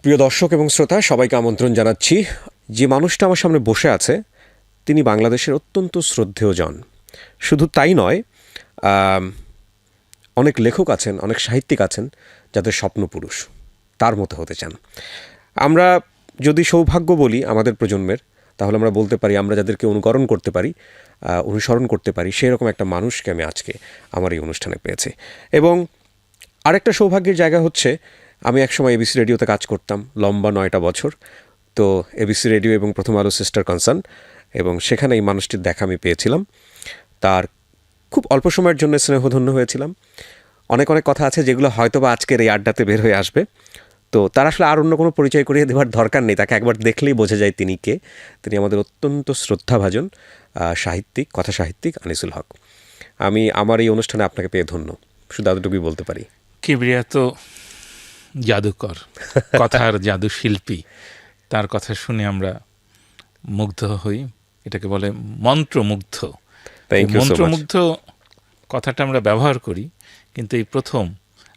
প্রিয় দর্শক এবং শ্রোতা, সবাইকে আমন্ত্রণ জানাচ্ছি। যে মানুষটা আমার সামনে বসে আছে তিনি বাংলাদেশের অত্যন্ত শ্রদ্ধেয় জন। শুধু তাই নয়, অনেক লেখক আছেন, অনেক সাহিত্যিক আছেন যাদের স্বপ্নপুরুষ তার মতো হতে চান। আমরা যদি সৌভাগ্য বলি আমাদের প্রজন্মের, তাহলে আমরা বলতে পারি আমরা যাদেরকে অনুকরণ করতে পারি, অনুসরণ করতে পারি, সেই রকম একটা মানুষকে আমি আজকে আমার এই অনুষ্ঠানে পেয়েছি। এবং আরেকটা সৌভাগ্যের জায়গা হচ্ছে, আমি একসময় এবিসি রেডিওতে কাজ করতাম লম্বা 9টা বছর। তো এবিসি রেডিও এবং প্রথম আলো সিস্টার কনসার্ন, এবং সেখানে এই মানুষটির দেখা আমি পেয়েছিলাম। তার খুব অল্প সময়ের জন্য স্নেহধন্য হয়েছিলাম। অনেক অনেক কথা আছে যেগুলো হয়তো বা আজকের এই আড্ডাতে বের হয়ে আসবে। তো তার আসলে আর অন্য কোনো পরিচয় করিয়ে দেওয়ার দরকার নেই, তাকে একবার দেখলেই বোঝা যায় তিনি কে। তিনি আমাদের অত্যন্ত শ্রদ্ধাভাজন সাহিত্যিক, কথা সাহিত্যিক আনিসুল হক। আমি আমার এই অনুষ্ঠানে আপনাকে পেয়ে ধন্য, শুধু এতটুকুই বলতে পারি। কিবরিয়া তো জাদুকর, কথার জাদু শিল্পী। তার কথা শুনে আমরা মুগ্ধ হই, এটাকে বলে মন্ত্রমুগ্ধ। মন্ত্রমুগ্ধ কথাটা আমরা ব্যবহার করি, কিন্তু এই প্রথম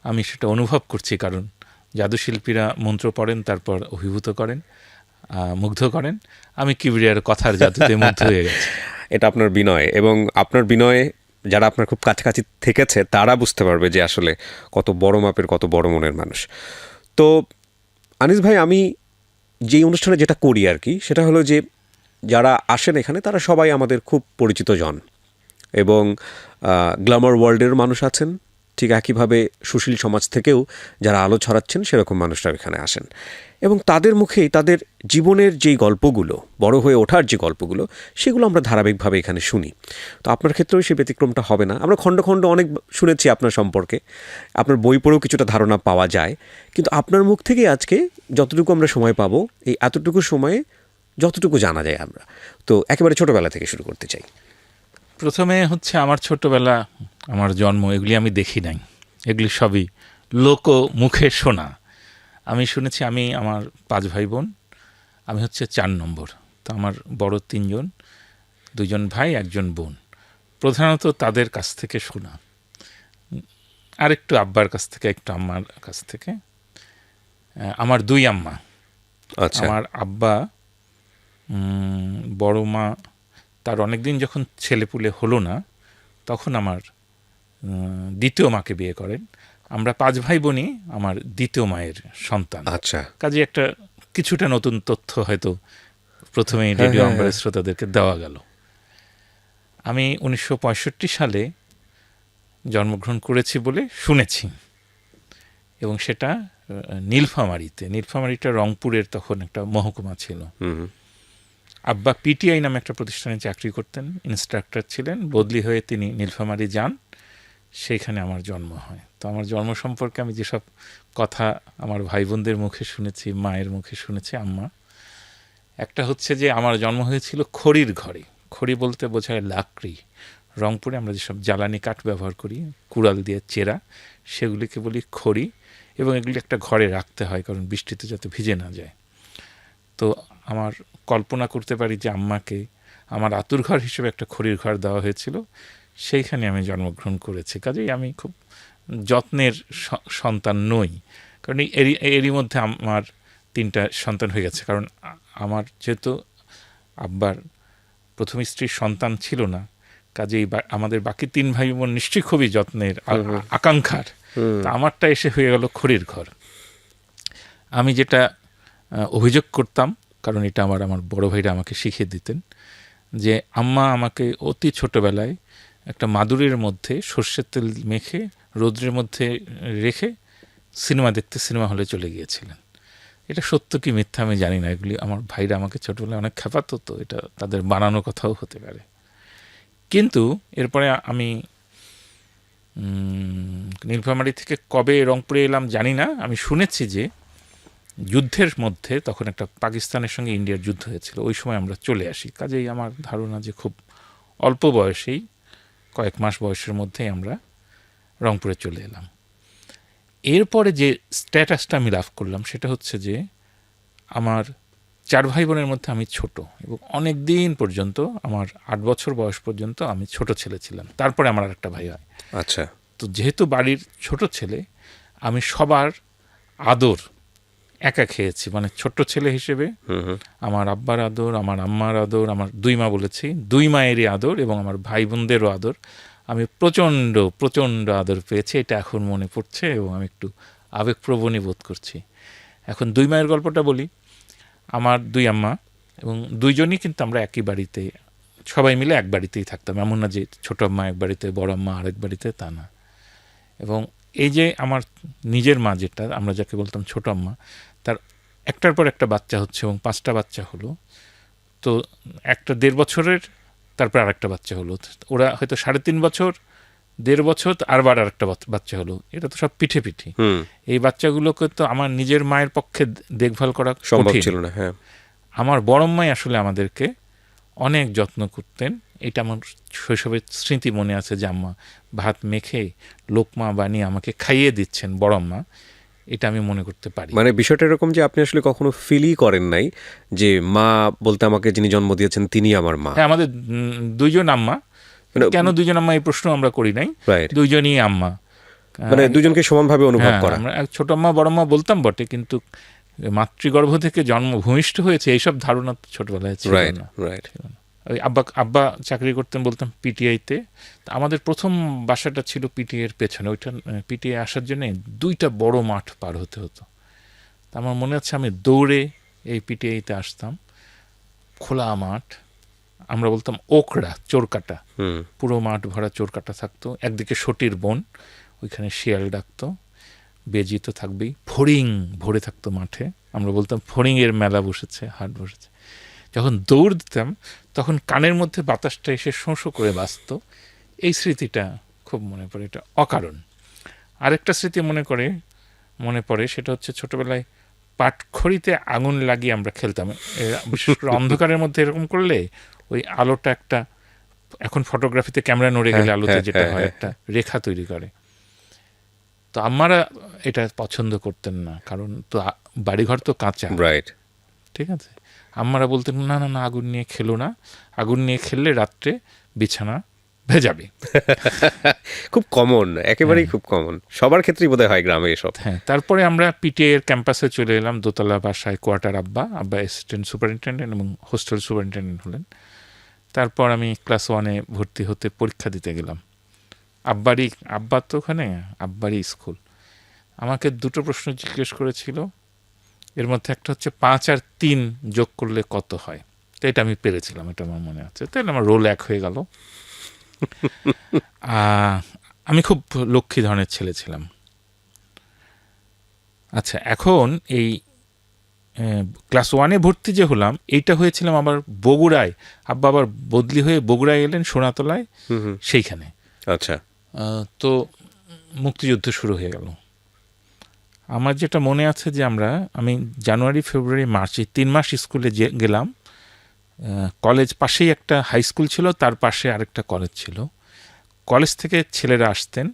আমি সেটা অনুভব করছি, কারণ জাদুশিল্পীরা মন্ত্র পড়েন, তারপর অভিভূত করেন, মুগ্ধ করেন। আমি কিবরিয়ার কথার জাদুতে মুগ্ধ হয়ে গেছি। এটা আপনার বিনয়, এবং আপনার বিনয়ে যারা আপনার খুব কাছাকাছি থেকেছে তারা বুঝতে পারবে যে আসলে কত বড় মাপের, কত বড় মনের মানুষ। তো আনিস ভাই, আমি যেই অনুষ্ঠানে যেটা করি আর কি, সেটা হলো যে যারা আসেন এখানে তারা সবাই আমাদের খুব পরিচিত জন, এবং গ্ল্যামার ওয়ার্ল্ডের মানুষ আছেন, ঠিক একইভাবে সুশীল সমাজ থেকেও যারা আলো ছড়াচ্ছেন সেরকম মানুষরা এখানে আসেন। এবং তাদের মুখেই তাদের জীবনের যেই গল্পগুলো, বড় হয়ে ওঠার যে গল্পগুলো, সেগুলো আমরা ধারাবাহিকভাবে এখানে শুনি। তো আপনার ক্ষেত্রেও সেই ব্যতিক্রমটা হবে না। আমরা খণ্ড খণ্ড অনেক শুনেছি আপনার সম্পর্কে, আপনার বই পড়েও কিছুটা ধারণা পাওয়া যায়, কিন্তু আপনার মুখ থেকেই আজকে যতটুকু আমরা সময় পাবো, এই এতটুকু সময়ে যতটুকু জানা যায় আমরা, তো একেবারে ছোটোবেলা থেকে শুরু করতে চাই। প্রথমে হচ্ছে আমার ছোটবেলা, আমার জন্ম, এগুলি আমি দেখি নাই, এগুলি সবই লোক মুখে শোনা। আমি শুনেছি, আমি আমার 5 ভাই বোন, আমি হচ্ছে 4 নম্বর। তো আমার বড় 3 জন, 2 জন ভাই, 1 জন বোন। প্রধানত তাদের কাছ থেকে শোনা, আরেকটু আব্বার কাছ থেকে, একটু আম্মার কাছ থেকে। আমার 2 আম্মা। আচ্ছা। আমার আব্বা, বড় মা, তার অনেকদিন যখন ছেলেপুলে হলো না, তখন আমার দ্বিতীয় মাকে বিয়ে করেন। আমরা 5 ভাই বোনই আমার দ্বিতীয় মায়ের সন্তান। আচ্ছা, কাজে একটা কিছুটা নতুন তথ্য হয়তো প্রথমেই রেডিও আম্বারের শ্রোতাদেরকে দেওয়া গেল। আমি 1965 সালে জন্মগ্রহণ করেছি বলে শুনেছি, এবং সেটা নীলফামারীতে। নীলফামারীটা রংপুরের তখন একটা মহকুমা ছিল। আব্বা পিটিআই নামে একটা প্রতিষ্ঠানে চাকরি করতেন, ইনস্ট্রাক্টর ছিলেন। বদলি হয়ে তিনি নীলফামারী যান, সেইখানে আমার জন্ম হয়। তো আমার জন্ম সম্পর্কে আমি যেসব কথা আমার ভাই বোনদের মুখে শুনেছি, মায়ের মুখে শুনেছি, আম্মা, একটা হচ্ছে যে আমার জন্ম হয়েছিল খড়ির ঘরে। খড়ি বলতে বোঝায় লাকড়ি। রংপুরে আমরা যেসব জ্বালানি কাঠ ব্যবহার করি, কুড়াল দিয়ে চেরা, সেগুলিকে বলি খড়ি। এবং এগুলি একটা ঘরে রাখতে হয়, কারণ বৃষ্টিতে যাতে ভিজে না যায়। তো আমার কল্পনা করতে পারি যে আম্মাকে আমার আতুর ঘর হিসেবে একটা খড়ির ঘর দেওয়া হয়েছিল, সেইখানে আমি জন্মগ্রহণ করেছি। কাজেই আমি খুব যত্নের সন্তান নই, কারণ এরই মধ্যে আমার 3টা সন্তান হয়ে গেছে। কারণ আমার যেহেতু আব্বার প্রথম স্ত্রীর সন্তান ছিল না, কাজেই আমাদের বাকি 3 ভাই বোন নিশ্চয়ই খুবই যত্নের, আকাঙ্ক্ষার। তা আমারটা এসে হয়ে গেল খড়ির ঘর। আমি যেটা অভিযোগ করতাম, কারণ এটা আমার বড় ভাইরা আমাকে শিখিয়ে দিতেন, যে আম্মা আমাকে অতি ছোটবেলায় একটা মাদুরের মধ্যে সর্ষের তেল মেখে রৌদ্রের মধ্যে রেখে সিনেমা হলে চলে গিয়েছিলেন। এটা সত্য কি মিথ্যা আমি জানি না, এগুলি আমার ভাইরা আমাকে ছোটবেলায় অনেক খেপাতো, তো এটা তাদের বানানো কথাও হতে পারে। কিন্তু এরপরে আমি নীলফামারী থেকে কবে রংপুরে এলাম জানি না। আমি শুনেছি যে যুদ্ধের মধ্যে তখন একটা পাকিস্তানের সঙ্গে ইন্ডিয়ার যুদ্ধ হয়েছিল, ওই সময় আমরা চলে আসি। কাজেই আমার ধারণা যে খুব অল্প বয়সেই, কয়েক মাস বয়সের মধ্যেই আমরা রংপুরে চলে এলাম। এরপরে যে স্ট্যাটাসটা আমি লাভ করলাম সেটা হচ্ছে যে আমার 4 ভাই বোনের মধ্যে আমি ছোট, এবং অনেক দিন পর্যন্ত, আমার 8 বছর বয়স পর্যন্ত আমি ছোট ছেলে ছিলাম। তারপরে আমার আরেকটা ভাই হয়। আচ্ছা। তো যেহেতু বাড়ির ছোট ছেলে, আমি সবার আদর একা খেয়েছি, মানে ছোট্ট ছেলে হিসেবে আমার আব্বার আদর, আমার আম্মার আদর, আমার দুই মা বলেছি, দুই মায়েরই আদর এবং আমার ভাই বোনদেরও আদর, আমি প্রচণ্ড প্রচণ্ড আদর পেয়েছি। এটা এখন মনে পড়ছে এবং আমি একটু আবেগপ্রবণই বোধ করছি। এখন দুই মায়ের গল্পটা বলি। আমার দুই আম্মা এবং দুইজনই কিন্তু আমরা একই বাড়িতে, সবাই মিলে এক বাড়িতেই থাকতাম। এমন না যে ছোট আম্মা এক বাড়িতে, বড় আম্মা আরেক বাড়িতে, তা না। এবং এই যে আমার নিজের মা, যেটা আমরা যাকে বলতাম ছোট আম্মা, তার একটার পর একটা বাচ্চা হচ্ছে এবং 5টা বাচ্চা হলো। তো একটা 1.5 বছরের, তারপর আরেকটা বাচ্চা হলো। ওরা হয়তো 3.5 বছর, 1.5 বছর, আরবার আরেকটা বাচ্চা হলো। এটা তো সব পিঠে পিঠে। এই বাচ্চাগুলোকে তো আমার নিজের মায়ের পক্ষে দেখভাল করা সম্ভব কঠিন ছিল না। হ্যাঁ, আমার বড়ম্মাই আসলে আমাদেরকে অনেক যত্ন করতেন। এটা আমার শৈশবের স্মৃতি মনে আছে যে আম্মা ভাত মেখে লোকমা বানিয়ে আমাকে খাইয়ে দিচ্ছেন, বড়ম্মা। এটা আমি মনে করতে পারি। মানে বিষয়টা এরকম যে আপনি আসলে কখনো ফিলই করেন নাই যে মা বলতে আমাকে যিনি জন্ম দিয়েছেন তিনি আমার মা। হ্যাঁ, আমাদের দুইজন আম্মা। মানে কেন দুইজন আম্মা এই প্রশ্ন আমরা করি নাই, রাইট, দুইজনই আম্মা। মানে দুজনকে সমানভাবে অনুভব করা। আমরা ছোট আম্মা বড় আম্মা বলতাম বটে, কিন্তু মাতৃগর্ভ থেকে জন্ম ভূমিষ্ঠ হয়েছে এইসব ধারণা ছোটবেলায় ছিল রাইট না। রাইট। ওই আব্বা চাকরি করতেন, বলতাম পিটিআইতে। আমাদের প্রথম বাসাটা ছিল পিটিআইয়ের পেছনে। ওইটা পিটিআই আসার জন্য 2টা বড় মাঠ পার হতে হতো। তা আমার মনে আছে আমি দৌড়ে এই পিটিআইতে আসতাম। খোলা মাঠ, আমরা বলতাম ওকড়া, চোরকাটা, পুরো মাঠ ভরা চোরকাটা থাকতো। একদিকে সটির বন, ওইখানে শিয়াল ডাকতো, বেজি তো থাকবেই, ফড়িং ভরে থাকতো মাঠে। আমরা বলতাম ফড়িংয়ের মেলা বসেছে, হাট বসেছে। যখন দৌড় দিতাম তখন কানের মধ্যে বাতাসটা এসে শোঁ করে বাজতো। এই স্মৃতিটা খুব মনে পড়ে, এটা অকারণ। আরেকটা স্মৃতি মনে পড়ে, সেটা হচ্ছে ছোটবেলায় পাটখড়িতে আগুন লাগিয়ে আমরা খেলতাম। বিশেষ করে অন্ধকারের মধ্যে এরকম করলে ওই আলোটা একটা, এখন ফটোগ্রাফিতে ক্যামেরা নড়ে গেলে আলোতে যেটা হয়, একটা রেখা তৈরি করে। তো আম্মারা এটা পছন্দ করতেন না, কারণ তো বাড়িঘর তো কাঁচা, রাইট, ঠিক আছে। আম্মারা বলতেন না না না, আগুন নিয়ে খেলো না, আগুন নিয়ে খেললে রাত্রে বিছানা ভেজাবে। খুব কমন, একেবারেই খুব কমন, সবার ক্ষেত্রেই বোধহয় হয় গ্রামে এসব। হ্যাঁ, তারপরে আমরা পিটিআই এর ক্যাম্পাসে চলে এলাম, দোতলা বাসায়, কোয়ার্টার। আব্বা অ্যাসিস্ট্যান্ট সুপারিনটেন্ডেন্ট এবং হোস্টেল সুপারিনটেন্ডেন্ট হলেন। তারপর আমি ক্লাস 1-এ ভর্তি হতে পরীক্ষা দিতে গেলাম। আব্বা তো ওখানে, আব্বারই স্কুল। আমাকে 2টো প্রশ্ন জিজ্ঞেস করেছিল। এর মধ্যে একটা হচ্ছে 5 আর 3 যোগ করলে কত হয়। তো এটা আমি পেরেছিলাম, এটা আমার মনে আছে। তাহলে আমার রোল 1 হয়ে গেল। আমি খুব লক্ষ্মী ধরনের ছেলে ছিলাম। আচ্ছা, এখন এই ক্লাস 1-এ ভর্তি যে হলাম, এইটা হয়েছিলাম আবার বগুড়ায়। আব্বা আবার বদলি হয়ে বগুড়ায় এলেন, সোনাতলায়, সেইখানে। আচ্ছা, তো মুক্তিযুদ্ধ শুরু হয়ে গেল। আমার যেটা মনে আছে যে আমি জানুয়ারি, ফেব্রুয়ারি, মার্চ, এই 3 মাস স্কুলে গেলাম। কলেজ পাশেই একটা হাই স্কুল ছিল, তার পাশে আরেকটা কলেজ ছিল। কলেজ থেকে ছেলেরা আসতেন,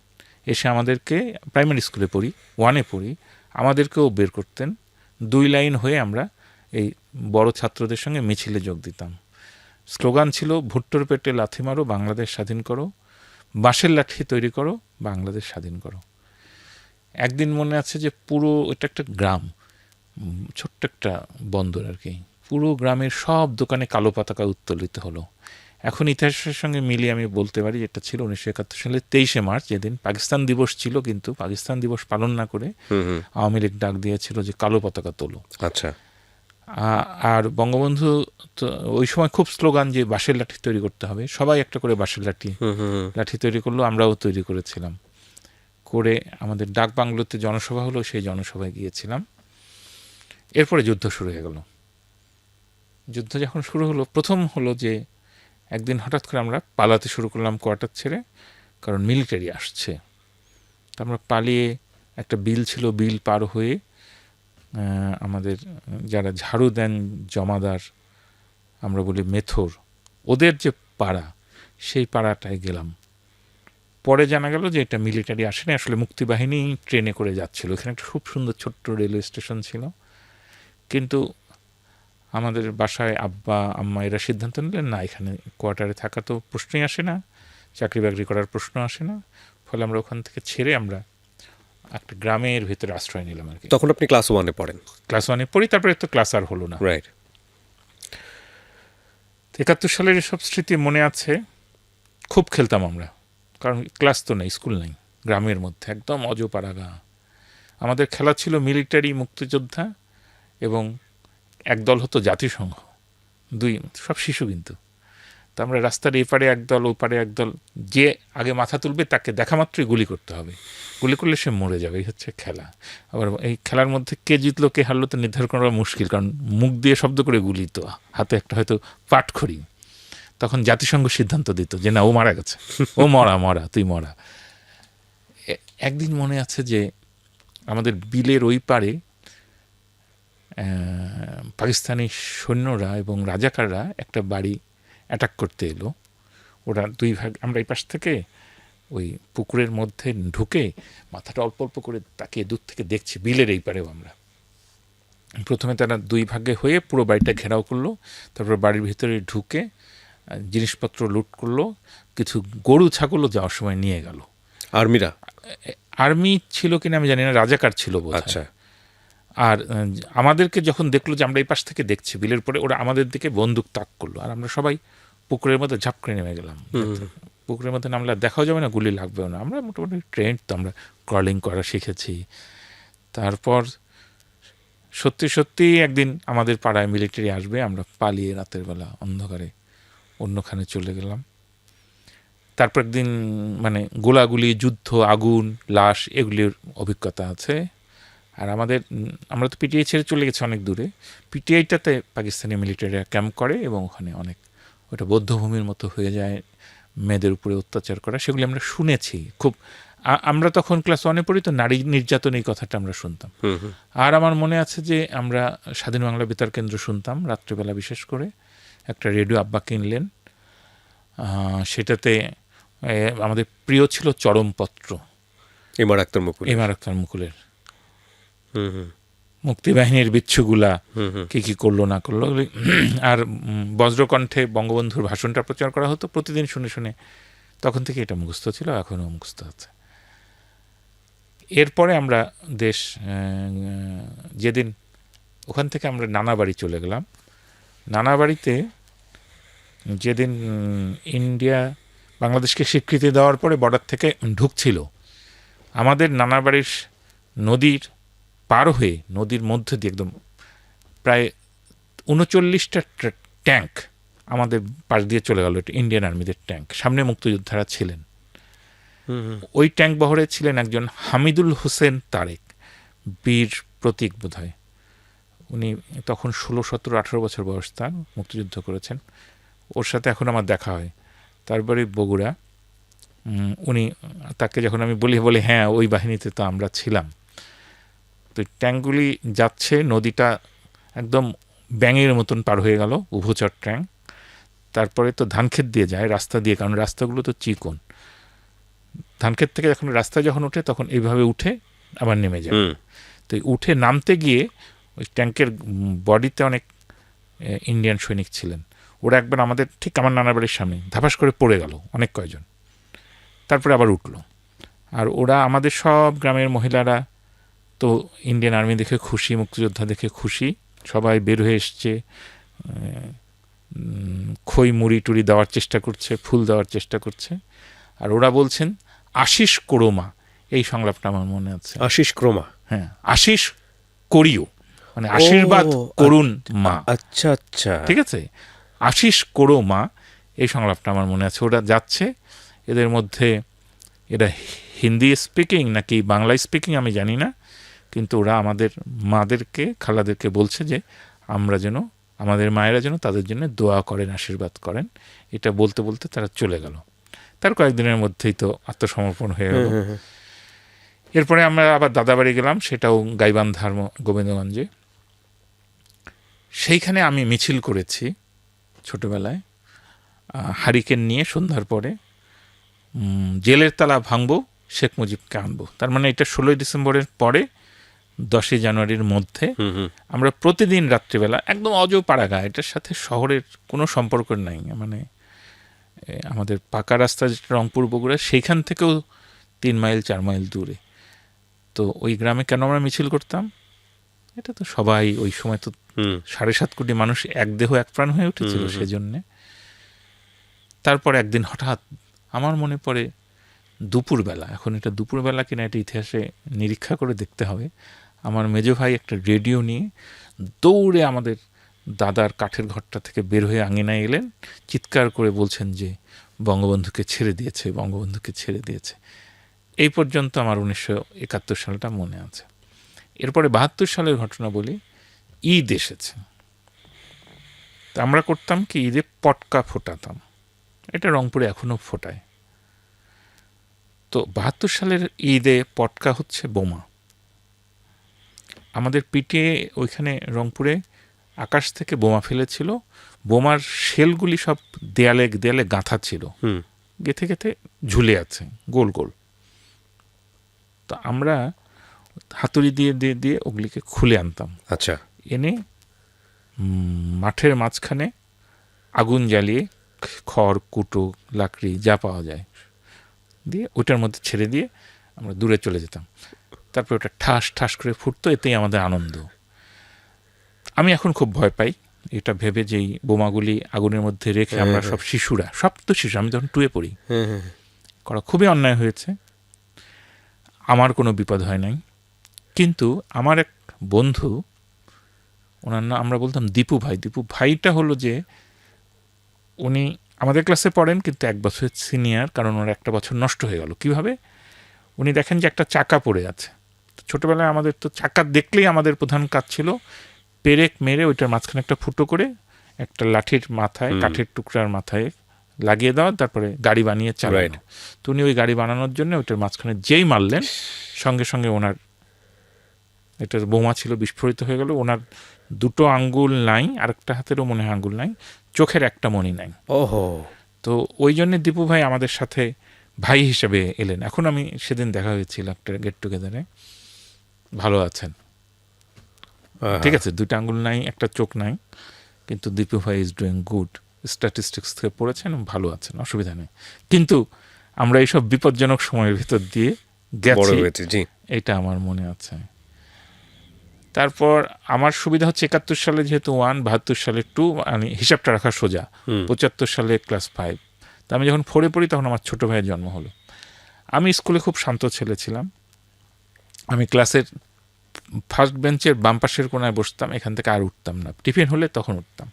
এসে আমাদেরকে, প্রাইমারি স্কুলে পড়ি, 1-এ পড়ি, আমাদেরকেও বের করতেন। 2 লাইন হয়ে আমরা এই বড় ছাত্রদের সঙ্গে মিছিলে যোগ দিতাম। স্লোগান ছিল, ভুট্টোর পেটে লাথি মারো, বাংলাদেশ স্বাধীন করো, বাঁশের লাঠি তৈরি করো, বাংলাদেশ স্বাধীন করো। একদিন মনে আছে যে পুরো, এটা একটা গ্রাম, ছোট্ট একটা বন্দর আর কি, পুরো গ্রামের সব দোকানে কালো পতাকা উত্তোলিত হলো। এখন ইতিহাসের সঙ্গে মিলিয়ে আমি বলতে পারি এটা ছিল 1971 সালে 23শে মার্চ, যেদিন পাকিস্তান দিবস ছিল, কিন্তু পাকিস্তান দিবস পালন না করে আওয়ামী লীগ ডাক দিয়েছিল যে কালো পতাকা তোলো। আচ্ছা। আর বঙ্গবন্ধু তো ওই সময় খুব স্লোগান যে বাঁশের লাঠি তৈরি করতে হবে, সবাই একটা করে বাঁশের লাঠি তৈরি করলো, আমরাও তৈরি করেছিলাম। করে আমাদের ডাক বাংলোতে জনসভা হলো, সেই জনসভায় গিয়েছিলাম। এরপরে যুদ্ধ শুরু হয়ে গেল। যুদ্ধ যখন শুরু হলো, প্রথম হলো যে একদিন হঠাৎ করে আমরা পালাতে শুরু করলাম কোয়ার্টার ছেড়ে, কারণ মিলিটারি আসছে। তা আমরা পালিয়ে, একটা বিল ছিল, বিল পার হয়ে আমাদের যারা ঝাড়ু দেন জমাদার, আমরা বলি মেথর, ওদের যে পাড়া, সেই পাড়াটায় গেলাম। পরে জানা গেল যে এটা মিলিটারি আসেনি, আসলে মুক্তিবাহিনী ট্রেনে করে যাচ্ছিল। এখানে একটা খুব সুন্দর ছোট্ট রেলওয়ে স্টেশন ছিল। কিন্তু আমাদের বাসায় আব্বা আম্মা এরা সিদ্ধান্ত নিলেন না, এখানে কোয়ার্টারে থাকা তো প্রশ্নই আসে না, চাকরি বাকরি করার প্রশ্ন আসে না। ফলে আমরা ওখান থেকে ছেড়ে আমরা একটা গ্রামের ভেতরে আশ্রয় নিলাম আর কি। তখন আপনি ক্লাস 1-এ পড়েন? ক্লাস 1-এ পড়ি, তারপরে তো ক্লাস আর হলো না। রাইট। 71 সালের এসব স্মৃতি মনে আছে। খুব খেলতাম আমরা, কারণ ক্লাস তো নেই, স্কুল নেই, গ্রামের মধ্যে একদম অজপাড়াগা। আমাদের খেলা ছিল মিলিটারি, মুক্তিযোদ্ধা, এবং একদল হতো জাতিসংঘ, সব শিশু কিন্তু। তো আমরা রাস্তার এপারে একদল, ওপারে একদল, যে আগে মাথা তুলবে তাকে দেখা মাত্রই গুলি করতে হবে, গুলি করলে সে মরে যাবে, এই হচ্ছে খেলা। আবার এই খেলার মধ্যে কে জিতলো কে হারলো তো নির্ধারণ করা মুশকিল, কারণ মুখ দিয়ে শব্দ করে গুলি, তো হাতে একটা হয়তো পাটখড়ি। তখন জাতিসংঘ সিদ্ধান্ত দিত যে না, ও মারা গেছে, ও মরা, তুই মরা। একদিন মনে আছে যে আমাদের বিলের ওই পারে পাকিস্তানি সৈন্যরা এবং রাজাকাররা একটা বাড়ি অ্যাটাক করতে এলো। ওরা দুই ভাগ, আমরা এই পাশ থেকে ওই পুকুরের মধ্যে ঢুকে মাথাটা অল্প অল্প করে তাকিয়ে দূর থেকে দেখছি, বিলের এই পারেও আমরা। প্রথমে তারা দুই ভাগে হয়ে পুরো বাড়িটা ঘেরাও করলো, তারপর বাড়ির ভিতরে ঢুকে জিনিসপত্র লুট করলো, কিছু গরু ছাগলও যাওয়ার সময় নিয়ে গেল। আর্মি ছিল কিনা আমি জানি না, রাজাকার ছিল বোধহয়। আচ্ছা। আর আমাদেরকে যখন দেখলো যে আমরা এই পাশ থেকে দেখছি বিলের পরে, ওরা আমাদের দিকে বন্দুক তাক করলো, আর আমরা সবাই পুকুরের মধ্যে ঝাঁপ করে নেমে গেলাম। পুকুরের মধ্যে নামলে দেখাও যাবে না, গুলি লাগবেও না। আমরা মোটামুটি ট্রেন্ড, তো আমরা ক্রলিং করা শিখেছি। তারপর সত্যি সত্যি একদিন আমাদের পাড়ায় মিলিটারি আসবে, আমরা পালিয়ে রাতের বেলা অন্ধকারে অন্যখানে চলে গেলাম। তারপর একদিন মানে গোলাগুলি, যুদ্ধ, আগুন, লাশ, এগুলির অভিজ্ঞতা আছে। আর আমরা তো পিটিআই ছেড়ে চলে গেছি অনেক দূরে। পিটিআইটাতে পাকিস্তানি মিলিটারিরা ক্যাম্প করে, এবং ওখানে অনেক ওটা বৌদ্ধভূমির মতো হয়ে যায়, মেয়েদের উপরে অত্যাচার করা, সেগুলি আমরা শুনেছি খুব। আমরা তখন ক্লাস 1-এ পড়ি, তো নারী নির্যাতন এই কথাটা আমরা শুনতাম। আর আমার মনে আছে যে আমরা স্বাধীন বাংলা বেতার কেন্দ্র শুনতাম রাত্রিবেলা, বিশেষ করে একটা রেডিও আব্বা কিনলেন। সেটাতে আমাদের প্রিয় ছিল চরমপত্র, এমআর আখতার মুকুলের। মুক্তিবাহিনীর বিচ্ছুগুলা কি করলো না করলো। আর বজ্রকণ্ঠে বঙ্গবন্ধুর ভাষণটা প্রচার করা হতো প্রতিদিন, শুনে শুনে তখন থেকে এটা মুখস্থ ছিল, এখনও মুখস্থ আছে। এরপরে আমরা যেদিন ওখান থেকে আমরা নানাবাড়ি চলে গেলাম। নানাবাড়িতে যেদিন ইন্ডিয়া বাংলাদেশকে স্বীকৃতি দেওয়ার পরে বর্ডার থেকে ঢুকছিল, আমাদের নানাবাড়ির নদীর পার হয়ে, নদীর মধ্যে দিয়ে একদম প্রায় 39টা ট্যাঙ্ক আমাদের পাশ দিয়ে চলে গেল। এটা ইন্ডিয়ান আর্মিদের ট্যাঙ্ক, সামনে মুক্তিযোদ্ধারা ছিলেন। ওই ট্যাঙ্ক বহরে ছিলেন একজন হামিদুল হোসেন তারেক, বীর প্রতীক বোধহয়। উনি তখন 16, 17, 18 বছর বয়স তার, মুক্তিযুদ্ধ করেছেন। ওর সাথে এখন আমার দেখা হয়, তারপরে বগুড়া। তাকে যখন আমি বলি হ্যাঁ ওই বাহিনীতে তো আমরা ছিলাম। তো ট্যাঙ্কগুলি যাচ্ছে, নদীটা একদম ব্যাঙের মতন পার হয়ে গেল, উভচর ট্যাঙ্ক। তারপরে তো ধানক্ষেত দিয়ে যায়, রাস্তা দিয়ে, কারণ রাস্তাগুলো তো চিকন। ধানক্ষেত থেকে যখন ওঠে তখন এইভাবে উঠে আবার নেমে যায়। তো উঠে নামতে গিয়ে ওই ট্যাঙ্কের বডিতে অনেক ইন্ডিয়ান সৈনিক ছিলেন। ওরা একবার আমাদের ঠিক আমার নানার বাড়ির সামনে ধাপাস করে পড়ে গেল অনেক কয়জন, তারপরে আবার উঠলো। আর ওরা আমাদের সব গ্রামের মহিলারা তো ইন্ডিয়ান আর্মি দেখে খুশি, মুক্তিযোদ্ধা দেখে খুশি, সবাই বের হয়ে এসছে, খই মুড়ি টুড়ি দেওয়ার চেষ্টা করছে, ফুল দেওয়ার চেষ্টা করছে। আর ওরা বলছেন আশিস করোমা, এই সংলাপটা আমার মনে আছে। আশিস ক্রোমা, হ্যাঁ, আশিস করিও, মানে আশীর্বাদ করুন মা। আচ্ছা আচ্ছা, ঠিক আছে, আশিস করো মা, এই সংলাপটা আমার মনে আছে। ওরা যাচ্ছে, এদের মধ্যে এরা হিন্দি স্পিকিং নাকি বাংলা স্পিকিং আমি জানি না, কিন্তু ওরা আমাদের মাদেরকে, খালাদেরকে বলছে যে আমরা যেন, আমাদের মায়েরা যেন তাদের জন্য দোয়া করেন, আশীর্বাদ করেন। এটা বলতে বলতে তারা চলে গেল। তার কয়েকদিনের মধ্যেই তো আত্মসমর্পণ হয়ে গেল। এরপরে আমরা আবার দাদাবাড়ি গেলাম, সেটাও গাইবান্ধার গোবিন্দগঞ্জে। সেইখানে আমি মিছিল করেছি ছোটবেলায়, হারিকেন নিয়ে সন্ধ্যার পরে, জেলের তালা ভাঙবো, শেখ মুজিবকে আনবো। তার মানে এটা 16ই ডিসেম্বরের পরে 10ই জানুয়ারির মধ্যে আমরা প্রতিদিন রাত্রিবেলা, একদম অজপাড়াগা, এটার সাথে শহরের কোনো সম্পর্ক নাই, মানে আমাদের পাকা রাস্তা যেটা রংপুর বগুড়া, সেইখান থেকেও 3 মাইল 4 মাইল দূরে। তো তো ওই গ্রামে কেন আমরা মিছিল করতাম, এটা তো সবাই ওই সময় তো 7.5 কোটি মানুষ এক দেহ এক প্রাণ হয়ে উঠেছিল সেজন্যে। তারপর একদিন হঠাৎ আমার মনে পড়ে দুপুরবেলা, এখন এটা দুপুরবেলা কিনা এটা ইতিহাসে নিরীক্ষা করে দেখতে হবে, আমার মেজো ভাই একটা রেডিও নিয়ে দৌড়ে আমাদের দাদার কাঠের ঘরটা থেকে বের হয়ে আঙিনায় এলেন, চিৎকার করে বলছেন যে বঙ্গবন্ধুকে ছেড়ে দিয়েছে, বঙ্গবন্ধুকে ছেড়ে দিয়েছে। এই পর্যন্ত আমার 1971 সালটা মনে আছে। এরপরে 72 সালের ঘটনা বলি। ঈদ এসেছে, তা আমরা করতাম কি, ঈদে পটকা ফোটাতাম, এটা রংপুরে এখনও ফোটায়। তো 72 সালের ঈদে পটকা হচ্ছে বোমা। আমাদের পিটিয়ে ওইখানে রংপুরে আকাশ থেকে বোমা ফেলেছিল, বোমার শেলগুলি সব দেয়ালে দেয়ালে গাঁথা ছিল, গেথে গেথে ঝুলে আছে গোল গোল। তো আমরা হাতুড়ি দিয়ে দিয়ে দিয়ে ওগুলিকে খুলে আনতাম। আচ্ছা। এনে মাঠের মাঝখানে আগুন জ্বালিয়ে খড়, কুটো, লাকড়ি যা পাওয়া যায় দিয়ে ওটার মধ্যে ছেড়ে দিয়ে আমরা দূরে চলে যেতাম। তারপর ওটা ঠাস ঠাস করে ফুটতো, এতেই আমাদের আনন্দ। আমি এখন খুব ভয় পাই এটা ভেবে, যেই বোমাগুলি আগুনের মধ্যে রেখে আমরা সব শিশুরা, সব তো শিশু, আমি তখন 2 পড়ি, করা খুবই অন্যায় হয়েছে। আমার কোনো বিপদ হয় নাই, কিন্তু আমার এক বন্ধু, ওনার নাম আমরা বলতাম দীপু ভাই। দীপু ভাইটা হলো যে উনি আমাদের ক্লাসে পড়েন কিন্তু 1 বছর সিনিয়র, কারণ ওর 1 বছর নষ্ট হয়ে গেল। কিভাবে? উনি দেখেন যে একটা চাকা পড়ে আছে। ছোটবেলায় আমাদের তো চাকা দেখলেই আমাদের প্রধান কাজ ছিল পেরেক মেরে ওইটার মাঝখানে একটা ফুটো করে একটা লাঠির মাথায়, কাঠের টুকরার মাথায় লাগিয়ে দেওয়া, তারপরে গাড়ি বানিয়ে চালানো। তো উনি ওই গাড়ি বানানোর জন্য ওইটার মাঝখানে যেই মারলেন, সঙ্গে সঙ্গে ওনার, এটা বোমা ছিল, বিস্ফোরিত হয়ে গেল। ওনার 2 আঙ্গুল নাই, আরেকটা হাতেরও মনে হয় আঙ্গুল নাই, চোখের একটা মণি নাই। ওহো। তো ওই জন্য দীপু ভাই আমাদের সাথে ভাই হিসেবে এলেন। এখন আমি সেদিন দেখা হয়েছিল একটা গেট টুগেদারে, ভালো আছেন, ঠিক আছে, 2 আঙ্গুল নাই, একটা চোখ নাই, কিন্তু দীপু ভাই ইজ ডুইং গুড, স্ট্যাটিস্টিক্স থেকে পড়েছেন, ভালো আছেন, অসুবিধা নেই। কিন্তু আমরা এইসব বিপজ্জনক সময়ের ভিতর দিয়ে গেছি, এটা আমার মনে আছে। তারপর আমার সুবিধা হচ্ছে 71 সালে যেহেতু 1, 72 সালে 2, আমি হিসাবটা রাখা সোজা। 75 সালে ক্লাস 5। তা আমি যখন 4 পড়ি তখন আমার ছোট ভাইয়ের জন্ম হলো। আমি স্কুলে খুব শান্ত ছেলে ছিলাম। আমি ক্লাসের ফার্স্ট বেঞ্চের বাম পাশের কোনায় বসতাম, এখান থেকে আর উঠতাম না। টিফিন হলে তখন উঠতাম।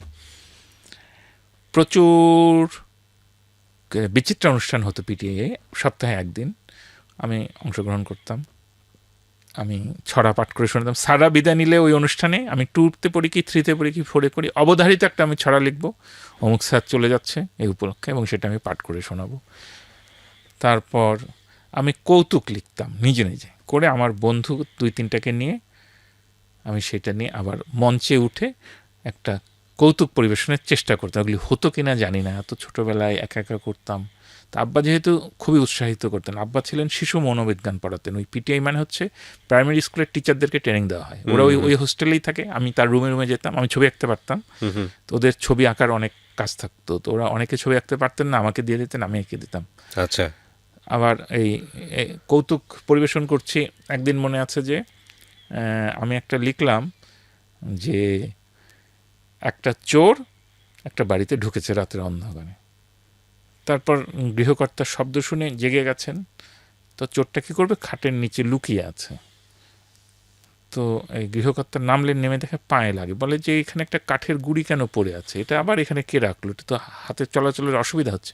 প্রচুর বিচিত্র অনুষ্ঠান হতো পিটিএ, সপ্তাহে 1 দিন আমি অংশগ্রহণ করতাম। আমি ছড়া পাঠ করে শোনাতাম। সারা বিদায় নিলে ওই অনুষ্ঠানে আমি 2তে পড়ি কি 3তে পড়ি কি 4-এ পড়ি, অবধারিত একটা আমি ছড়া লিখবো, অমুক স্যার চলে যাচ্ছে এই উপলক্ষে, এবং সেটা আমি পাঠ করে শোনাবো। তারপর আমি কৌতুক লিখতাম নিজে নিজে করে, আমার বন্ধু 2-3টাকে নিয়ে আমি সেটা নিয়ে আবার মঞ্চে উঠে একটা কৌতুক পরিবেশনের চেষ্টা করতাম। ওগুলি হতো কিনা জানি না, এত ছোটোবেলায় একা একা করতাম। তা আব্বা যেহেতু খুবই উৎসাহিত করতেন, আব্বা ছিলেন শিশু মনোবিজ্ঞান পড়াতেন। ওই পিটিআই মানে হচ্ছে প্রাইমারি স্কুলের টিচারদেরকে ট্রেনিং দেওয়া হয়, ওরা ওই হোস্টেলেই থাকে। আমি তার রুমে রুমে যেতাম, আমি ছবি আঁকতে পারতাম, তো ওদের ছবি আঁকার অনেক কাজ থাকতো, তো ওরা অনেকে ছবি আঁকতে পারতেন না, আমাকে দিয়ে দিতেন, আমি এঁকে দিতাম। আচ্ছা। আবার এই কৌতুক পরিবেশন করছি। একদিন মনে আছে যে আমি একটা লিখলাম যে একটা চোর একটা বাড়িতে ঢুকেছে রাতের অন্ধকারে, তারপর গৃহকর্তার শব্দ শুনে জেগে গেছেন, তো চোরটা কী করবে, খাটের নিচে লুকিয়ে আছে। তো এই গৃহকর্তার নামলেন, নেমে দেখে পায়ে লাগে, বলে যে এখানে একটা কাঠের গুঁড়ি কেন পড়ে আছে, এটা আবার এখানে কে রাখলো, এটা তো হাতে চলাচলের অসুবিধা হচ্ছে।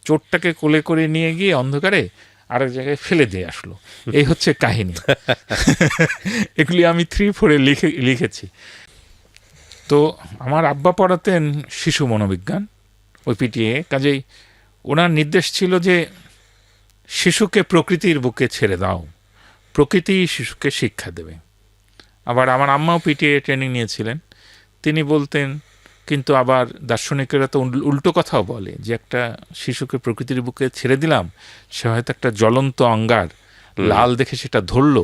চোরটাকে কোলে করে নিয়ে গিয়ে অন্ধকারে আরেক জায়গায় ফেলে দিয়ে আসলো। এই হচ্ছে কাহিনী। এগুলি আমি 3-4-এ লিখেছি। তো আমার আব্বা পড়াতেন শিশু মনোবিজ্ঞান ওই পিটিএ, কাজেই ওনার নির্দেশ ছিল যে শিশুকে প্রকৃতির বুকে ছেড়ে দাও, প্রকৃতি শিশুকে শিক্ষা দেবে। আবার আমার আম্মাও পিটিএ ট্রেনিং নিয়েছিলেন, তিনি বলতেন, কিন্তু আবার দার্শনিকেরা তো উল্টো কথাও বলে যে একটা শিশুকে প্রকৃতির বুকে ছেড়ে দিলাম, সে হয়তো একটা জ্বলন্ত অঙ্গার লাল দেখে সেটা ধরলো,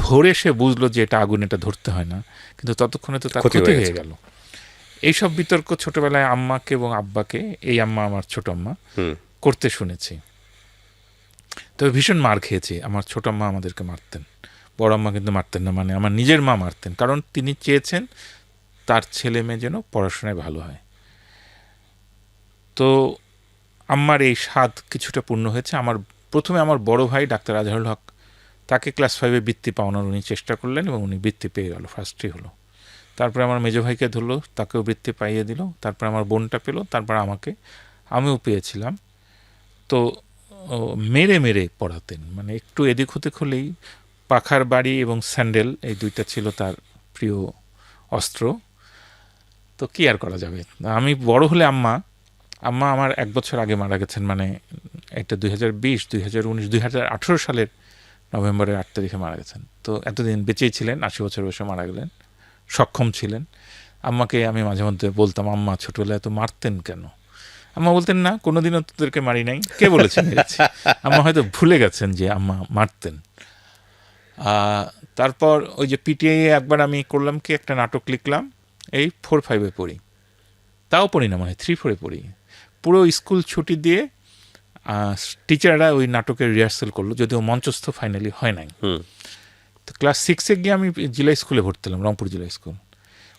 ধরে সে বুঝলো যে এটা আগুন, এটা ধরতে হয় না, কিন্তু ততক্ষণে তো তার ক্ষতি হয়ে গেল। এইসব বিতর্ক ছোটবেলায় আম্মাকে এবং আব্বাকে, এই আম্মা আমার ছোট আম্মা, করতে শুনেছি। তবে ভীষণ মার খেয়েছি। আমার ছোট আম্মা আমাদেরকে মারতেন, বড় আম্মা কিন্তু মারতেন না, মানে আমার নিজের মা মারতেন, কারণ তিনি চেয়েছেন তার ছেলে মেয়ে যেন পড়াশোনায় ভালো হয়। তো আম্মার এই স্বাদ কিছুটা পূর্ণ হয়েছে। প্রথমে আমার বড় ভাই ডাক্তার আজহারুল হক, তাকে ক্লাস 5-এ বৃত্তি পাওয়ানোর উনি চেষ্টা করলেন এবং উনি বৃত্তি পেয়ে গেল, ফার্স্টই হলো। তারপরে আমার মেজো ভাইকে ধরলো, তাকেও বৃত্তি পাইয়ে দিল। তারপরে আমার বোনটা পেলো, তারপর আমাকে, আমিও পেয়েছিলাম। তো মেরে মেরে পড়াতেন, মানে একটু এদিক হতে হলেই পাখার বাড়ি এবং স্যান্ডেল, এই দুইটা ছিল তার প্রিয় অস্ত্র। তো কি আর করা যাবে। আমি বড় হলে আম্মা আমার 1 বছর আগে মারা গেছেন, মানে এটা 2020, 2019, 2018 সালের নভেম্বরের 8 তারিখে মারা গেছেন। তো এতদিন বেঁচেই ছিলেন, 80 বছর বয়সে মারা গেলেন, সক্ষম ছিলেন। আম্মাকে আমি মাঝে মধ্যে বলতাম, আম্মা ছোটবেলায় তো মারতেন কেন? আম্মা বলতেন, না, কোনোদিনও তোদেরকে মারি নাই, কে বলেছেন? আম্মা হয়তো ভুলে গেছেন যে আম্মা মারতেন। তারপর ওই যে পিটিআই একবার আমি করলাম কি, একটা নাটক লিখলাম, এই 4-5-এ পড়ি, তাও পড়ি না, মানে 3-4-এ পড়ি। পুরো স্কুল ছুটি দিয়ে টিচাররা ওই নাটকের রিহার্সাল করলো, যদিও মঞ্চস্থ ফাইনালি হয় নাই। তো ক্লাস 6-এ গিয়ে আমি জেলা স্কুলে ভর্তি হলাম, রংপুর জেলা স্কুল।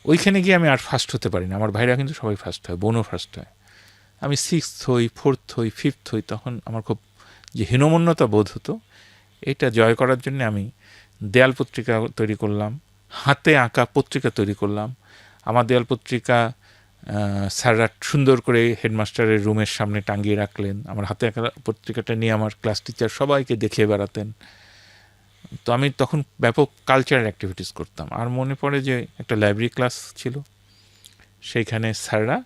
ওইখানে গিয়ে আমি আর ফার্স্ট হতে পারি না, আমার ভাইরা কিন্তু সবাই ফার্স্ট হয়, বোনও ফার্স্ট হয়। আমি 6th হই, 4th হই, 5th হই। তখন আমার খুব যে হীনমন্যতা বোধ হতো, এটা জয় করার জন্য আমি দেয়াল পত্রিকা তৈরি করলাম, হাতে আঁকা পত্রিকা তৈরি করলাম। আমার দেয়াল পত্রিকা স্যাররা সুন্দর করে হেডমাস্টারের রুমের সামনে টাঙিয়ে রাখলেন। আমার হাতে আঁকা পত্রিকাটা নিয়ে আমার ক্লাস টিচার সবাইকে দেখিয়ে বেড়াতেন। তো আমি তখন ব্যাপক কালচারাল অ্যাক্টিভিটিস করতাম। আর মনে পড়ে যে একটা লাইব্রেরি ক্লাস ছিল, সেইখানে স্যাররা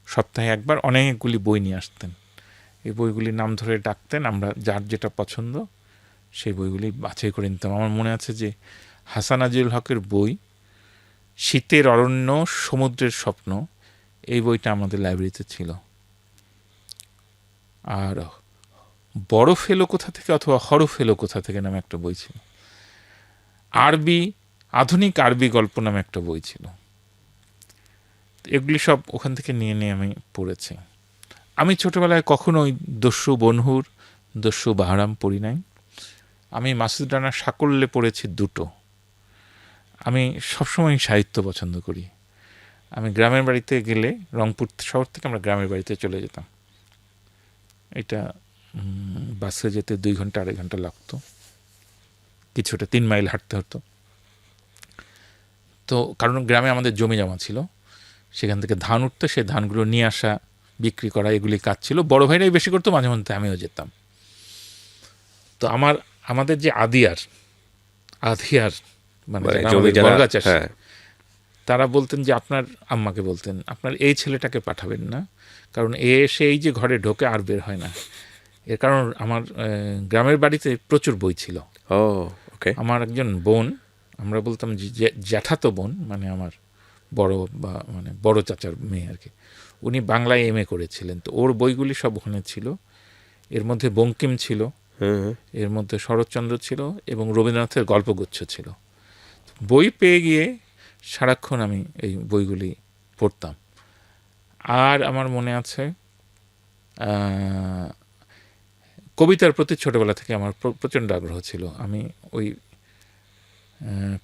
সপ্তাহে একবার অনেকগুলি বই নিয়ে আসতেন। এই বইগুলির নাম ধরে ডাকতেন, আমরা যার যেটা পছন্দ সেই বইগুলি বাছাই করে নিতাম। আমার মনে আছে যে হাসান আজিজুল হকের বই শীতের অরণ্য সমুদ্রের স্বপ্ন, এই বইটা আমাদের লাইব্রেরিতে ছিল। আর বরফ এলো কোথা থেকে অথবা হরফ এলো কোথা থেকে নামে একটা বই ছিল। আধুনিক আরবি গল্প নামে একটা বই ছিল। এগুলি সব ওখান থেকে নিয়ে নিয়ে আমি পড়েছি। আমি ছোটোবেলায় কখনোই দস্যু বনহুর, দস্যু বাহারাম পড়ি নাই। আমি মাসুদ রানার সাকল্যে পড়েছি 2টো। আমি সবসময় সাহিত্য পছন্দ করি। আমি গ্রামের বাড়িতে গেলে, রংপুর শহর থেকে আমরা গ্রামের বাড়িতে চলে যেতাম। এটা বাসে যেতে 2 ঘন্টা 2.5 ঘন্টা লাগতো, কিছুটা 3 মাইল হাঁটতে হতো। তো কারণ গ্রামে আমাদের জমি জমা ছিল, সেখান থেকে ধান উঠতো, সেই ধানগুলো নিয়ে আসা, বিক্রি করা, এগুলি কাজ ছিল। বড় ভাইরাই বেশি করতো, মাঝে মধ্যে আমিও যেতাম। তো আমাদের যে আধিয়ার মানে বর্গা চাষি, তারা বলতেন যে আপনার আম্মাকে বলতেন, আপনার এই ছেলেটাকে পাঠাবেন না, কারণ এসে এই যে ঘরে ঢোকে আর বের হয় না। এর কারণ আমার গ্রামের বাড়িতে প্রচুর বই ছিল। আমার একজন বোন, আমরা বলতাম যে জ্যাঠাতো বোন, মানে আমার মানে বড় চাচার মেয়ে আর কি, উনি বাংলায় MA করেছিলেন। তো ওর বইগুলি সব ওখানে ছিল। এর মধ্যে বঙ্কিম ছিল, এর মধ্যে শরৎচন্দ্র ছিল এবং রবীন্দ্রনাথের গল্পগুচ্ছ ছিল। বই পেয়ে গিয়ে সারাক্ষণ আমি এই বইগুলি পড়তাম। আর আমার মনে আছে কবিতার প্রতি ছোটোবেলা থেকে আমার প্রচণ্ড আগ্রহ ছিল। আমি ওই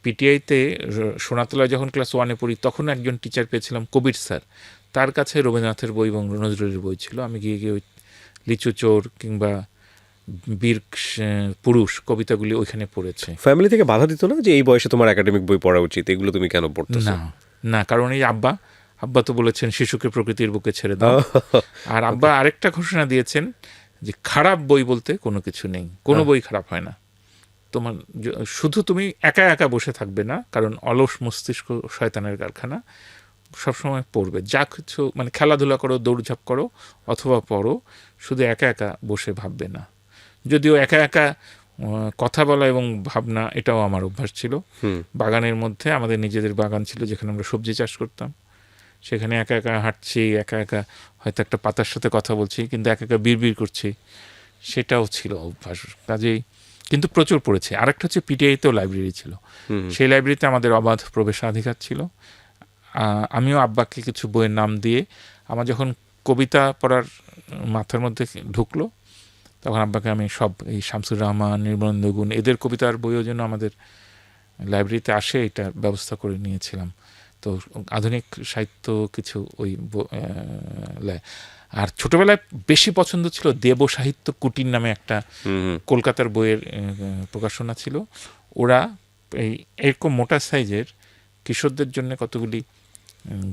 পিটিআইতে সোনাতলায় যখন ক্লাস 1-এ পড়ি, তখন একজন টিচার পেয়েছিলাম, কবির স্যার। তার কাছে রবীন্দ্রনাথের বই এবং নজরুলের বই ছিল। আমি গিয়ে ওই লিচু চোর কিংবা বীর পুরুষ কবিতাগুলি ওইখানে পড়েছি। ফ্যামিলি থেকে বাধা দিত না যে এই বয়সে তোমার একাডেমিক বই পড়া উচিত, এগুলো তুমি কেন পড়তেছো? না, কারণ এই আব্বা তো বলেছেন শিশুকে প্রকৃতির বুকে ছেড়ে দাও। আর আব্বা আরেকটা ঘোষণা দিয়েছেন যে খারাপ বই বলতে কোনো কিছু নেই, কোনো বই খারাপ হয় না। তোমার শুধু তুমি একা একা বসে থাকবে না, কারণ অলস মস্তিষ্ক শয়তানের কারখানা, সবসময় পড়বে। যা কিছু মানে খেলাধুলা করো, দৌড়ঝাঁপ করো অথবা পড়ো, শুধু একা একা বসে ভাববে না। যদিও একা একা কথা বলা এবং ভাবনা, এটাও আমার অভ্যাস ছিল। বাগানের মধ্যে, আমাদের নিজেদের বাগান ছিল যেখানে আমরা সবজি চাষ করতাম, সেখানে একা একা হাঁটছি, একা একা হয়তো একটা পাতার সাথে কথা বলছি, কিন্তু একা একা বিড়বিড় করছি, সেটাও ছিল অভ্যাস। কাজেই কিন্তু প্রচুর পড়েছে। আরেকটা হচ্ছে পিটিআইতেও লাইব্রেরি ছিল, সেই লাইব্রেরিতে আমাদের অবাধ প্রবেশাধিকার ছিল। আমিও আব্বাকে কিছু বইয়ের নাম দিয়ে, আমার যখন কবিতা পড়ার মাথার মধ্যে ঢুকলো, তখন আব্বাকে আমি সব এই শামসুর রহমান, নির্মলেন্দু গুণ, এদের কবিতার বইও যেন আমাদের লাইব্রেরিতে আসে এটা ব্যবস্থা করে নিয়েছিলাম। তো আধুনিক সাহিত্য কিছু ওই আর ছোটবেলায় বেশি পছন্দ ছিল দেব সাহিত্য কুটির নামে একটা কলকাতার বইয়ের প্রকাশনা ছিল। ওরা এই এরকম মোটা সাইজের কিশোরদের জন্য কতগুলি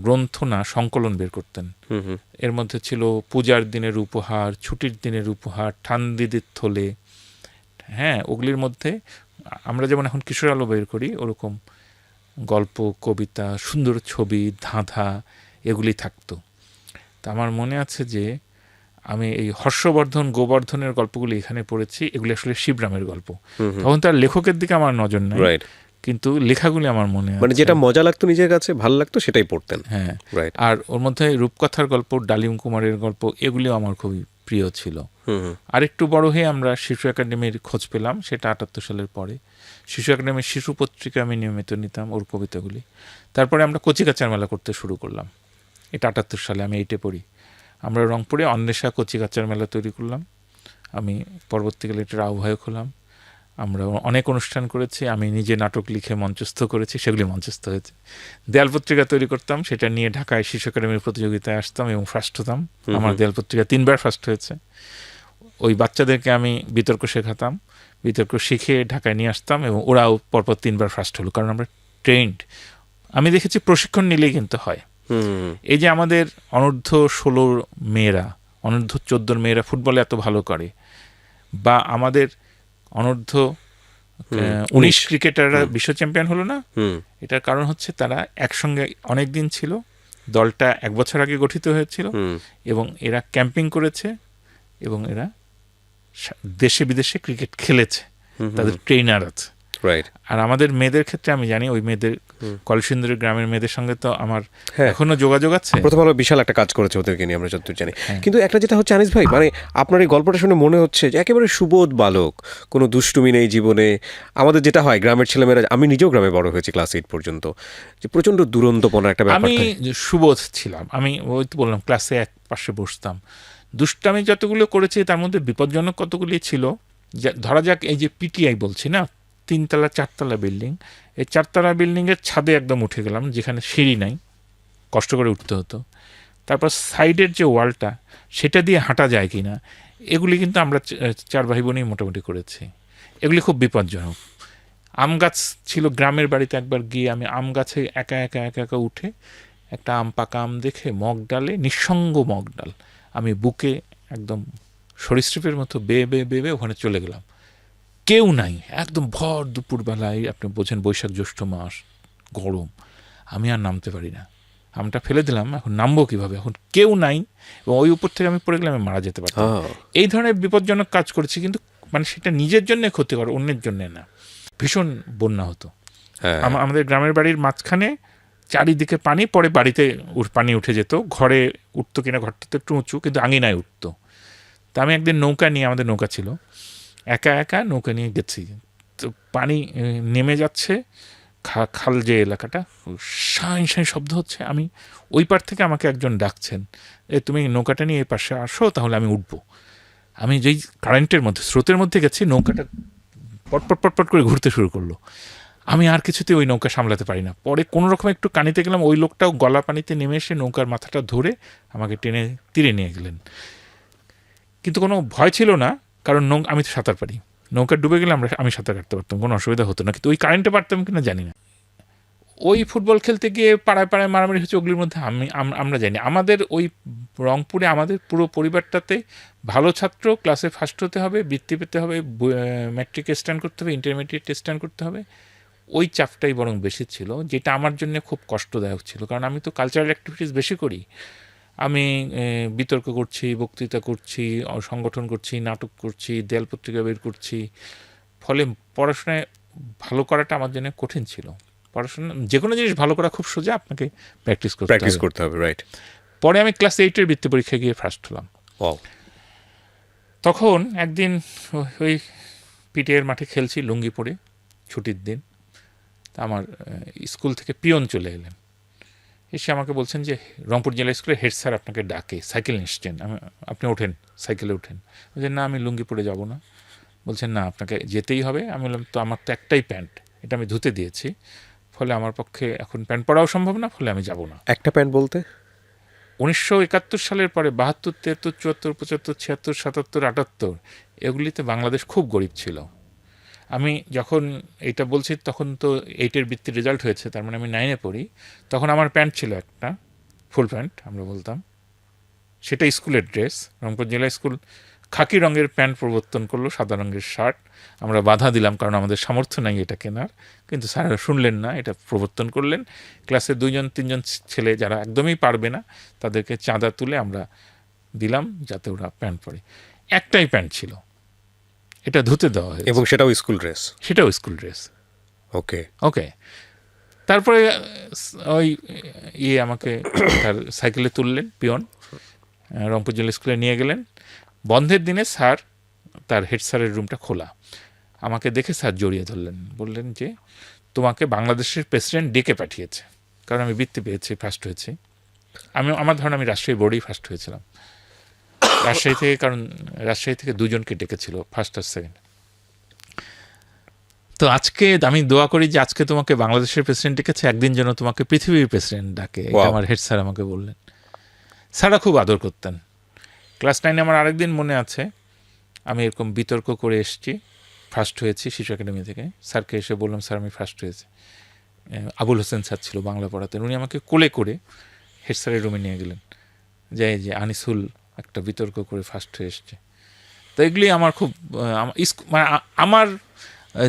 গ্রন্থ না সংকলন বের করতেন। এর মধ্যে ছিল পূজার দিনের উপহার, ছুটির দিনের উপহার, ঠান্দিদির থলে। হ্যাঁ, ওগুলির মধ্যে আমরা যেমন এখন কিশোর আলো বের করি ওরকম গল্প, কবিতা, সুন্দর ছবি, ধাঁধা এগুলি থাকতো। তা আমার মনে আছে যে আমি এই হর্ষবর্ধন, গোবর্ধনের গল্পগুলি এখানে পড়েছি। এগুলি আসলে শিবরামের গল্প। তখন তার লেখকের দিকে আমার নজর নাই, কিন্তু লেখাগুলি আমার মনে আছে। মানে যেটা মজা লাগতো নিজের কাছে, ভালো লাগতো, সেটাই পড়তেন। হ্যাঁ, আর ওর মধ্যে রূপকথার গল্প, ডালিম কুমারের গল্প এগুলিও আমার খুবই প্রিয় ছিল। আর একটু বড় হয়ে আমরা শিশু একাডেমির খোঁজ পেলাম, সেটা ৭৮ সালের পরে। শিশু একাডেমির শিশু পত্রিকা আমি নিয়মিত নিতাম ওর কবিতাগুলি। তারপরে আমরা কচিকাচার মেলা করতে শুরু করলাম, এটা ৭৮ সালে, আমি 8-এ পড়ি। আমরা রংপুরে অন্বেষা কচিকাচার মেলা তৈরি করলাম, আমি পরবর্তীকালে এটার আহ্বায়ক হলাম। আমরা অনেক অনুষ্ঠান করেছি, আমি নিজে নাটক লিখে মঞ্চস্থ করেছি, সেগুলি মঞ্চস্থ হয়েছে। দেয়াল পত্রিকা তৈরি করতাম, সেটা নিয়ে ঢাকায় শিশু একাডেমির প্রতিযোগিতায় আসতাম এবং ফার্স্ট হতাম। আমার দেয়াল পত্রিকা 3বার ফার্স্ট হয়েছে। ওই বাচ্চাদেরকে আমি বিতর্ক শেখাতাম, বিতর্ক শিখে ঢাকায় নিয়ে আসতাম এবং ওরাও পরপর 3বার ফার্স্ট হলো, কারণ আমরা ট্রেন্ড। আমি দেখেছি প্রশিক্ষণ নিলেই কিন্তু হয়। এই যে আমাদের অনূর্ধ্ব-16 মেয়েরা, অনূর্ধ্ব-14 মেয়েরা ফুটবলে এত ভালো করে, বা আমাদের অনূর্ধ্ব-19 ক্রিকেটাররা বিশ্ব চ্যাম্পিয়ন হলো না, এটার কারণ হচ্ছে তারা একসঙ্গে অনেক দিন ছিল, দলটা 1 বছর আগে গঠিত হয়েছিল এবং এরা ক্যাম্পিং করেছে এবং এরা দেশে বিদেশে ক্রিকেট খেলেছে, তাদের ট্রেনার আছে। আর আমাদের মেয়েদের ক্ষেত্রে আমি জানি, ওই মেয়েদের কলসিন্দুরের গ্রামের মেয়েদের সঙ্গে তো আমার এখনো যোগাযোগ আছে। প্রথম আলো বিশাল একটা কাজ করেছে ওদেরকে নিয়ে, আমরা যতদূর জানি। কিন্তু একটা যেটা হচ্ছে আনিস ভাই, মানে আপনার এই গল্পটা শুনে মনে হচ্ছে যে একেবারে সুবোধ বালক, কোনো দুষ্টুমি নেই জীবনে। আমাদের যেটা হয় গ্রামের ছেলেমেয়েরা, আমি নিজেও গ্রামে বড় হয়েছি ক্লাস 8 পর্যন্ত, যে প্রচণ্ড দুরন্তপনা একটা ব্যাপার। আমি সুবোধ ছিলাম, আমি ওই তো বললাম ক্লাসে এক পাশে বসতাম। দুষ্টামি যতগুলো করেছি তার মধ্যে বিপজ্জনক কতগুলি ছিল। ধরা যাক এই যে পিটিআই বলছি না, 3তলা 4তলা বিল্ডিং, এই 4তলা বিল্ডিংয়ের ছাদে একদম উঠে গেলাম, যেখানে সিঁড়ি নাই, কষ্ট করে উঠতে হতো। তারপর সাইডের যে ওয়ালটা, সেটা দিয়ে হাঁটা যায় কি না, এগুলি কিন্তু আমরা 4 ভাই বোনই মোটামুটি করেছি। এগুলি খুব বিপজ্জনক। আম গাছ ছিল গ্রামের বাড়িতে, একবার গিয়ে আমি আম গাছে একা একা একা একা উঠে একটা আম, পাকা আম দেখে মগ ডালে, নিঃসঙ্গ মগ ডাল, আমি বুকে একদম সরীসৃপের মতো বেয়ে বেয়ে বেয়ে ওখানে চলে গেলাম। কেউ নাই, একদম ভর দুপুরবেলায়, আপনি বোঝেন বৈশাখ জ্যৈষ্ঠ মাস, গরম। আমি আর নামতে পারি না, আমটা ফেলে দিলাম, এখন নামবো কীভাবে, এখন কেউ নাই, এবং ওই উপর থেকে আমি পড়ে গেলে আমি মারা যেতে পারতাম। এই ধরনের বিপজ্জনক কাজ করেছি, কিন্তু মানে সেটা নিজের জন্য ক্ষতিকর, অন্যের জন্য না। ভীষণ বন্যা হতো আমাদের গ্রামের বাড়ির মাঝখানে, চারিদিকে পানি, পরে বাড়িতে পানি উঠে যেত, ঘরে উঠতো কিনা, ঘরটা তো একটু উঁচু, কিন্তু আঙিনায় উঠতো। তা আমি একদিন নৌকা নিয়ে, আমাদের নৌকা ছিল, একা একা নৌকা নিয়ে গেছি। তো পানি নেমে যাচ্ছে, খাল যে এলাকাটা, সাঁই সাঁই শব্দ হচ্ছে। আমি ওই পার থেকে আমাকে একজন ডাকছেন, তুমি নৌকাটা নিয়ে এই পাশে আসো, তাহলে আমি উঠবো। আমি যেই কারেন্টের মধ্যে, স্রোতের মধ্যে গেছি, নৌকাটা পটপট পটপট করে ঘুরতে শুরু করলো। আমি আর কিছুতে ওই নৌকা সামলাতে পারি না। পরে কোনো রকম একটু কানিতে গেলাম, ওই লোকটাও গলা পানিতে নেমে এসে নৌকার মাথাটা ধরে আমাকে টেনে তীরে নিয়ে গেলেন। কিন্তু কোনো ভয় ছিল না, কারণ আমি তো সাঁতার পারি, নৌকা ডুবে গেলে আমি সাঁতার কাটতে পারতাম, কোনো অসুবিধা হতো না। কিন্তু ওই কারেন্টে পারতাম কিনা জানি না। ওই ফুটবল খেলতে গিয়ে পাড়ায় পাড়ায় মারামারি হচ্ছে, ওগুলির মধ্যে আমরা জানি। আমাদের ওই রংপুরে আমাদের পুরো পরিবারটাতে ভালো ছাত্র, ক্লাসে ফার্স্ট হতে হবে, বৃত্তি পেতে হবে, ম্যাট্রিক স্ট্যান্ড করতে হবে, ইন্টারমিডিয়েট স্ট্যান্ড করতে হবে। ওই চাপটাই বরং বেশি ছিল, যেটা আমার জন্য খুব কষ্টদায়ক ছিল, কারণ আমি তো কালচারাল অ্যাক্টিভিটিস বেশি করি। আমি বিতর্ক করছি, বক্তৃতা করছি, সংগঠন করছি, নাটক করছি, দেয়াল পত্রিকা বের করছি। ফলে পড়াশোনায় ভালো করাটা আমার জন্য কঠিন ছিল। পড়াশোনা, যে কোনো জিনিস ভালো করা খুব সোজা, আপনাকে প্র্যাকটিস করতে হবে। রাইট। পরে আমি ক্লাস 8-এর বৃত্তি পরীক্ষায় গিয়ে ফার্স্ট হলাম। তখন একদিন ওই পিটিএর মাঠে খেলছি লুঙ্গি পরে, ছুটির দিন। তা আমার স্কুল থেকে পিয়ন চলে এলেন, এসে আমাকে বলছেন যে রংপুর জেলা স্কুলের হেড স্যার আপনাকে ডাকে, সাইকেল নিশ্চেন, আপনি ওঠেন, সাইকেলে ওঠেন। বলছেন না, আমি লুঙ্গি পরে যাব না। বলছেন না, আপনাকে যেতেই হবে। আমি বললাম তো আমার তো একটাই প্যান্ট, এটা আমি ধুতে দিয়েছি, ফলে আমার পক্ষে এখন প্যান্ট পরাও সম্ভব না, ফলে আমি যাব না। একটা প্যান্ট বলতে 1971 সালের পরে 72, 73, 74, 75, 76, 77, 78 এগুলিতে বাংলাদেশ খুব গরিব ছিল। আমি যখন এটা বলছি তখন তো 8-এর বৃত্তির রেজাল্ট হয়েছে, তার মানে আমি 9-এ পড়ি। তখন আমার প্যান্ট ছিল একটা ফুল প্যান্ট আমরা বলতাম, সেটা স্কুলের ড্রেস। রংপুর জেলা স্কুল খাকি রঙের প্যান্ট প্রবর্তন করলো, সাদা রঙের শার্ট। আমরা বাধা দিলাম কারণ আমাদের সামর্থ্য নাই এটা কেনার, কিন্তু স্যারেরা শুনলেন না, এটা প্রবর্তন করলেন। ক্লাসে 2-3 ছেলে যারা একদমই পারবে না তাদেরকে চাঁদা তুলে আমরা দিলাম যাতে ওরা প্যান্ট পরে। একটাই প্যান্ট ছিল, এটা ধুতে দেওয়া হয়েছে, এবং সেটাও স্কুল ড্রেস। সেটাও স্কুল ড্রেস। ওকে, ওকে, তারপরে ওই আমাকে তার সাইকেলে তুললেন পিয়ন, রংপুর জেলা স্কুলে নিয়ে গেলেন। বন্ধের দিনে স্যার, তার হেড স্যারের রুমটা খোলা, আমাকে দেখে স্যার জড়িয়ে ধরলেন, বললেন যে তোমাকে বাংলাদেশের প্রেসিডেন্ট ডেকে পাঠিয়েছে, কারণ আমি বৃত্তি পেয়েছি, ফার্স্ট হয়েছি। আমার ধারণা আমি রাজশাহী বোর্ডেই ফার্স্ট হয়েছিলাম রাজশাহী থেকে, কারণ রাজশাহী থেকে 2জনকে ডেকেছিল, ফার্স্ট আর সেকেন্ড। তো আজকে আমি দোয়া করি যে আজকে তোমাকে বাংলাদেশের প্রেসিডেন্ট ডেকেছে, একদিন যেন তোমাকে পৃথিবীর প্রেসিডেন্ট ডাকে। এটা আমার হেড স্যার আমাকে বললেন। স্যাররা খুব আদর করতেন। ক্লাস 9-এ আমার আরেকদিন মনে আছে, আমি এরকম বিতর্ক করে এসেছি, ফার্স্ট হয়েছি শিশু একাডেমি থেকে। স্যারকে এসে বললাম, স্যার আমি ফার্স্ট হয়েছি। আবুল হোসেন স্যার ছিল বাংলা পড়াতেন, উনি আমাকে কোলে করে হেড স্যারের রুমে নিয়ে গেলেন, যে আনিসুল একটা বিতর্ক করে ফার্স্ট হয়ে এসছে। তো এগুলি আমার খুব মানে আমার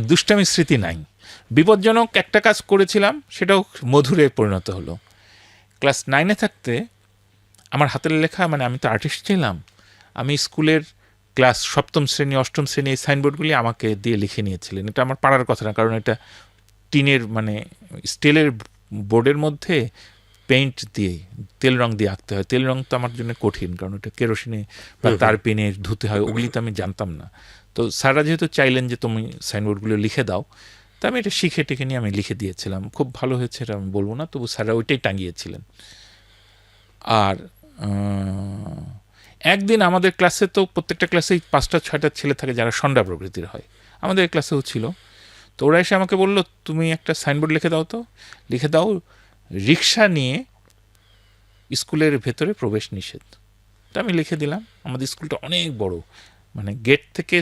দুষ্টামি স্মৃতি নাই। বিপজ্জনক একটা কাজ করেছিলাম, সেটাও মধুরে পরিণত হলো। ক্লাস 9-এ থাকতে আমার হাতের লেখা, মানে আমি তো আর্টিস্ট ছিলাম, আমি স্কুলের ক্লাস 7ম শ্রেণী 8ম শ্রেণী এই সাইনবোর্ডগুলি আমাকে দিয়ে লিখে নিয়েছিলেন। এটা আমার পারার কথা না, কারণ এটা টিনের মানে স্টিলের বোর্ডের মধ্যে পেইন্ট দিয়ে তেল রং দিয়ে আঁকতে হয়। তেল রং তো আমার জন্য কঠিন, কারণ ওটা কেরোসিনে বা তার পেনে ধুতে হয়, ওগুলি তো আমি জানতাম না। তো স্যাররা যেহেতু চাইলেন যে তুমি সাইনবোর্ডগুলো লিখে দাও, তা আমি এটা শিখে টেখে নিয়ে আমি লিখে দিয়েছিলাম। খুব ভালো হয়েছে এটা আমি বলবো না, তবু স্যাররা ওইটাই টাঙিয়েছিলেন। আর একদিন আমাদের ক্লাসে তো প্রত্যেকটা ক্লাসেই 5-6টা ছেলে থাকে যারা ষণ্ডা প্রকৃতির হয়, আমাদের ক্লাসেও ছিল। তো ওরা এসে আমাকে বললো, তুমি একটা সাইনবোর্ড লিখে দাও, তো লিখে দাও রিক্সা নিয়ে স্কুলের ভেতরে প্রবেশ নিষেধ। তো আমি লিখে দিলাম। আমাদের স্কুলটা অনেক বড়, মানে গেট থেকে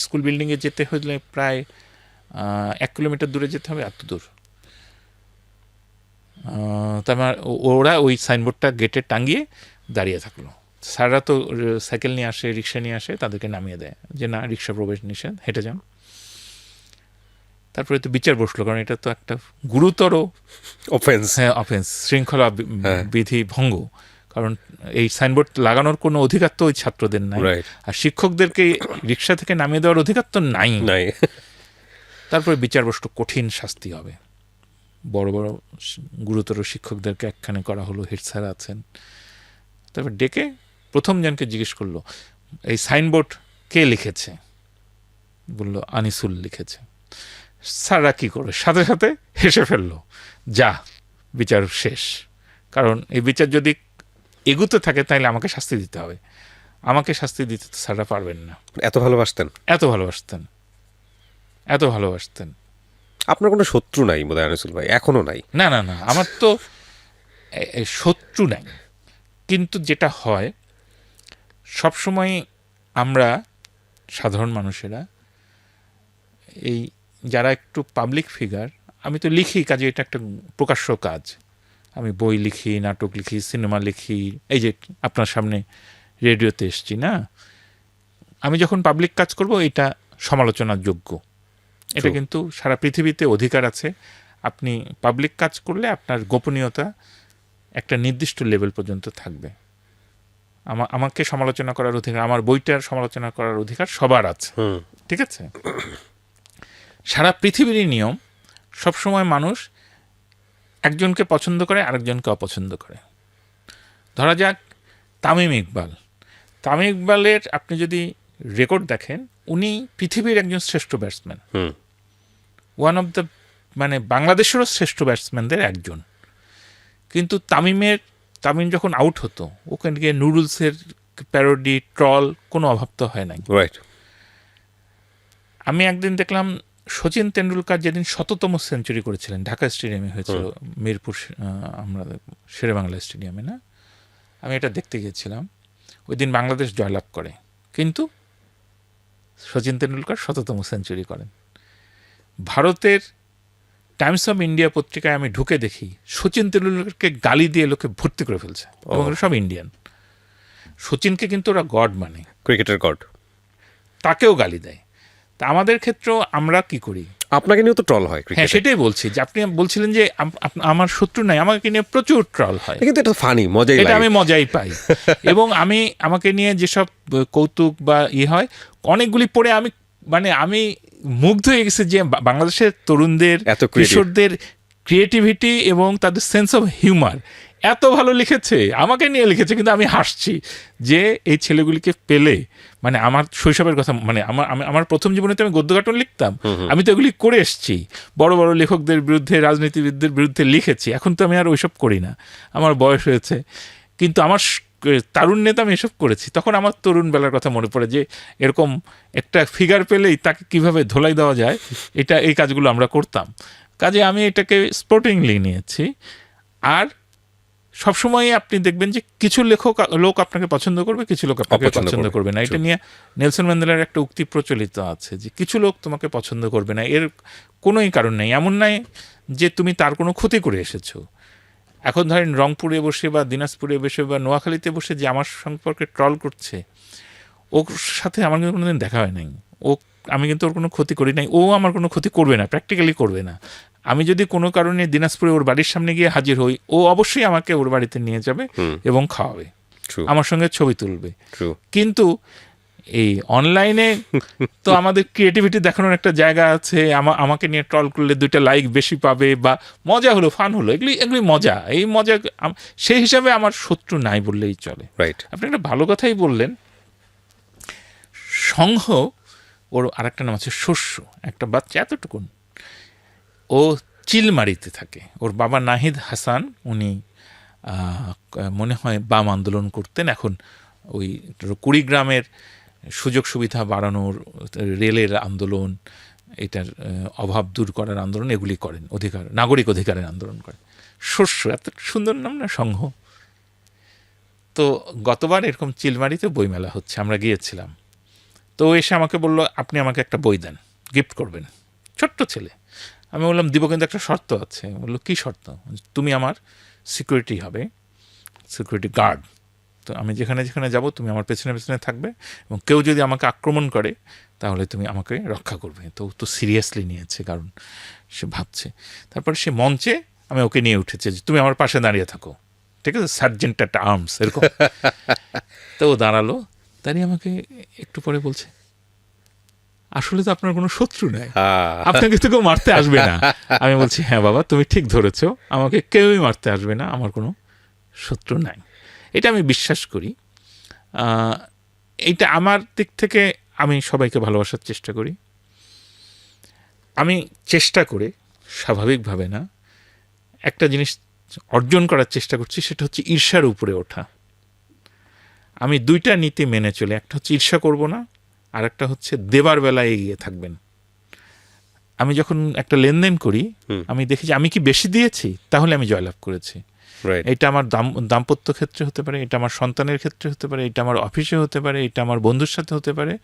স্কুল বিল্ডিংয়ে যেতে হলে প্রায় 1 কিলোমিটার দূরে যেতে হবে, এত দূর। তা আমার ওরা ওই সাইনবোর্ডটা গেটে টাঙিয়ে দাঁড়িয়ে থাকলো। স্যাররা তো সাইকেল নিয়ে আসে, রিক্সা নিয়ে আসে, তাদেরকে নামিয়ে দেয় যে না, রিক্সা প্রবেশ নিষেধ, হেঁটে যান। তারপরে তো বিচার বসলো, কারণ এটা তো একটা গুরুতর অফেন্স। হ্যাঁ, অফেন্স, শৃঙ্খলা বিধি ভঙ্গ। কারণ এই সাইনবোর্ড লাগানোর কোনো অধিকার তো ওই ছাত্রদের নাই, আর শিক্ষকদেরকে রিক্সা থেকে নামিয়ে দেওয়ার অধিকার তো নাই। তারপরে বিচার বসলো, কঠিন শাস্তি হবে। বড় বড় গুরুতর শিক্ষকদেরকে একখানে করা হলো, হেড স্যার আছেন। তারপর ডেকে প্রথম জনকে জিজ্ঞেস করলো, এই সাইনবোর্ড কে লিখেছে? বলল আনিসুল লিখেছে। স্যাররা কী করবে, সাথে সাথে হেসে ফেললো, যা বিচার শেষ। কারণ এই বিচার যদি এগুতে থাকে তাহলে আমাকে শাস্তি দিতে হবে, আমাকে শাস্তি দিতে তো স্যাররা পারবেন না। এত ভালোবাসতেন, এত ভালোবাসতেন, এত ভালোবাসতেন। আপনার কোনো শত্রু নাই বোধহয় আনিসুল ভাই? এখনো নাই? না না না, আমার তো শত্রু নাই, কিন্তু যেটা হয় সবসময় আমরা সাধারণ মানুষেরা, এই যারা একটু পাবলিক ফিগার, আমি তো লিখি, কাজে এটা একটা প্রকাশ্য কাজ। আমি বই লিখি, নাটক লিখি, সিনেমা লিখি, এই যে আপনার সামনে রেডিওতে এসছি না, আমি যখন পাবলিক কাজ করব এটা সমালোচনার যোগ্য। এটা কিন্তু সারা পৃথিবীতে অধিকার আছে। আপনি পাবলিক কাজ করলে আপনার গোপনীয়তা একটা নির্দিষ্ট লেভেল পর্যন্ত থাকবে। আমাকে সমালোচনা করার অধিকার, আমার বইটার সমালোচনা করার অধিকার সবার আছে, ঠিক আছে? সারা পৃথিবীরই নিয়ম, সবসময় মানুষ একজনকে পছন্দ করে আরেকজনকে অপছন্দ করে। ধরা যাক তামিম ইকবালের আপনি যদি রেকর্ড দেখেন, উনি পৃথিবীর একজন শ্রেষ্ঠ ব্যাটসম্যান, ওয়ান অফ দ্য, মানে বাংলাদেশেরও শ্রেষ্ঠ ব্যাটসম্যানদের একজন। কিন্তু তামিম যখন আউট হতো, ওখানে গিয়ে নুডলসের প্যারোডি, ট্রল, কোনো অভাব তো হয় নাই। রাইট। আমি একদিন দেখলাম শচীন তেন্ডুলকার যেদিন ১০০তম সেঞ্চুরি করেছিলেন, ঢাকা স্টেডিয়ামে হয়েছিল, মিরপুর আমরা শেরেবাংলা স্টেডিয়ামে, না, আমি এটা দেখতে গিয়েছিলাম। ওই দিন বাংলাদেশ জয়লাভ করে, কিন্তু শচীন তেন্ডুলকার ১০০তম সেঞ্চুরি করেন। ভারতের টাইমস অফ ইন্ডিয়া পত্রিকায় আমি ঢুকে দেখি শচীন তেন্ডুলকারকে গালি দিয়ে লোকে ভর্তি করে ফেলছে, এবং সব ইন্ডিয়ান। শচীনকে কিন্তু ওরা গড মানে, ক্রিকেটের গড, তাকেও গালি দেয়। তা আমাদের ক্ষেত্রেও আমরা কি করি? আপনাকে নিয়েও তো ট্রল হয় হ্যাঁ, সেটাই বলছি যে আপনি বলছিলেন যে আমার শত্রু নাই, আমাকে নিয়ে প্রচুর ট্রল হয়, কিন্তু এটা ফানি, মজাই এটা লাগে। আমি মজাই পাই। এবং আমাকে নিয়ে যেসব কৌতুক বা হয়, অনেকগুলি পড়ে আমি মুগ্ধ হয়ে গেছি যে বাংলাদেশের তরুণদের, কিশোরদের ক্রিয়েটিভিটি এবং তাদের সেন্স অফ হিউমার এত ভালো লিখেছে, আমাকে নিয়ে লিখেছে, কিন্তু আমি হাসছি যে এই ছেলেগুলিকে পেলে, মানে আমার শৈশবের কথা, মানে আমার প্রথম জীবনে তো আমি গদ্যঘটন লিখতাম, আমি তো এগুলি করে এসেছি, বড় বড় লেখকদের বিরুদ্ধে, রাজনীতিবিদদের বিরুদ্ধে লিখেছি। এখন তো আমি আর ওইসব করি না, আমার বয়স হয়েছে, কিন্তু আমার তারুণ্যে তো আমি এসব করেছি। তখন আমার তরুণ বেলার কথা মনে পড়ে যে এরকম একটা ফিগার পেলেই তাকে কিভাবে ধোলাই দেওয়া যায়, এই কাজগুলো আমরা করতাম। কাজে আমি এটাকে স্পোর্টিংলি নিয়েছি। আর সবসময় আপনি দেখবেন যে কিছু লোক আপনাকে পছন্দ করবে, কিছু লোক আপনাকে পছন্দ করবে না। এটা নিয়ে নেলসন ম্যান্ডেলার একটা উক্তি প্রচলিত আছে যে কিছু লোক তোমাকে পছন্দ করবে না, এর কোনোই কারণ নেই। এমন নয় যে তুমি তার কোনো ক্ষতি করে এসেছো। এখন ধরেন রংপুরে বসে বা দিনাজপুরে বসে বা নোয়াখালীতে বসে যে আমার সম্পর্কে ট্রল করছে, ওর সাথে আমার কিন্তু কোনোদিন দেখা হয় নাই। আমি কিন্তু ওর কোনো ক্ষতি করি নাই, ও আমার কোনো ক্ষতি করবে না, প্র্যাকটিক্যালি করবে না। আমি যদি কোনো কারণে দিনাজপুরে ওর বাড়ির সামনে গিয়ে হাজির হই, ও অবশ্যই আমাকে ওর বাড়িতে নিয়ে যাবে এবং খাওয়াবে, আমার সঙ্গে ছবি তুলবে। কিন্তু এই অনলাইনে তো আমাদের ক্রিয়েটিভিটি দেখানোর একটা জায়গা আছে। আমাকে নিয়ে ট্রল করলে 2টা লাইক বেশি পাবে, বা মজা হলো, ফান হলো, এগুলি মজা। এই মজা সেই হিসাবে আমার শত্রু নাই বললেই চলে। আপনি একটা ভালো কথাই বললেন। সংঘ, ওর আরেকটা নাম আছে শস্য। একটা বাচ্চা এতটুকুন, ও চিলমারিতে থাকে। ওর বাবা নাহিদ হাসান, উনি মনে হয় বাম আন্দোলন করতেন। এখন ওই কুড়িগ্রামের সুযোগ সুবিধা বাড়ানোর, রেলের আন্দোলন, এটার অভাব দূর করার আন্দোলন, এগুলি করেন, নাগরিক অধিকারের আন্দোলন করেন। শস্য, এত সুন্দর নাম না, সংঘ। তো গতবার এরকম চিলমারিতে বইমেলা হচ্ছে, আমরা গিয়েছিলাম। তো এসে আমাকে বললো, আপনি আমাকে একটা বই দেন, গিফট করবেন। ছোট্ট ছেলে। আমি বললাম, দিব, কিন্তু একটা শর্ত আছে। বললো, কী শর্ত? তুমি আমার সিকিউরিটি হবে, সিকিউরিটি গার্ড। তো আমি যেখানে যেখানে যাব তুমি আমার পেছনে পেছনে থাকবে, এবং কেউ যদি আমাকে আক্রমণ করে তাহলে তুমি আমাকে রক্ষা করবে। তো সিরিয়াসলি নিয়েছে, কারণ সে ভাবছে। তারপর সে মঞ্চে আমি ওকে নিয়ে উঠেছে যে তুমি আমার পাশে দাঁড়িয়ে থাকো, ঠিক আছে, সার্জেন্ট অ্যাট আর্মস এরকম। তো ও দাঁড়ালো, দাঁড়িয়ে আমাকে একটু পরে বলছে, আসলে তো আপনার কোনো শত্রু নাই, আপনাকে তো কেউ মারতে আসবে না। আমি বলছি, হ্যাঁ বাবা, তুমি ঠিক ধরেছ, আমাকে কেউই মারতে আসবে না, আমার কোনো শত্রু নাই। এটা আমি বিশ্বাস করি। এইটা আমার দিক থেকে আমি সবাইকে ভালোবাসার চেষ্টা করি। আমি চেষ্টা করে, স্বাভাবিকভাবে না, একটা জিনিস অর্জন করার চেষ্টা করছি, সেটা হচ্ছে ঈর্ষার উপরে ওঠা। আমি 2টা নীতি মেনে চলি। একটা হচ্ছে ঈর্ষা করব না, আর একটা হচ্ছে দেবার বেলায় এগিয়ে থাকবেন। আমি যখন একটা লেনদেন করি, আমি দেখি যে আমি কি বেশি দিয়েছি, তাহলে আমি জয়লাভ করেছি। এটা আমার দাম্পত্য ক্ষেত্রে হতে পারে, এটা আমার সন্তানের ক্ষেত্রে হতে পারে, এটা আমার অফিসে হতে পারে, এটা আমার বন্ধুর সাথে হতে পারে,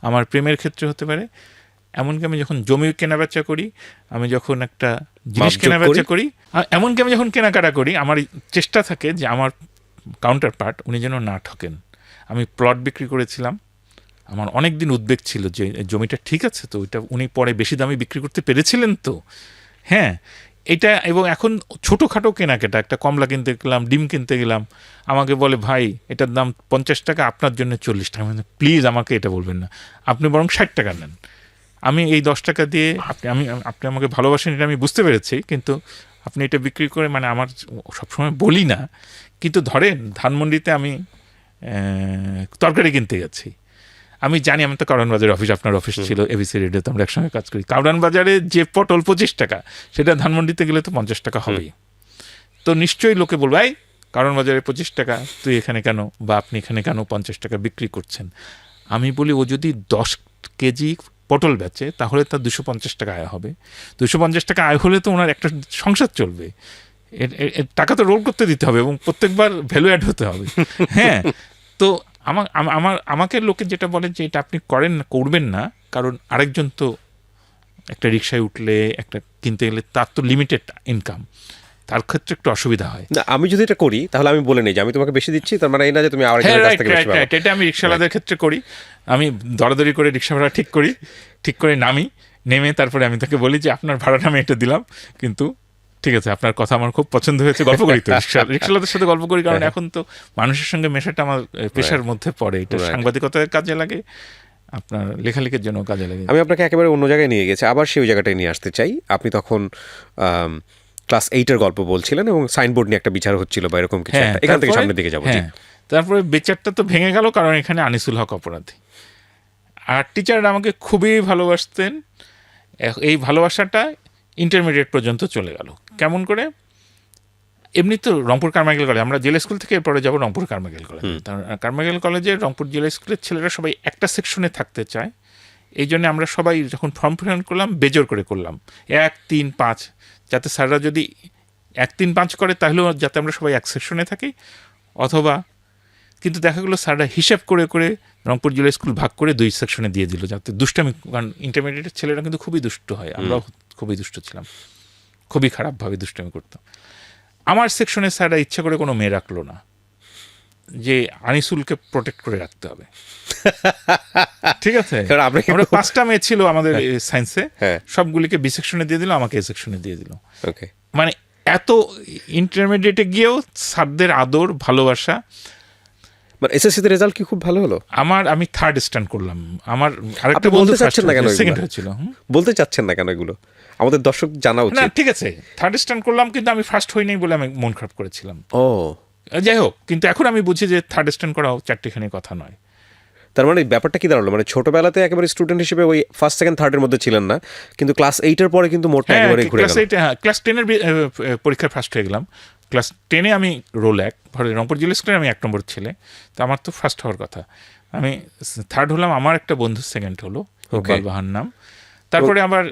আমার প্রেমের ক্ষেত্রে হতে পারে। এমনকি আমি যখন জমি কেনাবেচা করি, আমি যখন একটা জিনিস কেনাবেচা করি, এমনকি আমি যখন কেনাকাটা করি, আমার চেষ্টা থাকে যে আমার কাউন্টার পার্ট উনি যেন না ঠকেন। আমি প্লট বিক্রি করেছিলাম, আমার অনেক দিন উদ্বেগ ছিল যে জমিটা ঠিক আছে তো, ওইটা উনি পরে বেশি দামে বিক্রি করতে পেরেছিলেন তো। হ্যাঁ, এটা। এবং এখন ছোটোখাটো কেনাকাটা, একটা কমলা কিনতে গেলাম, ডিম কিনতে গেলাম, আমাকে বলে, ভাই এটার দাম 50 টাকা, আপনার জন্য 40 টাকা। মানে প্লিজ আমাকে এটা বলবেন না, আপনি বরং 60 টাকা নেন। আমি এই 10 টাকা দিয়ে আপনি আমাকে ভালোবাসেন, এটা আমি বুঝতে পেরেছি, কিন্তু আপনি এটা বিক্রি করে, মানে আমার সবসময় বলি না, কিন্তু ধরেন ধানমন্ডিতে আমি তরকারি কিনতে গেছি, আমি জানি, আমার তো কারওয়ান বাজারে অফিস, আপনার অফিস ছিল এবিসি রেডিওতে, আমরা একসঙ্গে কাজ করি। কারওয়ান বাজারে যে পটল 25 টাকা, সেটা ধানমন্ডিতে গেলে তো 50 টাকা হবেই। তো নিশ্চয়ই লোকে বলবে, এই কারওয়ান বাজারে 25 টাকা, তুই এখানে কেন, বা আপনি এখানে কেন 50 টাকা বিক্রি করছেন? আমি বলি, ও যদি 10 কেজি পটল বেচে তাহলে তার 250 টাকা আয় হবে। 250 টাকা আয় হলে তো ওনার একটা সংসার চলবে, এর টাকা তো রোল করতে দিতে হবে এবং প্রত্যেকবার ভ্যালু অ্যাড হতে হবে। হ্যাঁ, তো আমাকে লোকে যেটা বলে যে এটা আপনি করবেন না, কারণ আরেকজন তো একটা রিক্সায় উঠলে একটা কিনতে গেলে তার তো লিমিটেড ইনকাম, তার ক্ষেত্রে একটু অসুবিধা হয়। না, আমি যদি এটা করি তাহলে আমি বলে নিই যে আমি তোমাকে বেশি দিচ্ছি, তার মানে এই না যে তুমি আরেকজনের কাছ থেকে বেশি পাবে। এটা আমি রিক্সাওয়ালাদের ক্ষেত্রে করি, আমি দরাদরি করে রিক্সা ভাড়া ঠিক করে নেমে তারপরে আমি তাকে বলি যে আপনার ভাড়াটা আমি এটা দিলাম, কিন্তু ঠিক আছে আপনার কথা আমার খুব পছন্দ হয়েছে। গল্প করি তো রিক্সাওয়ালাদের সাথে গল্প করি, কারণ এখন তো মানুষের সঙ্গে মেশাটা আমার পেশার মধ্যে পড়ে, এটা সাংবাদিকতার কাজে লাগে, আপনার লেখালেখির জন্য কাজে লাগে। আমি আপনাকে একেবারে অন্য জায়গায় নিয়ে গেছি, আবার সেই জায়গাটায় নিয়ে আসতে চাই। আপনি তখন ক্লাস 8-এর গল্প বলছিলেন এবং সাইনবোর্ড নিয়ে একটা বিচার হচ্ছিল বা এরকম কিছু একটা। এখান থেকে সামনের দিকে যাবো। তারপরে বিচারটা তো ভেঙে গেল, কারণ এখানে আনিসুল হক অপরাধী। আর টিচাররা আমাকে খুবই ভালোবাসতেন, এই ভালোবাসাটা ইন্টারমিডিয়েট পর্যন্ত চলে গেল। কেমন করে? এমনি তো রংপুর কারমাইকেল কলেজ, আমরা জেলা স্কুল থেকে এরপরে যাবো রংপুর কারমাইকেল কলেজ। কারমাইকেল কলেজে রংপুর জেলা স্কুলের ছেলেরা সবাই একটা সেকশনে থাকতে চায়, এই জন্য আমরা সবাই যখন ফর্ম ফিল করলাম বেজোর করে করলাম 1, 3, 5, যাতে স্যাররা যদি 1, 3, 5 করে তাহলেও যাতে আমরা সবাই এক সেকশনে থাকি, অথবা কিন্তু দেখা গেলো স্যাররা হিসাব করে করে রংপুর জেলা স্কুল ভাগ করে 2 সেকশনে দিয়ে দিল, যাতে দুষ্টামি, কারণ ইন্টারমিডিয়েটের ছেলেরা কিন্তু খুবই দুষ্ট হয়, আমরাও খুবই দুষ্ট ছিলাম, খুবই খারাপভাবে দুষ্টামি করতাম। আমার সেকশনে স্যাররা ইচ্ছা করে কোনো মেয়ে রাখলো না, যে আনিসুলকে প্রোটেক্ট করে রাখতে হবে। ঠিক আছে, আমরা 5টা মেয়ে ছিল আমাদের সায়েন্সে, সবগুলিকে বি সেকশনে দিয়ে দিল, আমাকে এ সেকশনে দিয়ে দিল। মানে এত ইন্টারমিডিয়েটে গিয়েও স্যারদের আদর ভালোবাসা। মানে এসএসসিতে রেজাল্ট কি খুব ভালো হলো? আমি 3rd স্ট্যান্ড করলাম, আমার আরেকটা বন্ধু সেকেন্ড হয়েছিল। বলতে চাচ্ছেন না কেন এগুলো? আমাদের দর্শক জানা উচিত। না ঠিক আছে, 3rd স্ট্যান্ড করলাম, কিন্তু আমি ফার্স্ট হই নাই বলে আমি মন খারাপ করেছিলাম। ও যাই হোক, কিন্তু এখন আমি বুঝি যে 3rd স্ট্যান্ড করাও চারটিখানি কথা নয়। তার মানে ব্যাপারটা কি দাঁড়ালো, মানে ছোটবেলাতে একেবারে স্টুডেন্ট হিসেবে ওই 1st, 2nd, 3rd-এর মধ্যে ছিলেন না, কিন্তু ক্লাস 8-এর পরে কিন্তু মোটটা একেবারে ঘুরে গেল। ক্লাস 10-এর পরীক্ষায় ফার্স্ট হয়ে গেলাম। ক্লাস 10-এ আমি রোল 1, রংপুর জেলা স্কুলে আমি 1 নম্বর ছেলে, তো আমার তো ফার্স্ট হওয়ার কথা। আমি 3rd হলাম, আমার একটা বন্ধু 2nd হলো, ইকবাল বাহার নাম। তারপরে আবার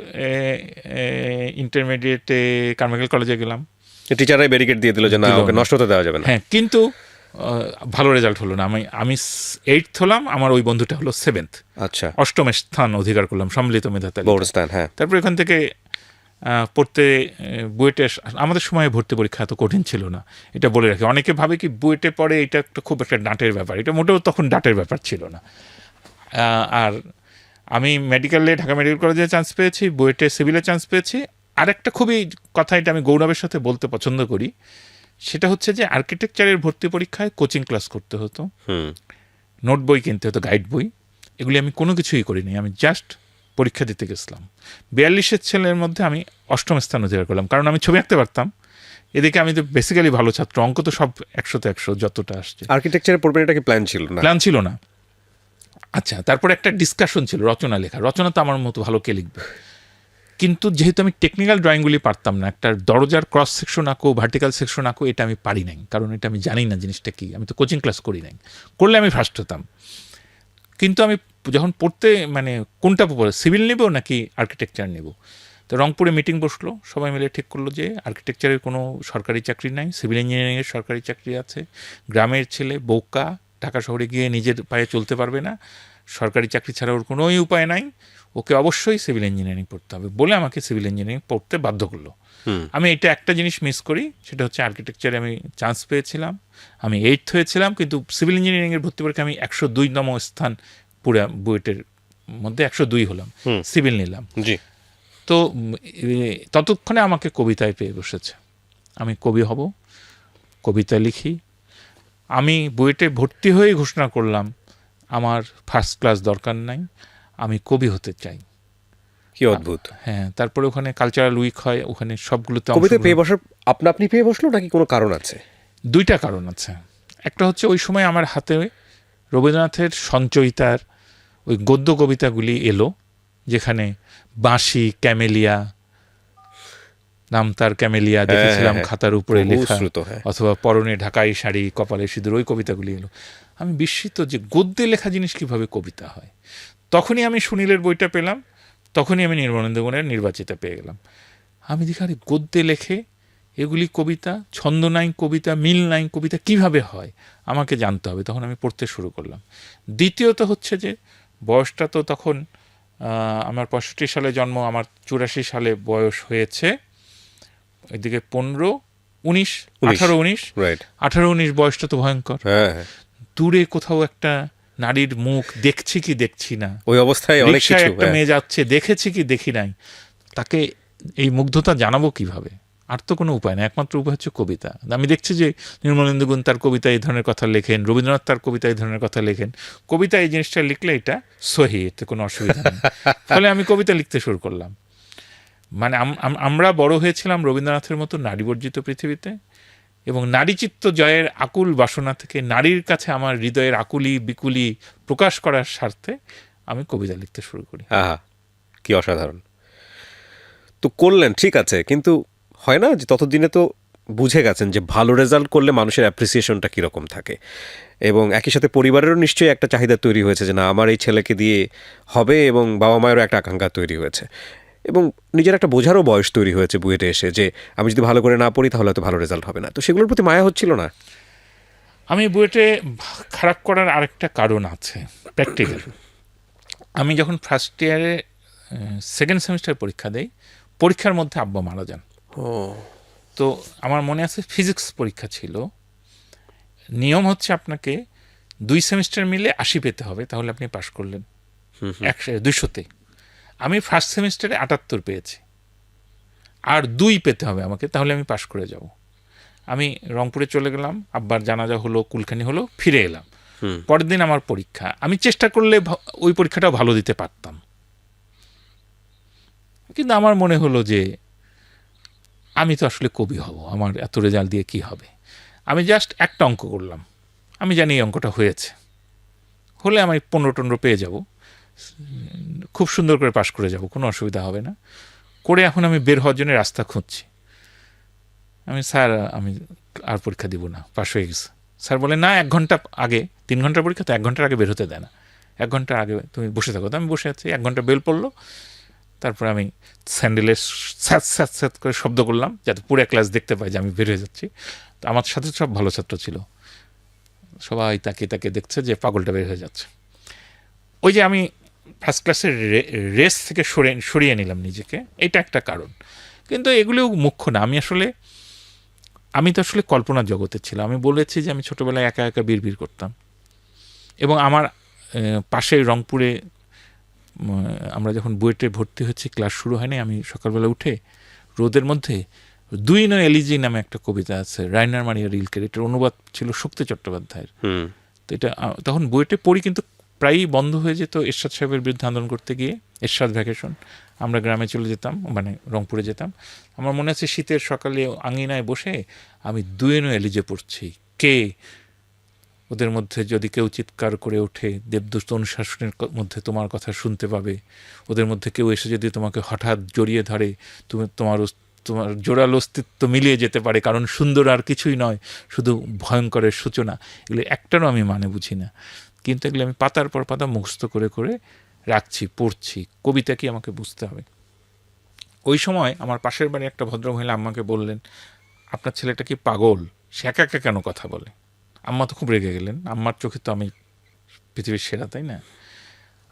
ইন্টারমিডিয়েটে কারমাইকেল কলেজে গেলাম, টিচাররাই ব্যারিকেড দিয়ে দিল যে না, ওকে নষ্ট হতে দেওয়া যাবে না। হ্যাঁ, কিন্তু ভালো রেজাল্ট হলো না। আমি 8th হলাম, আমার ওই বন্ধুটা হলো 7th। আচ্ছা, 8ম স্থান অধিকার করলাম সম্মিলিত মেধা তালিকায়। হ্যাঁ। তারপর এখান থেকে পড়তে বুয়েটে, আমাদের সময় ভর্তি পরীক্ষা এত কঠিন ছিল না, এটা বলে রাখি। অনেকে ভাবে কি বুয়েটে পড়ে এটা একটা খুব একটা ডাঁটের ব্যাপার, এটা মোটেও তখন ডাঁটের ব্যাপার ছিল না। আর আমি মেডিকেলে ঢাকা মেডিকেল কলেজে চান্স পেয়েছি, বুয়েটে সিভিলে চান্স পেয়েছি। আর একটা খুবই কথা, এটা আমি গৌরবের সাথে বলতে পছন্দ করি, সেটা হচ্ছে যে আর্কিটেকচারের ভর্তি পরীক্ষায় কোচিং ক্লাস করতে হতো, নোট বই কিনতে হতো, গাইড বই, এগুলি আমি কোনো কিছুই করিনি। আমি জাস্ট পরীক্ষা দিতে গেছিলাম। 42-এর ছেলের মধ্যে আমি 8ম স্থান অধিকার করলাম, কারণ আমি ছবি আঁকতে পারতাম। এদিকে আমি তো বেসিক্যালি ভালো ছাত্র, অঙ্ক তো সব 100-তে 100 যতটা আসছে। আর্কিটেকচারে পড়বেন এটা কি প্ল্যান ছিল না? আচ্ছা, তারপরে একটা ডিসকাশন ছিল রচনা লেখা। রচনা তো আমার মতো ভালো কে লিখবে, কিন্তু যেহেতু আমি টেকনিক্যাল ড্রয়িংগুলি পারতাম না, একটা দরজার ক্রস সেকশন আঁকো, ভার্টিক্যাল সেকশন আঁকো, এটা আমি পারি নাই, কারণ এটা আমি জানি না জিনিসটা কি, আমি তো কোচিং ক্লাস করি নাই। করলে আমি ফার্স্ট হতাম। কিন্তু আমি যখন পড়তে, মানে কোনটা পড়ে, সিভিল নেব নাকি আর্কিটেকচার নেব, তো রংপুরে মিটিং বসলো, সবাই মিলে ঠিক করলো যে আর্কিটেকচারের কোনো সরকারি চাকরি নাই, সিভিল ইঞ্জিনিয়ারিংয়ের সরকারি চাকরি আছে, গ্রামের ছেলে বোকা, ঢাকা শহরে গিয়ে নিজের পায়ে চলতে পারবে না, সরকারি চাকরি ছাড়া ওর কোনোই উপায় নাই, ওকে অবশ্যই সিভিল ইঞ্জিনিয়ারিং পড়তে হবে বলে আমাকে সিভিল ইঞ্জিনিয়ারিং পড়তে বাধ্য করলো। আমি এটা একটা জিনিস মিস করি, সেটা হচ্ছে আর্কিটেকচারে আমি চান্স পেয়েছিলাম, আমি 8th হয়েছিলাম, কিন্তু সিভিল ইঞ্জিনিয়ারিংয়ের ভর্তি পরীক্ষা আমি 102তম স্থান, পুরা বুয়েটের মধ্যে 102 হলাম, সিভিল নিলাম। তো ততক্ষণে আমাকে কবিতায় পেয়ে বসেছে, আমি কবি হব, কবিতা লিখি। আমি বুয়েটে ভর্তি হয়ে ঘোষণা করলাম আমার ফার্স্ট ক্লাস দরকার নাই, আমি কবি হতে চাই। কি অদ্ভুত! হ্যাঁ, তারপরে ওখানে কালচারাল উইক হয়, ওখানে সবগুলোতে কবিতা পেয়ে বসার আপনি পেয়ে বসলো নাকি কোনো কারণ আছে? 2টা কারণ আছে। একটা হচ্ছে ওই সময় আমার হাতে রবীন্দ্রনাথের সঞ্চয়িতার ওই গদ্য কবিতাগুলি এলো, যেখানে বাঁশি, ক্যামেলিয়া, নাম তার ক্যামেলিয়া দেখেছিলাম খাতার উপরে লেখা, অথবা পরনে ঢাকাই শাড়ি, কপালে সিঁদুর, ওই কবিতাগুলি এলো। আমি বিস্মিত যে গদ্যে লেখা জিনিস কিভাবে কবিতা হয়। তখনই আমি সুনীলের বইটা পেলাম, তখনই আমি নির্মলেন্দু গুণের নির্বাচিতা পেয়ে গেলাম। আমি দেখি আরে গদ্যে লেখে এগুলি কবিতা, ছন্দ নাই কবিতা, মিল নাই কবিতা, কিভাবে হয় আমাকে জানতে হবে। তখন আমি পড়তে শুরু করলাম। দ্বিতীয়ত হচ্ছে যে বয়সটা তো তখন আমার 65 সালে জন্ম, আমার 84 সালে বয়স হয়েছে, এদিকে 15, 19, 18, 19, রাইট 18-19 বয়সটা তো ভয়ঙ্কর। হ্যাঁ হ্যাঁ দূরে কোথাও একটা নারীর মুখ দেখছি কি দেখছি না, ওই অবস্থায় অনেক রিকশায় কিছু একটা মেয়ে যাচ্ছে দেখেছি কি দেখি নাই, তাকে এই মুগ্ধতা জানাবো কিভাবে? আর তো কোনো উপায় না, একমাত্র উপায় হচ্ছে কবিতা। আমি দেখছি যে নির্মলেন্দু গুণ তার কবিতা এই ধরনের কথা লেখেন, রবীন্দ্রনাথ তার কবিতা এই ধরনের কথা লেখেন, কবিতা এই জিনিসটা লিখলে এটা সহি, এতে কোনো অসুবিধা নেই। ফলে আমি কবিতা লিখতে শুরু করলাম। মানে আমরা বড় হয়েছিলাম রবীন্দ্রনাথের মতো নারীবর্জিত পৃথিবীতে, এবং নারীচিত্ত জয়ের আকুল বাসনা থেকে নারীর কাছে আমার হৃদয়ের আকুলি বিকুলি প্রকাশ করার স্বার্থে আমি কবিতা লিখতে শুরু করি। আহা কি অসাধারণ। তো করলেন ঠিক আছে, কিন্তু হয় না যে ততদিনে তো বুঝে গেছেন যে ভালো রেজাল্ট করলে মানুষের অ্যাপ্রিসিয়েশনটা কীরকম থাকে, এবং একই সাথে পরিবারেরও নিশ্চয়ই একটা চাহিদা তৈরি হয়েছে যে না আমার এই ছেলেকে দিয়ে হবে, এবং বাবা মায়েরও একটা আকাঙ্ক্ষা তৈরি হয়েছে, এবং নিজের একটা বোঝারও বয়স তৈরি হয়েছে বুয়েটে এসে যে আমি যদি ভালো করে না পড়ি তাহলে হয়তো ভালো রেজাল্ট হবে না। তো সেগুলোর প্রতি মায়া হচ্ছিল না? আমি বুয়েটে খারাপ করার আরেকটা কারণ আছে, প্র্যাকটিক্যাল। আমি যখন ফার্স্ট ইয়ারে সেকেন্ড সেমিস্টার পরীক্ষা দেই, পরীক্ষার মধ্যে আব্বা মারা যান। তো আমার মনে আছে ফিজিক্স পরীক্ষা ছিল, নিয়ম হচ্ছে আপনাকে 2 সেমিস্টার মিলে 80 পেতে হবে, তাহলে আপনি পাশ করলেন 200-তে। আমি ফার্স্ট সেমিস্টারে 78 পেয়েছি, আর 2 পেতে হবে আমাকে, তাহলে আমি পাশ করে যাব। আমি রংপুরে চলে গেলাম, আব্বার জানাজা হলো, কুলখানি হলো, ফিরে এলাম। পরের দিন আমার পরীক্ষা। আমি চেষ্টা করলে ওই পরীক্ষাটাও ভালো দিতে পারতাম, কিন্তু আমার মনে হলো যে আমি তো আসলে কবি হব, আমার এত রেজাল্ট দিয়ে কি হবে। আমি জাস্ট একটা অঙ্ক করলাম, আমি জানি এই অঙ্কটা হয়েছে, হলে আমি 15-15 পেয়ে যাব, খুব সুন্দর করে পাশ করে যাব, কোনো অসুবিধা হবে না। করে এখন আমি বের হওয়ার জন্য রাস্তা খুঁজছি। আমি স্যার আমি আর পরীক্ষা দিব না, পাশ হয়ে গেছে। স্যার বলে না, 1 ঘন্টা আগে, 3 ঘন্টার পরীক্ষা তো 1 ঘন্টার আগে বের হতে দেয় না, 1 ঘন্টা আগে তুমি বসে থাকো। তো আমি বসে আছি, 1 ঘন্টা বেল পড়লো, তারপর আমি স্যান্ডেলের স্যাঁত স্যাঁত স্যাঁত করে শব্দ করলাম যাতে পুরো ক্লাস দেখতে পায় যে আমি বের হয়ে যাচ্ছি। তো আমার সাথে সব ভালো ছাত্র ছিল, সবাই তাকে তাকে দেখছে যে পাগলটা বের হয়ে যাচ্ছে। ওই যে আমি ফার্স্ট ক্লাসের রেস থেকে সরিয়ে নিলাম নিজেকে, এটা একটা কারণ। কিন্তু এগুলোও মুখ্য না। আমি তো আসলে কল্পনার জগতে ছিলাম। আমি বলেছি যে আমি ছোটোবেলায় একা একা বিড়বিড় করতাম, এবং আমার পাশে রংপুরে আমরা যখন বুয়েটে ভর্তি হচ্ছি, ক্লাস শুরু হয়নি, আমি সকালবেলা উঠে রোদের মধ্যে 2 নয় এলিজি নামে একটা কবিতা আছে, রাইনার মারিয়া রিলকের, এটার অনুবাদ ছিল শক্তি চট্টোপাধ্যায়ের। তো এটা তখন বুয়েটে পড়ি, কিন্তু প্রায়ই বন্ধ হয়ে যেত এরশাদ সাহেবের বিরুদ্ধে আন্দোলন করতে গিয়ে। এরশাদ ভ্যাকেশন, আমরা গ্রামে চলে যেতাম, মানে রংপুরে যেতাম। আমার মনে আছে শীতের সকালে আঙিনায় বসে আমি 2 নয় এলিজে পড়ছি, কে ওদের মধ্যে যদি কেউ চিৎকার করে ওঠে, দেবদূত অনুশাসনের মধ্যে তোমার কথা শুনতে পাবে, ওদের মধ্যে কেউ এসে যদি তোমাকে হঠাৎ জড়িয়ে ধরে, তোমার জোরালো অস্তিত্ব মিলিয়ে যেতে পারে, কারণ সুন্দর আর কিছুই নয়, শুধু ভয়ঙ্করের সূচনা। এগুলো একটারও আমি মানে বুঝি না, কিন্তু এগুলো আমি পাতার পর পাতা মুখস্থ করে করে রাখছি, পড়ছি। কবিতা কি আমাকে বুঝতে হবে। ওই সময় আমার পাশের বাড়ি একটা ভদ্রমহিলা আম্মাকে বললেন, আপনার ছেলেটা কি পাগল, সে একা একা কেন কথা বলে? আম্মা তো খুব রেগে গেলেন, আম্মার চোখে তো আমি পৃথিবীর সেরা, তাই না?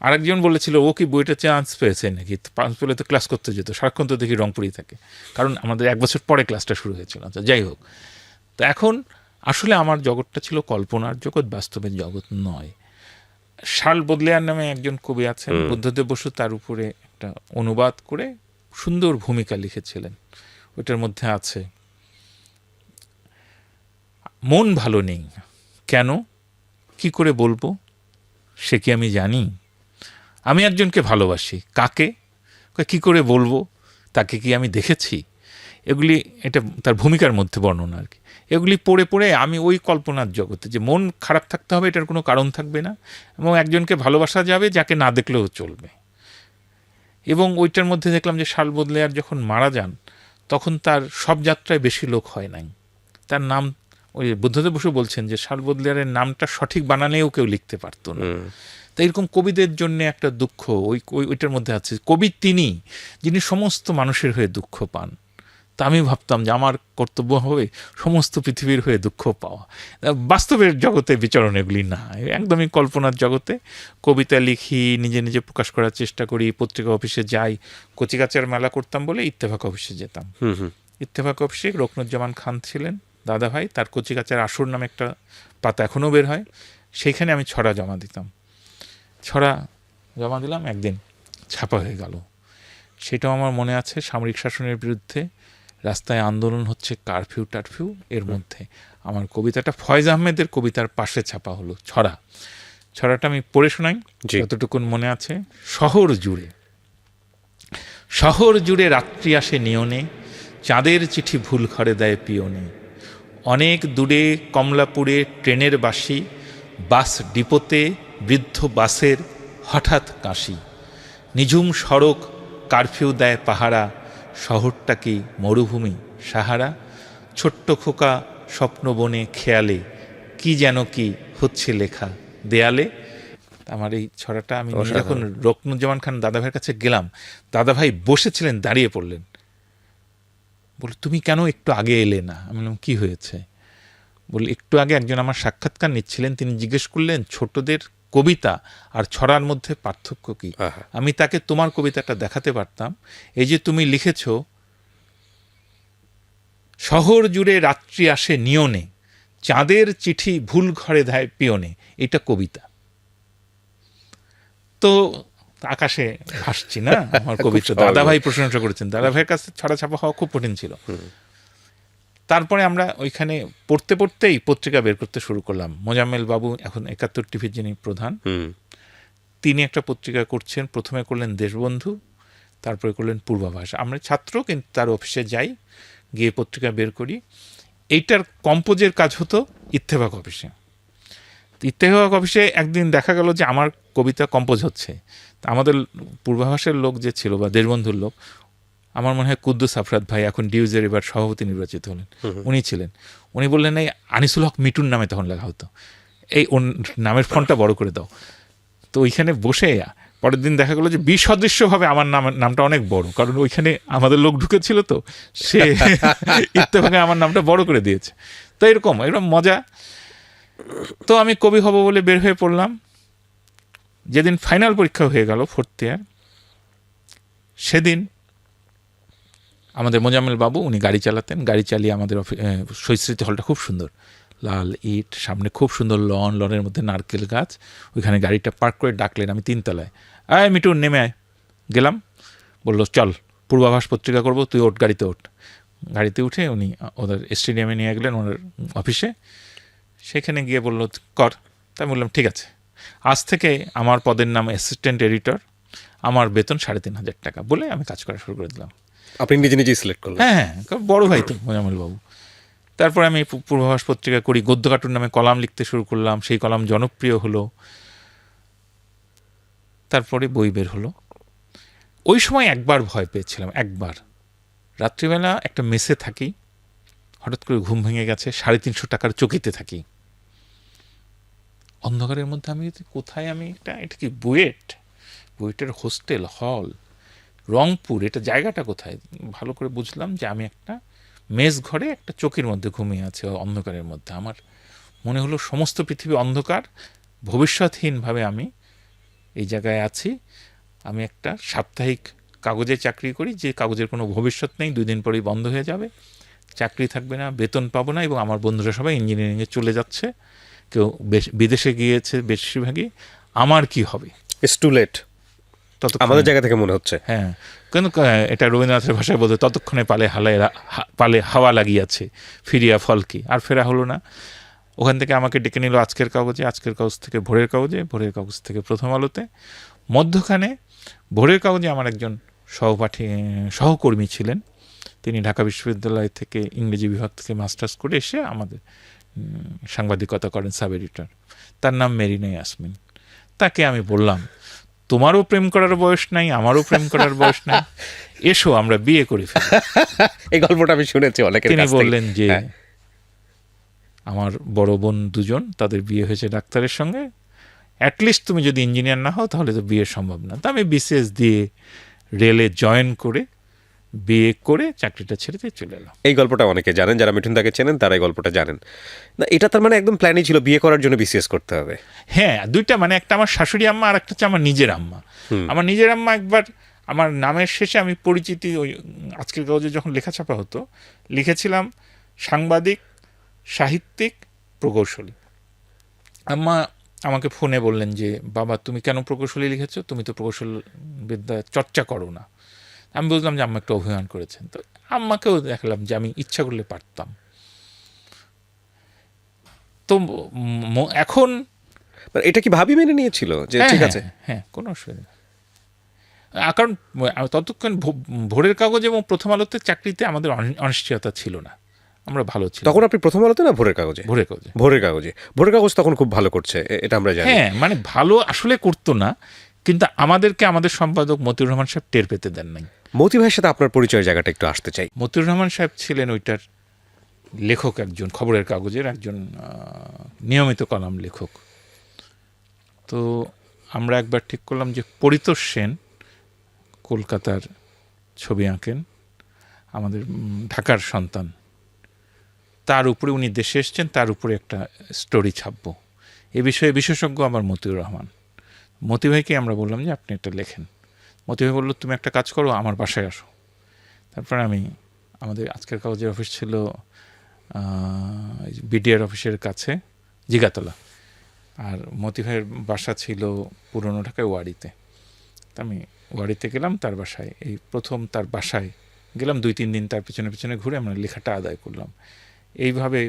আরেকজন বলেছিল, ও কি বইটা চান্স পেয়েছে নাকি, চান্স পেলে তো ক্লাস করতে যেত, সারাক্ষণ তো দেখি রংপুরেই থাকে, কারণ আমাদের 1 বছর পরে ক্লাসটা শুরু হয়েছিল। আচ্ছা যাই হোক, তো এখন আসলে আমার জগৎটা ছিল কল্পনার জগৎ, বাস্তবের জগৎ নয়। শার্ল বোদলেয়ার নামে একজন কবি আছেন, বুদ্ধদেব বসু তার উপরে একটা অনুবাদ করে সুন্দর ভূমিকা লিখেছিলেন। ওইটার মধ্যে আছে, মন ভালো নেই কেন, কি করে বলবো, সে কি আমি জানি, আমি একজনকে ভালোবাসি, কাকে, কি করে বলবো, তাকে কি আমি দেখেছি। এগুলি এটা তার ভূমিকার মধ্যে বর্ণনা আর কি। এগুলি পড়ে পড়ে আমি ওই কল্পনার জগতে, যে মন খারাপ থাকতে হবে এটার কোনো কারণ থাকবে না, এবং একজনকে ভালোবাসা যাবে যাকে না দেখলেও চলবে। এবং ওইটার মধ্যে দেখলাম যে শার্ল বোদলেয়ার যখন মারা যান, তখন তার সব যাত্রায় বেশি লোক হয় নাই। তার নাম, ওই বুদ্ধদেব বসু বলছেন যে শার্ল বোদলেয়ারের নামটা সঠিক বানানেও কেউ লিখতে পারতো না। তো এরকম কবিদের জন্য একটা দুঃখ ওইটার মধ্যে আছে। কবি তিনি যিনি সমস্ত মানুষের হয়ে দুঃখ পান। তা আমি ভাবতাম যে আমার কর্তব্য হবে সমস্ত পৃথিবীর হয়ে দুঃখ পাওয়া। বাস্তবের জগতে বিচরণ এগুলি না, একদমই কল্পনার জগতে। কবিতা লিখি, নিজে নিজে প্রকাশ করার চেষ্টা করি, পত্রিকা অফিসে যাই। কচিকাচার মেলা করতাম বলে ইত্তেফাক অফিসে যেতাম। ইত্তেফাক অফিসে রুকনুজ্জামান খান ছিলেন দাদা ভাই, তার কচিকাচার আসর নামে একটা পাতা এখনও বের হয়, সেইখানে আমি ছড়া জমা দিতাম। ছড়া জমা দিলাম, একদিন ছাপা হয়ে গেল। সেটাও আমার মনে আছে, সামরিক শাসনের বিরুদ্ধে রাস্তায় আন্দোলন হচ্ছে, কারফিউ টারফিউ, এর মধ্যে আমার কবিতাটা ফয়েজ আহমেদের কবিতার পাশে ছাপা হলো ছড়াটা আমি পড়ে শোনাই যতটুকুন মনে আছে। শহর জুড়ে রাত্রি আসে নিয়নে, চাঁদের চিঠি ভুল ঘরে দেয় পিয়নে। অনেক দূরে কমলাপুরে ট্রেনের বাঁশি, বাস ডিপোতে বৃদ্ধ বাসের হঠাৎ কাশি। নিঝুম সড়ক কারফিউ দেয় পাহারা, শহরটা কি মরুভূমি সাহারা। ছোট্ট খোকা স্বপ্ন বনে খেয়ালে, কি যেন কি হচ্ছে লেখা দেয়ালে। আমার এই ছড়াটা আমি যখন রুকনুজ্জামান খান দাদাভাইয়ের কাছে গেলাম, দাদাভাই বসেছিলেন, দাঁড়িয়ে পড়লেন, বলে তুমি কেন একটু আগে এলে না? আমি বললাম কী হয়েছে? বলে একটু আগে একজন আমার সাক্ষাৎকার নিচ্ছিলেন, তিনি জিজ্ঞেস করলেন ছোটদের কবিতা আর ছড়ার মধ্যে পার্থক্য কী। আমি তাকে তোমার কবিতাটা দেখাতে পারতাম। এই যে তুমি লিখেছ, শহর জুড়ে রাত্রি আসে নিয়নে, চাঁদের চিঠি ভুল ঘরে দেয় পিয়নে, এটা কবিতা। তো আকাশে ভাসছি না আমার কবিতা। দাদাভাই প্রশংসা করেছেন। দাদাভাইয়ের কাছে ছড়া ছাপা হওয়া খুব কঠিন ছিল। তারপরে আমরা ওইখানে পড়তে পড়তেই পত্রিকা বের করতে শুরু করলাম। মোজাম্মেল বাবু, এখন ৭১ টিভির যিনি প্রধান, তিনি একটা পত্রিকা করছেন। প্রথমে করলেন দেশবন্ধু, তারপরে করলেন পূর্বাভাস। আমরা ছাত্র, কিন্তু তার অফিসে যাই, গিয়ে পত্রিকা বের করি। এইটার কম্পোজের কাজ হতো ইত্তেফাক অফিসে। ইত্তেফাক অফিসে একদিন দেখা গেল যে আমার কবিতা কম্পোজ হচ্ছে। আমাদের পূর্বাভাসের লোক যে ছিল, বা দেশবন্ধুর লোক, আমার মনে হয় কুদ্দুস আফরাদ ভাই, এখন ডিউজের এবার সভাপতি নির্বাচিত হলেন, উনি ছিলেন। উনি বললেন এই আনিসুল হক মিটুন নামে তখন লেখা হতো, এই নামের ফন্টটা বড় করে দাও। তো ওইখানে বসে পরের দিন দেখা গেলো যে বিসদৃশ্যভাবে আমার নামটা অনেক বড়, কারণ ওইখানে আমাদের লোক ঢুকেছিল, তো সে ইত্তেফাকে আমার নামটা বড় করে দিয়েছে। তো এরকম মজা। তো আমি কবি হব বলে বের হয়ে পড়লাম। যেদিন ফাইনাল পরীক্ষা হয়ে গেল 4th ইয়ার, সেদিন আমাদের মোজাম্মেল বাবু, উনি গাড়ি চালাতেন। গাড়ি চালিয়ে আমাদের শহীদ স্মৃতি হলটা খুব সুন্দর, লাল ইট, সামনে খুব সুন্দর লনের মধ্যে নারকেল গাছ, ওইখানে গাড়িটা পার্ক করে ডাকলেন। আমি 3 তলায়, আয় মিটুন নেমে আয়। গেলাম, বললো চল পূর্বাভাস পত্রিকা করবো, তুই ওঠ, গাড়িতে ওঠ। গাড়িতে উঠে উনি ওদের স্টেডিয়ামে নিয়ে গেলেন, ওনার অফিসে। সেখানে গিয়ে বললো কর। তাই বললাম ঠিক আছে, আজ থেকে আমার পদের নাম অ্যাসিস্ট্যান্ট এডিটর, আমার বেতন 3,500 টাকা, বলে আমি কাজ করা শুরু করে দিলাম। আপনি নিজে নিজেই সিলেক্ট করলেন? হ্যাঁ, বড় ভাই তো মোজাম্মেল বাবু। তারপরে আমি পূর্বাভাস পত্রিকা করি, গদ্য কার্টুন নামে কলাম লিখতে শুরু করলাম। সেই কলাম জনপ্রিয় হলো। তারপরে বই বের হলো। ওই সময় একবার ভয় পেয়েছিলাম। একবার রাত্রিবেলা একটা মেসে থাকি, হঠাৎ করে ঘুম ভেঙে গেছে, 350 টাকার চকিতে থাকি। অন্ধকারের মধ্যে আমি কোথায়, আমি এটা কি বুয়েটের হোস্টেল হল, রংপুর, এটা জায়গাটা কোথায়? ভালো করে বুঝলাম যে আমি একটা মেস ঘরে একটা চকির মধ্যে ঘুমিয়ে আছে অন্ধকারের মধ্যে। আমার মনে হলো সমস্ত পৃথিবী অন্ধকার, ভবিষ্যৎহীনভাবে আমি এই জায়গায় আছি। আমি একটা সাপ্তাহিক কাগজে চাকরি করি, যে কাগজের কোনো ভবিষ্যৎ নেই, 2 দিন পরেই বন্ধ হয়ে যাবে, চাকরি থাকবে না, বেতন পাবো না, এবং আমার বন্ধুরা সবাই ইঞ্জিনিয়ারিংয়ে চলে যাচ্ছে, কেউ বিদেশে গিয়েছে বেশিরভাগই। আমার কি হবে? ইটস টু লেট, আমাদের জায়গা থেকে মনে হচ্ছে। হ্যাঁ, কেন এটা রবীন্দ্রনাথের ভাষায় বলতে, ততক্ষণে পালে হাওয়া লাগিয়াছে, ফিরিয়া ফল কি, আর ফেরা হলো না। ওখান থেকে আমাকে ডেকে নিল আজকের কাগজে, আজকের কাগজ থেকে ভোরের কাগজে, ভোরের কাগজ থেকে প্রথম আলোতে। মধ্যখানে ভোরের কাগজে আমার একজন সহকর্মী ছিলেন, তিনি ঢাকা বিশ্ববিদ্যালয় থেকে ইংরেজি বিভাগ থেকে মাস্টার্স করে এসে আমাদের সাংবাদিকতা করেন, সাব এডিটর। তার নাম মেরিনা ইয়াসমিন। তাকে আমি বললাম, তোমারও প্রেম করার বয়স নাই, আমারও প্রেম করার বয়স নাই, এসো আমরা বিয়ে করে ফেলি। এই গল্পটা আমি শুনেছি অনেকের কাছ থেকে। তিনি বললেন যে আমার বড় বোন 2 জন, তাদের বিয়ে হয়েছে ডাক্তারের সঙ্গে, অ্যাটলিস্ট তুমি যদি ইঞ্জিনিয়ার না হও তাহলে তো বিয়ে সম্ভব না। তো আমি বিসিএস দিয়ে রেলে জয়েন করে বিয়ে করে চাকরিটা ছেড়ে দিয়ে চলে এলাম। এই গল্পটা অনেকে জানেন, যারা মিঠুন দাকে চেনেন তারা এই গল্পটা জানেন। না, এটা তার মানে একদম প্ল্যানই ছিল বিয়ে করার জন্য বিসিএস করতে হবে। হ্যাঁ, দুইটা, মানে একটা আমার শাশুড়ি আম্মা আর একটা হচ্ছে আমার নিজের আম্মা। আমার নিজের আম্মা একবার আমার নামের শেষে আমি পরিচিতি ওই আজকের কাগজে যখন লেখাছাপা হতো লিখেছিলাম সাংবাদিক, সাহিত্যিক, প্রকৌশলী। আম্মা আমাকে ফোনে বললেন যে বাবা তুমি কেন প্রকৌশলী লিখেছো, তুমি তো প্রকৌশল বিদ্যা চর্চা করো না। আমি বুঝলাম যে আম্মা একটু অভিমান করেছেন, তো আম্মাকেও দেখালাম যে আমি ইচ্ছা করলে পারতাম। তো এখন মানে এটা কি ভাবি মেনে নিয়েছিল যে ঠিক আছে? হ্যাঁ, কোনো অসুবিধা নেই। কারণ ততক্ষণ ভোরের কাগজ এবং প্রথম আলোতে চাকরিতে আমাদের অনিশ্চয়তা ছিল না, আমরা ভালো ছিল। তখন আপনি প্রথম আলোতে না ভোরের কাগজে? ভোরের কাগজে। ভোরের কাগজে, ভোরের কাগজ তখন খুব ভালো করছে, এটা আমরা জানি। হ্যাঁ, মানে ভালো আসলে করতো না, কিন্তু আমাদেরকে আমাদের সম্পাদক মতিউর রহমান সাহেব টের পেতে দেন নাই। মতি ভাইয়ের সাথে আপনার পরিচয়ের জায়গাটা একটু আসতে চাই। মতিউর রহমান সাহেব ছিলেন ওইটার লেখক, একজন খবরের কাগজের একজন নিয়মিত কলাম লেখক। তো আমরা একবার ঠিক করলাম যে পরিতোষ সেন কলকাতার ছবি আঁকেন, আমাদের ঢাকার সন্তান, তার উপরে উনি দেশে এসছেন, তার উপরে একটা স্টোরি ছাপবো। এ বিষয়ে বিশেষজ্ঞ আমার মতিউর রহমান। মতি ভাইকে আমরা বললাম যে আপনি এটা লেখেন। মতি ভাই বললো তুমি একটা কাজ করো, আমার বাসায় আসো। তারপর আমি, আমাদের আজকের কাগজের অফিস ছিল বিডিআর অফিসের কাছে জিগাতলা, আর মতি ভাইয়ের বাসা ছিল পুরনো ঢাকায় ওয়ারিতে। তা আমি ওয়ারিতে গেলাম তার বাসায়, এই প্রথম তার বাসায় গেলাম, 2-3 দিন তার পিছনে পিছনে ঘুরে আমরা লেখাটা আদায় করলাম। এইভাবে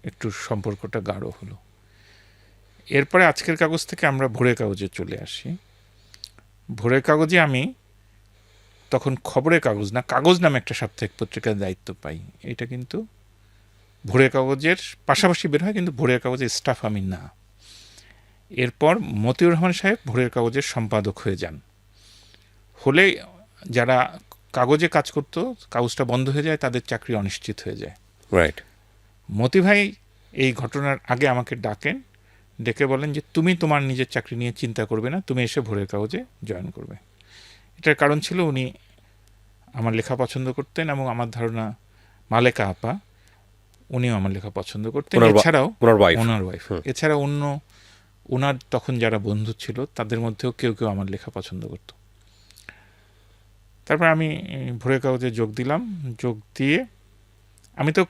একটু সম্পর্কটা গাঢ় হলো। এরপরে আজকের কাগজ থেকে আমরা ভোরের কাগজে চলে আসি। ভোরের কাগজে আমি তখন খবরের কাগজ না, কাগজ নামে একটা সাপ্তাহিক পত্রিকার দায়িত্ব পাই। এটা কিন্তু ভোরের কাগজের পাশাপাশি বের হয়, কিন্তু ভোরের কাগজের স্টাফ আমি না। এরপর মতিউর রহমান সাহেব ভোরের কাগজের সম্পাদক হয়ে যান। হলে যারা কাগজে কাজ করতো, কাগজটা বন্ধ হয়ে যায়, তাদের চাকরি অনিশ্চিত হয়ে যায়। রাইট। মতি ভাই এই ঘটনার আগে আমাকে ডাকেন, ডেকে বলেন যে তুমি তোমার নিজের চাকরি নিয়ে চিন্তা করবে না, তুমি এসে ভোরের কাগজে জয়েন করবে। এটার কারণ ছিল উনি আমার লেখা পছন্দ করতেন, এবং আমার ধারণা মালেকা আপা উনিও আমার লেখা পছন্দ করতেন। এছাড়াও ওনার ওয়াইফ, এছাড়া অন্য ওনার তখন যারা বন্ধু ছিল তাদের মধ্যেও কেউ কেউ আমার লেখা পছন্দ করত। তারপর আমি ভোরের কাগজে যোগ দিলাম। যোগ দিয়ে আমি তো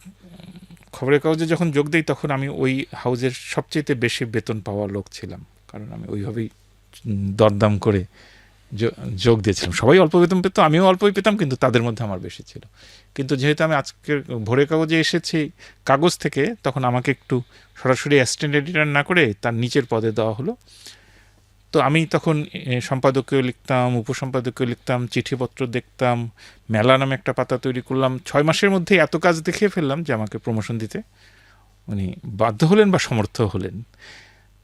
খবরের কাগজে যখন যোগ দিই তখন আমি ওই হাউজের সবচেয়ে বেশি বেতন পাওয়া লোক ছিলাম, কারণ আমি ওইভাবেই দরদাম করে যোগ দিয়েছিলাম। সবাই অল্প বেতন পেত, আমিও অল্পই পেতাম, কিন্তু তাদের মধ্যে আমার বেশি ছিল। কিন্তু যেহেতু আমি আজকের ভোরের কাগজে এসেছি কাগজ থেকে, তখন আমাকে একটু সরাসরি অ্যাসিস্ট্যান্ট এডিটর না করে তার নিচের পদে দেওয়া হলো। তো আমি তখন সম্পাদকীয় লিখতাম, উপসম্পাদকীয় লিখতাম, চিঠিপত্র দেখতাম, মেলা নামে একটা পাতা তৈরি করলাম। 6 মাসের মধ্যে এত কাজ দেখিয়ে ফেললাম যে আমাকে প্রমোশন দিতে উনি বাধ্য হলেন বা সমর্থ হলেন।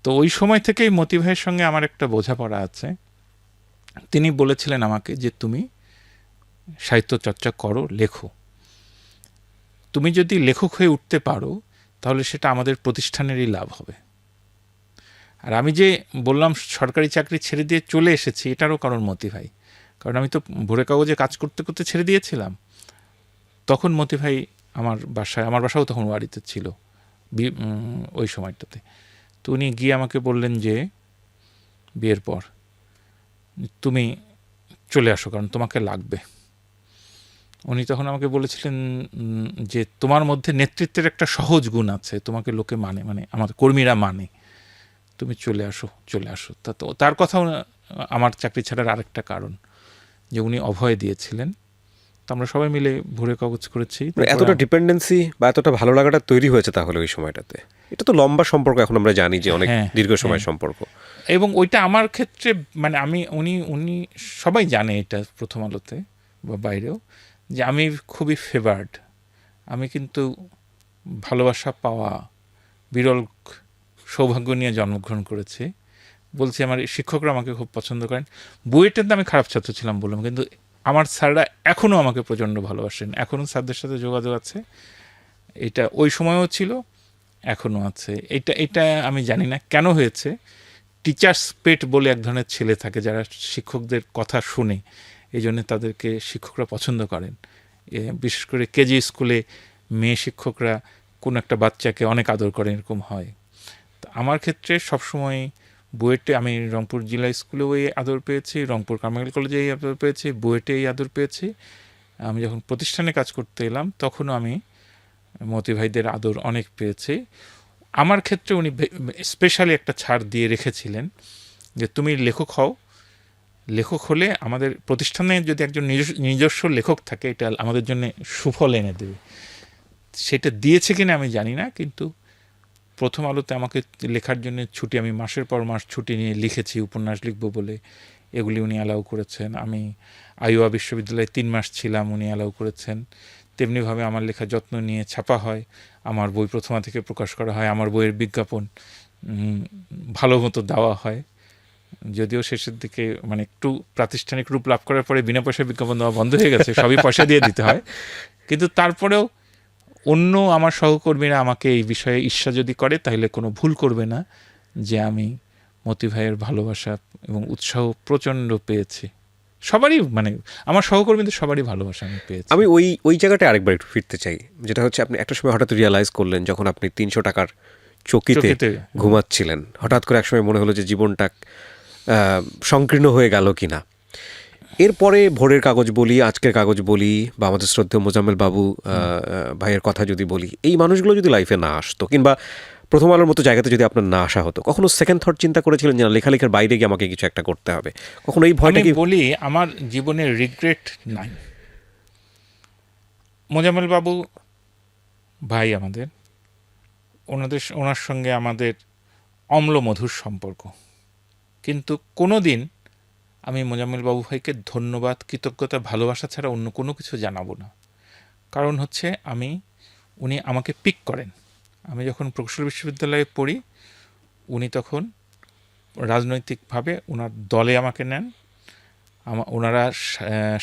তো ওই সময় থেকেই মতি ভাইয়ের সঙ্গে আমার একটা বোঝাপড়া আছে। তিনি বলেছিলেন আমাকে যে তুমি সাহিত্য চর্চা করো, লেখো। তুমি যদি লেখক হয়ে উঠতে পারো তাহলে সেটা আমাদের প্রতিষ্ঠানেরই লাভ হবে। আর আমি যে বললাম সরকারি চাকরি ছেড়ে দিয়ে চলে এসেছি, এটারও কারণ মতি ভাই। কারণ আমি তো ভোরের কাগজে কাজ করতে করতে ছেড়ে দিয়েছিলাম। তখন মতি ভাই আমার বাসাও তখন ওয়ারিতে ছিল ওই সময়টাতে। তো উনি গিয়ে আমাকে বললেন যে বিয়ের পর তুমি চলে আসো, কারণ তোমাকে লাগবে। উনি তখন আমাকে বলেছিলেন যে তোমার মধ্যে নেতৃত্বের একটা সহজ গুণ আছে, তোমাকে লোকে মানে আমাদের কর্মীরা মানে, তুমি চলে আসো। তো তার কথা আমার চাকরি ছাড়ার আরেকটা কারণ যে উনি অভয় দিয়েছিলেন। তো আমরা সবাই মিলে ভোরের কাগজ করেছি। এতটা ডিপেন্ডেন্সি বা এতটা ভালো লাগাটা তৈরি হয়েছে তাহলে ওই সময়টাতে। এটা তো লম্বা সম্পর্ক, এখন আমরা জানি যে অনেক দীর্ঘ সময় সম্পর্ক। এবং ওইটা আমার ক্ষেত্রে মানে উনি সবাই জানে এটা প্রথম আলোতে বা বাইরেও, যে আমি খুবই ফেভার্ড। আমি কিন্তু ভালোবাসা পাওয়া বিরল সৌভাগ্য নিয়ে জন্মগ্রহণ করেছি। বলছি আমার শিক্ষকরা আমাকে খুব পছন্দ করেন। বুয়েটের আমি খারাপ ছাত্র ছিলাম বললাম, কিন্তু আমার স্যাররা এখনও আমাকে প্রচণ্ড ভালোবাসেন। এখনও স্যারদের সাথে যোগাযোগ আছে। এটা ওই সময়ও ছিল, এখনও আছে। এটা আমি জানি না কেন হয়েছে, টিচার্স পেট বলে এক ধরনের ছেলে থাকে যারা শিক্ষকদের কথা শুনে, এই জন্য তাদেরকে শিক্ষকরা পছন্দ করেন। বিশেষ করে কেজি স্কুলে মেয়ে শিক্ষকরা কোনো একটা বাচ্চাকে অনেক আদর করেন, এরকম হয়। তো আমার ক্ষেত্রে সবসময় বুয়েটে, আমি রংপুর জেলা স্কুলেও এই আদর পেয়েছি, রংপুর কারমাইকেল কলেজে এই আদর পেয়েছি, বুয়েটে এই আদর পেয়েছি। আমি যখন প্রতিষ্ঠানে কাজ করতে এলাম তখনও আমি মতি ভাইদের আদর অনেক পেয়েছি। আমার ক্ষেত্রে উনি স্পেশালি একটা ছাড় দিয়ে রেখেছিলেন যে তুমি লেখক হও, লেখক হলে আমাদের প্রতিষ্ঠানে যদি একজন নিজস্ব লেখক থাকে এটা আমাদের জন্য সুফল এনে দেবে। সেটা দিয়েছে কিনা আমি জানি না, কিন্তু প্রথম আলোতে আমাকে লেখার জন্য ছুটি, আমি মাসের পর মাস ছুটি নিয়ে লিখেছি উপন্যাস লিখব বলে, এগুলি উনি অ্যালাউ করেছেন। আমি আইওয়া বিশ্ববিদ্যালয়ে 3 মাস ছিলাম, উনি অ্যালাউ করেছেন। তেমনিভাবে আমার লেখা যত্ন নিয়ে ছাপা হয়, আমার বই প্রথমা থেকে প্রকাশ করা হয়, আমার বইয়ের বিজ্ঞাপন ভালো মতো দেওয়া হয়। যদিও শেষের দিকে মানে একটু প্রাতিষ্ঠানিক রূপ লাভ করার পরে বিনা পয়সায় বিজ্ঞাপন দেওয়া বন্ধ হয়ে গেছে, সবই পয়সা দিয়ে দিতে হয়। কিন্তু তারপরেও অন্য আমার সহকর্মীরা আমাকে এই বিষয়ে ঈর্ষা যদি করে তাহলে কোনো ভুল করবে না যে আমি মতি ভাইয়ের ভালোবাসা এবং উৎসাহ প্রচণ্ড পেয়েছি। সবারই, মানে আমার সহকর্মীদের সবারই ভালোবাসা আমি পেয়েছি। আমি ওই জায়গাটা আরেকবার একটু ফিরতে চাই, যেটা হচ্ছে আপনি একটা সময় হঠাৎ রিয়ালাইজ করলেন যখন আপনি 300 টাকার চকিতে ঘুমাচ্ছিলেন, হঠাৎ করে একসময় মনে হলো যে জীবনটা সংকীর্ণ হয়ে গেল কিনা। এরপরে ভোরের কাগজ বলি, আজকের কাগজ বলি, বা আমাদের শ্রদ্ধেয় মোজাম্মেল বাবু ভাইয়ের কথা যদি বলি, এই মানুষগুলো যদি লাইফে না আসতো, কিংবা প্রথম আলোর মতো জায়গাতে যদি আপনার না আসা হতো, কখনো সেকেন্ড থট চিন্তা করেছিলেন যে লেখালেখির বাইরে গিয়ে আমাকে কিছু একটা করতে হবে? কখনো এই ভয়টা কি? বলি, আমার জীবনে রিগ্রেট নাই। মোজাম্মেল বাবু ভাই আমাদের, ওনার সঙ্গে আমাদের অম্ল মধুর সম্পর্ক, কিন্তু কোনো দিন আমি মোজাম্মেল বাবু ভাইকে ধন্যবাদ, কৃতজ্ঞতা, ভালোবাসা ছাড়া অন্য কোনো কিছু জানাবো না। কারণ হচ্ছে উনি আমাকে পিক করেন। আমি যখন প্রকৌশল বিশ্ববিদ্যালয়ে পড়ি, উনি তখন রাজনৈতিকভাবে ওনার দলে আমাকে নেন। ওনারা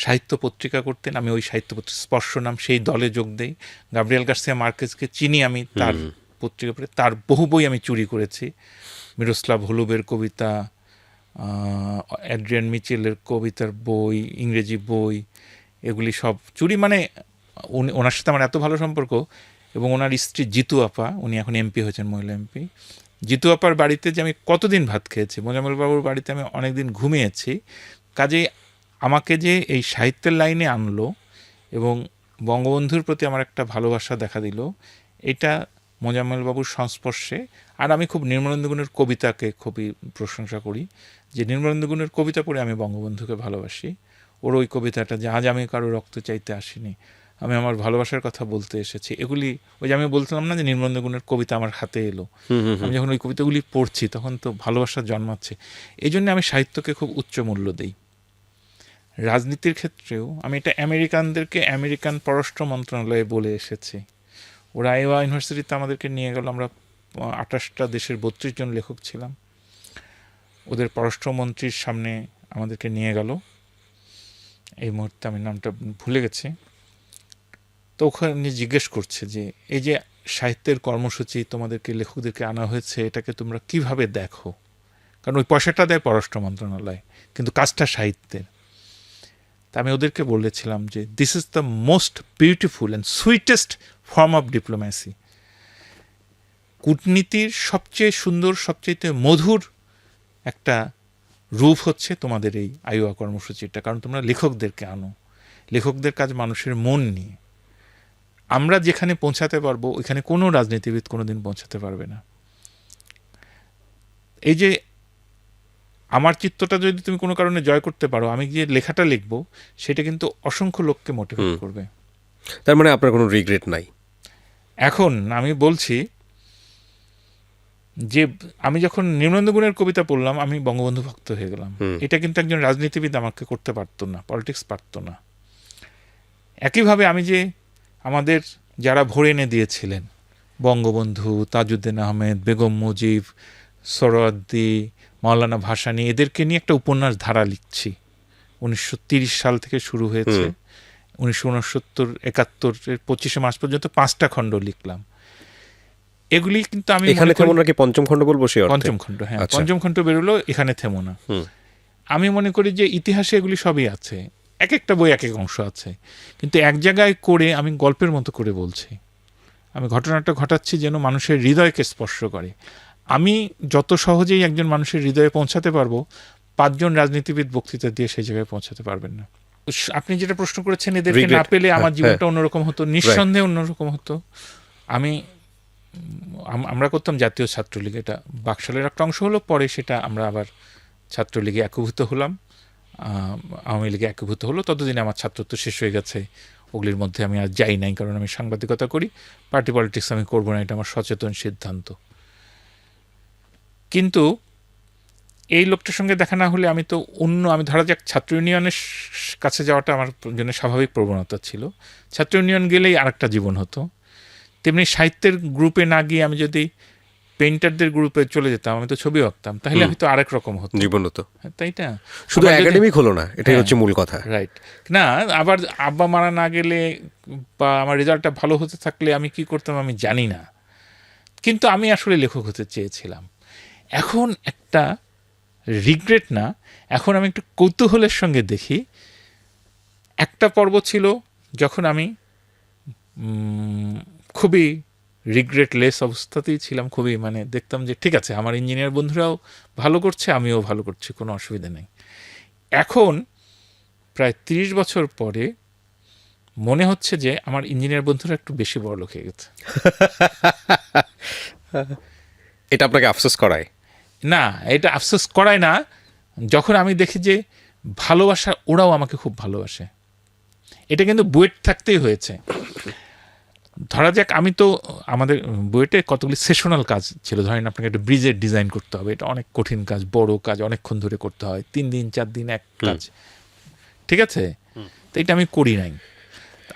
সাহিত্য পত্রিকা করতেন, আমি ওই সাহিত্য পত্রিকা স্পর্শ নাম, সেই দলে যোগ দেই। গাব্রিয়েল গার্সিয়া মার্কেজকে চিনি আমি তার পত্রিকা পড়ে, তার বহু বই আমি চুরি করেছি। মিরোস্লাভ হোলুবের কবিতা, অ্যাড্রিয়ান মিচেলের কবিতার বই, ইংরেজি বই, এগুলি সব চুরি। মানে ওনার সাথে আমার এত ভালো সম্পর্ক। এবং ওনার স্ত্রী জিতু আপা, উনি এখন এমপি হয়েছেন, মহিলা এমপি। জিতু আপার বাড়িতে যে আমি কতদিন ভাত খেয়েছি, মোজাম্মেল বাবুর বাড়িতে আমি অনেকদিন ঘুমিয়েছি। কাজেই আমাকে যে এই সাহিত্যের লাইনে আনলো এবং বঙ্গবন্ধুর প্রতি আমার একটা ভালোবাসা দেখা দিল, এটা মোজাম্মেল বাবুর সংস্পর্শে। আর আমি খুব নির্মলেন্দু গুণের কবিতাকে খুবই প্রশংসা করি, যে নির্মলেন্দু গুণের কবিতা পড়ে আমি বঙ্গবন্ধুকে ভালোবাসি। ওর ওই কবিতাটা যে আজ আমি কারো রক্ত চাইতে আসিনি, আমি আমার ভালোবাসার কথা বলতে এসেছি, এগুলি ওই যে আমি বলছিলাম না যে নির্মলেন্দু গুণের কবিতা আমার হাতে এলো, আমি যখন ওই কবিতাগুলি পড়ছি তখন তো ভালোবাসা জন্মাচ্ছে। এই জন্য আমি সাহিত্যকে খুব উচ্চ মূল্য দিই। রাজনীতির ক্ষেত্রেও আমি এটা আমেরিকানদেরকে আমেরিকান পররাষ্ট্র মন্ত্রণালয়ে বলে এসেছি। ওরা আইওয়া ইউনিভার্সিটিতে আমাদেরকে নিয়ে গেল, আমরা 28টা দেশের 32 জন লেখক ছিলাম। ওদের পররাষ্ট্রমন্ত্রীর সামনে আমাদেরকে নিয়ে গেল, এই মুহূর্তে আমি নামটা ভুলে গেছি। তো ওখানে জিজ্ঞেস করছে যে এই যে সাহিত্যের কর্মসূচি তোমাদেরকে, লেখকদেরকে আনা হয়েছে, এটাকে তোমরা কিভাবে দেখো? কারণ ওই পয়সাটা দেয় পররাষ্ট্র মন্ত্রণালয়, কিন্তু কাজটা সাহিত্যের। তা আমি ওদেরকে বলেছিলাম যে this is the most beautiful and sweetest form of diplomacy. কূটনীতির সবচেয়ে সুন্দর, সবচেয়ে মধুর একটা রূপ হচ্ছে তোমাদের এই আইওয়া কর্মসূচিটা, কারণ তোমরা লেখকদেরকে আনো। লেখকদের কাজ মানুষের মন নিয়ে। আমরা যেখানে পৌঁছাতে পারবো ওইখানে কোনো রাজনীতিবিদ কোনো দিন পৌঁছাতে পারবে না। এই যে আমার চিত্তটা যদি তুমি কোনো কারণে জয় করতে পারো, আমি যে লেখাটা লিখবো সেটা কিন্তু অসংখ্য লোককে মোটিভেট করবে। তার মানে আপনার কোনো রিগ্রেট নাই? এখন আমি বলছি যে আমি যখন নির্মলেন্দু গুণের কবিতা পড়লাম আমি বঙ্গবন্ধু ভক্ত হয়ে গেলাম। এটা কিন্তু একজন রাজনীতিবিদ আমাকে করতে পারতো না, পলিটিক্স পারতো না। একইভাবে আমি যে আমাদের যারা ভরে এনে দিয়েছিলেন, বঙ্গবন্ধু, তাজউদ্দিন আহমেদ, বেগম মুজিব, সোহরাওয়ার্দী, মাওলানা ভাসানী, এদেরকে নিয়ে একটা উপন্যাস ধারা লিখছি। 1930 সাল থেকে শুরু হয়েছে, 1969-71-এর 25শে মার্চ পর্যন্ত 5টা খণ্ড লিখলাম। এগুলি কিন্তু আমি এখানে মনে করি- থেমো নাকি পঞ্চম খণ্ড বলবো সে অর্থে? পঞ্চম খণ্ড, হ্যাঁ, আচ্ছা। পঞ্চম খণ্ড বেরোলো, এখানে থেমো না। আমি মনে করি যে ইতিহাসে এগুলি সবই আছে, এক একটা বই এক এক অংশ আছে, কিন্তু এক জায়গায় করে আমি গল্পের মতো করে বলছি, আমি ঘটনাটা ঘটাচ্ছি যেন মানুষের হৃদয়কে স্পর্শ করে। আমি যত সহজেই একজন মানুষের হৃদয়ে পৌঁছাতে পারবো, 5 জন রাজনীতিবিদ বক্তৃতা দিয়ে সেই জায়গায় পৌঁছাতে পারবেন না। আপনি যেটা প্রশ্ন করেছেন, এদেরকে Regret, না পেলে আমার হ্যাঁ, জীবনটা অন্যরকম হতো, নিঃসন্দেহে অন্যরকম হতো। আমি আমরা করতাম জাতীয় ছাত্রলীগ, এটা বাকশালের একটা অংশ হলো, পরে সেটা আমরা আবার ছাত্রলীগে একীভূত হলাম, আওয়ামী লীগে একীভূত হলো। ততদিনে আমার ছাত্রত্ব শেষ হয়ে গেছে, ওগুলির মধ্যে আমি আর যাই নাই, কারণ আমি সাংবাদিকতা করি, পার্টি পলিটিক্স আমি করবো না, এটা আমার সচেতন সিদ্ধান্ত। কিন্তু এই লোকটার সঙ্গে দেখা না হলে আমি তো আমি ধরা যাক ছাত্র ইউনিয়নের কাছে যাওয়াটা আমার জন্য স্বাভাবিক প্রবণতা ছিল, ছাত্র ইউনিয়ন গেলেই আরেকটা জীবন হতো। তেমনি সাহিত্যের গ্রুপে না গিয়ে আমি যদি পেইন্টারদের গ্রুপে চলে যেতাম, আমি তো ছবি আঁকতাম, তাহলে হয়তো আরেক রকম হতো জীবন হতো। তাই না? শুধু একাডেমিক হলো না, এটাই হ্যাঁ, হচ্ছে মূল কথা। রাইট। না, আবার আব্বা মারা না গেলে বা আমার রেজাল্টটা ভালো হতে থাকলে আমি কি করতাম আমি জানি না, কিন্তু আমি আসলে লেখক হতে চেয়েছিলাম। এখন একটা রিগ্রেট না, এখন আমি একটু কৌতূহলের সঙ্গে দেখি। একটা পর্ব ছিল যখন আমি খুবই রিগ্রেটলেস অবস্থাতেই ছিলাম, খুবই মানে দেখতাম যে ঠিক আছে আমার ইঞ্জিনিয়ার বন্ধুরাও ভালো করছে, আমিও ভালো করছি, কোনো অসুবিধা নেই। এখন প্রায় 30 বছর পরে মনে হচ্ছে যে আমার ইঞ্জিনিয়ার বন্ধুরা একটু বেশি বড় লোক হয়ে গেছে। এটা আপনাকে আফসোস করায়? না, এটা আফসোস করায় না, যখন আমি দেখি যে ভালোবাসা, ওরাও আমাকে খুব ভালোবাসে। এটা কিন্তু বুয়েট থাকতেই হয়েছে। ধরা যাক আমি তো, আমাদের বুয়েটে কতগুলি সেশনাল কাজ ছিল, ধরেন আপনাকে একটা ব্রিজের ডিজাইন করতে হবে, এটা অনেক কঠিন কাজ, বড় কাজ, অনেকক্ষণ ধরে করতে হয়, 3 দিন 4 দিন এক কাজ, ঠিক আছে? তো এটা আমি করি নাই।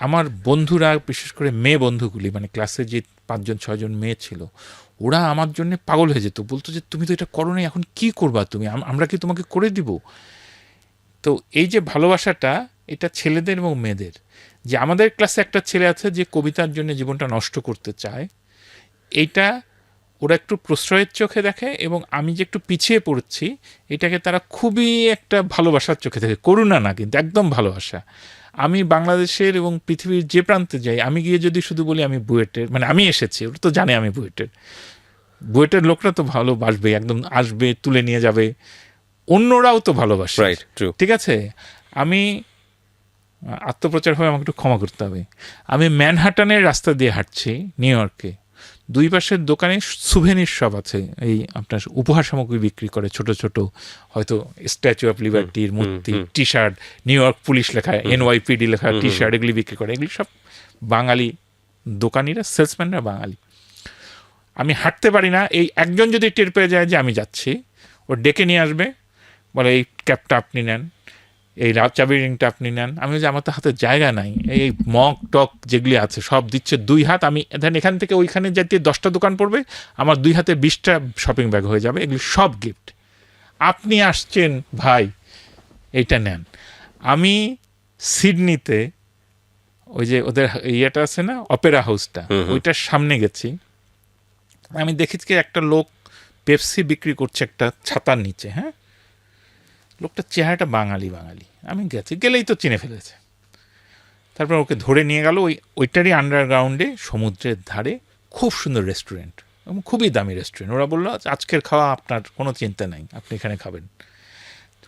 আমার বন্ধুরা, বিশেষ করে মেয়ে বন্ধুগুলি, মানে ক্লাসে যে 5 জন 6 জন মেয়ে ছিল, ওরা আমার জন্য পাগল হয়ে যেত, বলতো যে তুমি তো এটা করো নাই, এখন কি করবা তুমি, আমরা কি তোমাকে করে দিব? তো এই যে ভালোবাসাটা, এটা ছেলেদের এবং মেয়েদের, যে আমাদের ক্লাসে একটা ছেলে আছে যে কবিতার জন্য জীবনটা নষ্ট করতে চায়, এইটা ওরা একটু প্রশ্রয়ের চোখে দেখে, এবং আমি যে একটু পিছিয়ে পড়ছি এটাকে তারা খুবই একটা ভালোবাসার চোখে দেখে, করুণা না, কিন্তু একদম ভালোবাসা। আমি বাংলাদেশের এবং পৃথিবীর যে প্রান্তে যাই, আমি গিয়ে যদি শুধু বলি আমি বুয়েটের, মানে আমি এসেছি, ওরা তো জানে আমি বুয়েটের লোকরা তো ভালোবাসবে, একদম আসবে, তুলে নিয়ে যাবে, অন্যরাও তো ভালোবাসে, রাইট, ট্রু। ঠিক আছে? আমি আত্মপ্রচার হয়ে আমাকে একটু ক্ষমা করতে হবে, আমি ম্যানহাটানের রাস্তা দিয়ে হাঁটছি নিউ ইয়র্কে, 2 পাশের দোকানে সুভেনির শপ আছে, এই আপনার উপহার সামগ্রী বিক্রি করে, ছোট ছোট, হয়তো স্ট্যাচু অফ লিবার্টির মূর্তি, T shirt, new York police লেখা, NYPD লেখা টি শার্ট, এগুলি বিক্রি করে, এগুলি সব বাঙালি দোকানিরা, সেলসম্যানরা বাঙালি। আমি হাঁটতে পারি না, এই একজন যদি টের পেয়ে যায় যে আমি যাচ্ছি, ও ডেকে নিয়ে আসবে, বলে এই ক্যাপটা আপনি নেন, এই চাবি রিংটা আপনি নেন। আমি যে আমার তো হাতে জায়গা নাই, এই মগ টক যেগুলি আছে সব দিচ্ছে 2 হাত, আমি ধরেন এখান থেকে ওইখানে যাইতে 10টা দোকান পড়বে, আমার 2 হাতে 20টা শপিং ব্যাগ হয়ে যাবে, এগুলি সব গিফট, আপনি আসছেন ভাই, এইটা নেন। আমি সিডনিতে ওই যে ওদের ইয়েটা আছে না, অপেরা হাউসটা, ওইটার সামনে গেছি, আমি দেখেছি একটা লোক পেপসি বিক্রি করছে একটা ছাতার নিচে, হ্যাঁ, লোকটার চেহারাটা বাঙালি, আমি গেলেই তো চিনে ফেলেছে। তারপর ওকে ধরে নিয়ে গেল ওইটারই আন্ডারগ্রাউন্ডে সমুদ্রের ধারে খুব সুন্দর রেস্টুরেন্ট, এবং খুবই দামি রেস্টুরেন্ট। ওরা বললো আজকের খাওয়া আপনার কোনো চিন্তা নাই, আপনি এখানে খাবেন।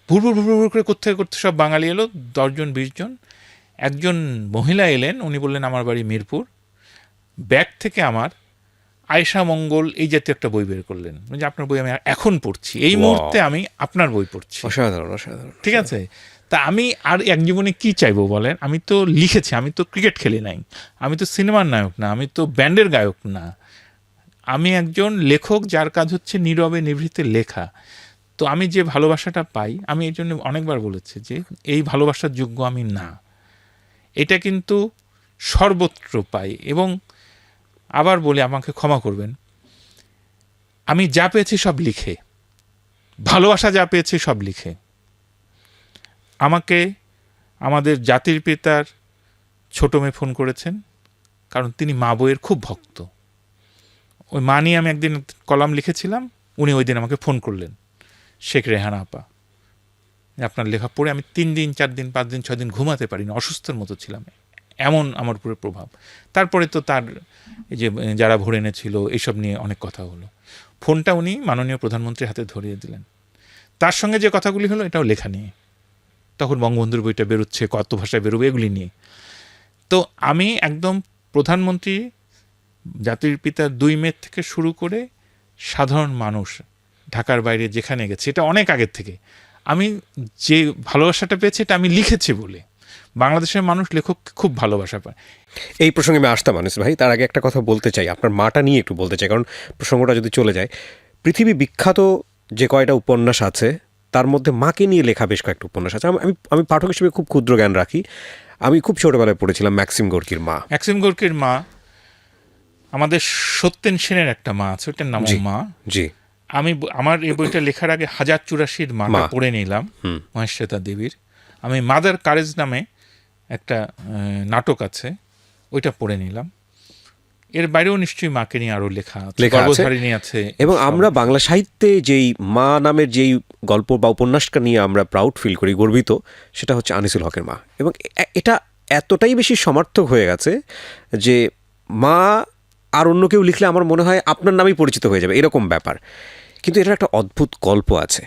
ভুরভুর করে করতে সব বাঙালি এলো, 10 জন 20 জন। একজন মহিলা এলেন, উনি বললেন আমার বাড়ি মিরপুর, ব্যাগ থেকে আমার আয়েশা মঙ্গল এই জাতীয় একটা বই বের করলেন, যে আপনার বই আমি এখন পড়ছি, এই মুহূর্তে আমি আপনার বই পড়ছি। অসাধারণ, অসাধারণ। ঠিক আছে, তা আমি আর এক জীবনে কি চাইবো বলেন? আমি তো লিখেছি, আমি তো ক্রিকেট খেলি নাই, আমি তো সিনেমার নায়ক না, আমি তো ব্যান্ডের গায়ক না, আমি একজন লেখক যার কাজ হচ্ছে নীরবে নিভৃতে লেখা। তো আমি যে ভালোবাসাটা পাই, আমি এই জন্য অনেকবার বলেছি যে এই ভালোবাসার যোগ্য আমি না, এটা কিন্তু সর্বত্র পাই। এবং আবার বলি, আমাকে ক্ষমা করবেন, আমি যা পেয়েছি সব লিখে, ভালোবাসা যা পেয়েছি সব লিখে। আমাকে আমাদের জাতির পিতার ছোট মেয়ে ফোন করেছেন, কারণ তিনি মা বইয়ের খুব ভক্ত, ওই মা নিয়ে আমি একদিন কলাম লিখেছিলাম, উনি ওই দিন আমাকে ফোন করলেন, শেখ রেহানা আপা, আপনার লেখা পড়ে আমি 3 দিন 4 দিন 5 দিন 6 দিন ঘুমাতে পারিনি, অসুস্থের মতো ছিলাম, এমন আমার উপরে প্রভাব। তারপরে তো তার এই যে যারা ভরে এনেছিল এইসব নিয়ে অনেক কথা হলো। ফোনটা উনি মাননীয় প্রধানমন্ত্রীর হাতে ধরিয়ে দিলেন। তার সঙ্গে যে কথাগুলি হলো এটাও লেখা নিয়ে, তখন বঙ্গবন্ধুর বইটা বেরোচ্ছে, কত ভাষায় বেরোবে এগুলি নিয়ে। তো আমি একদম প্রধানমন্ত্রী, জাতির পিতা 2 মে থেকে শুরু করে সাধারণ মানুষ ঢাকার বাইরে যেখানে গেছে, এটা অনেক আগের থেকে আমি যে ভালোবাসাটা পেয়েছি এটা আমি লিখেছি বলে। বাংলাদেশের মানুষ লেখককে খুব ভালোবাসা পায়। এই প্রসঙ্গে আমি আসতাম আনিস ভাই, তার আগে একটা কথা বলতে চাই, আপনার মাটা নিয়ে একটু বলতে চাই, কারণ প্রসঙ্গটা যদি চলে যায়, পৃথিবী বিখ্যাত যে কয়টা উপন্যাস আছে তার মধ্যে মাকে নিয়ে লেখা বেশ কয়েকটা উপন্যাস আছে। আমি আমি পাঠক হিসেবে খুব ক্ষুদ্র জ্ঞান রাখি। আমি খুব ছোটবেলায় পড়েছিলাম ম্যাক্সিম গোর্কির মা। ম্যাক্সিম গোর্কির মা, আমাদের সত্যেন সেনের একটা মা আছে, ওটার নাম মা। জি, আমি আমার এই বইটা লেখার আগে 1084 মাটা পড়ে নিলাম, মহেশ্বেতা দেবীর। আমি মাদার কারেজ নামে একটা নাটক আছে, ওইটা পড়ে নিলাম। এর বাইরেও নিশ্চয়ই মাকে নিয়ে আরো লেখা আছে, গর্ভধারিণী আছে। এবং আমরা বাংলা সাহিত্যে যেই মা নামের যেই গল্প বা উপন্যাসটা নিয়ে আমরা প্রাউড ফিল করি, গর্বিত, সেটা হচ্ছে আনিসুল হকের মা। এবং এটা এতটাই বেশি সমার্থক হয়ে গেছে যে মা আর অন্য কেউ লিখলে আমার মনে হয় আপনার নামেই পরিচিত হয়ে যাবে, এরকম ব্যাপার। কিন্তু এটার একটা অদ্ভুত গল্প আছে।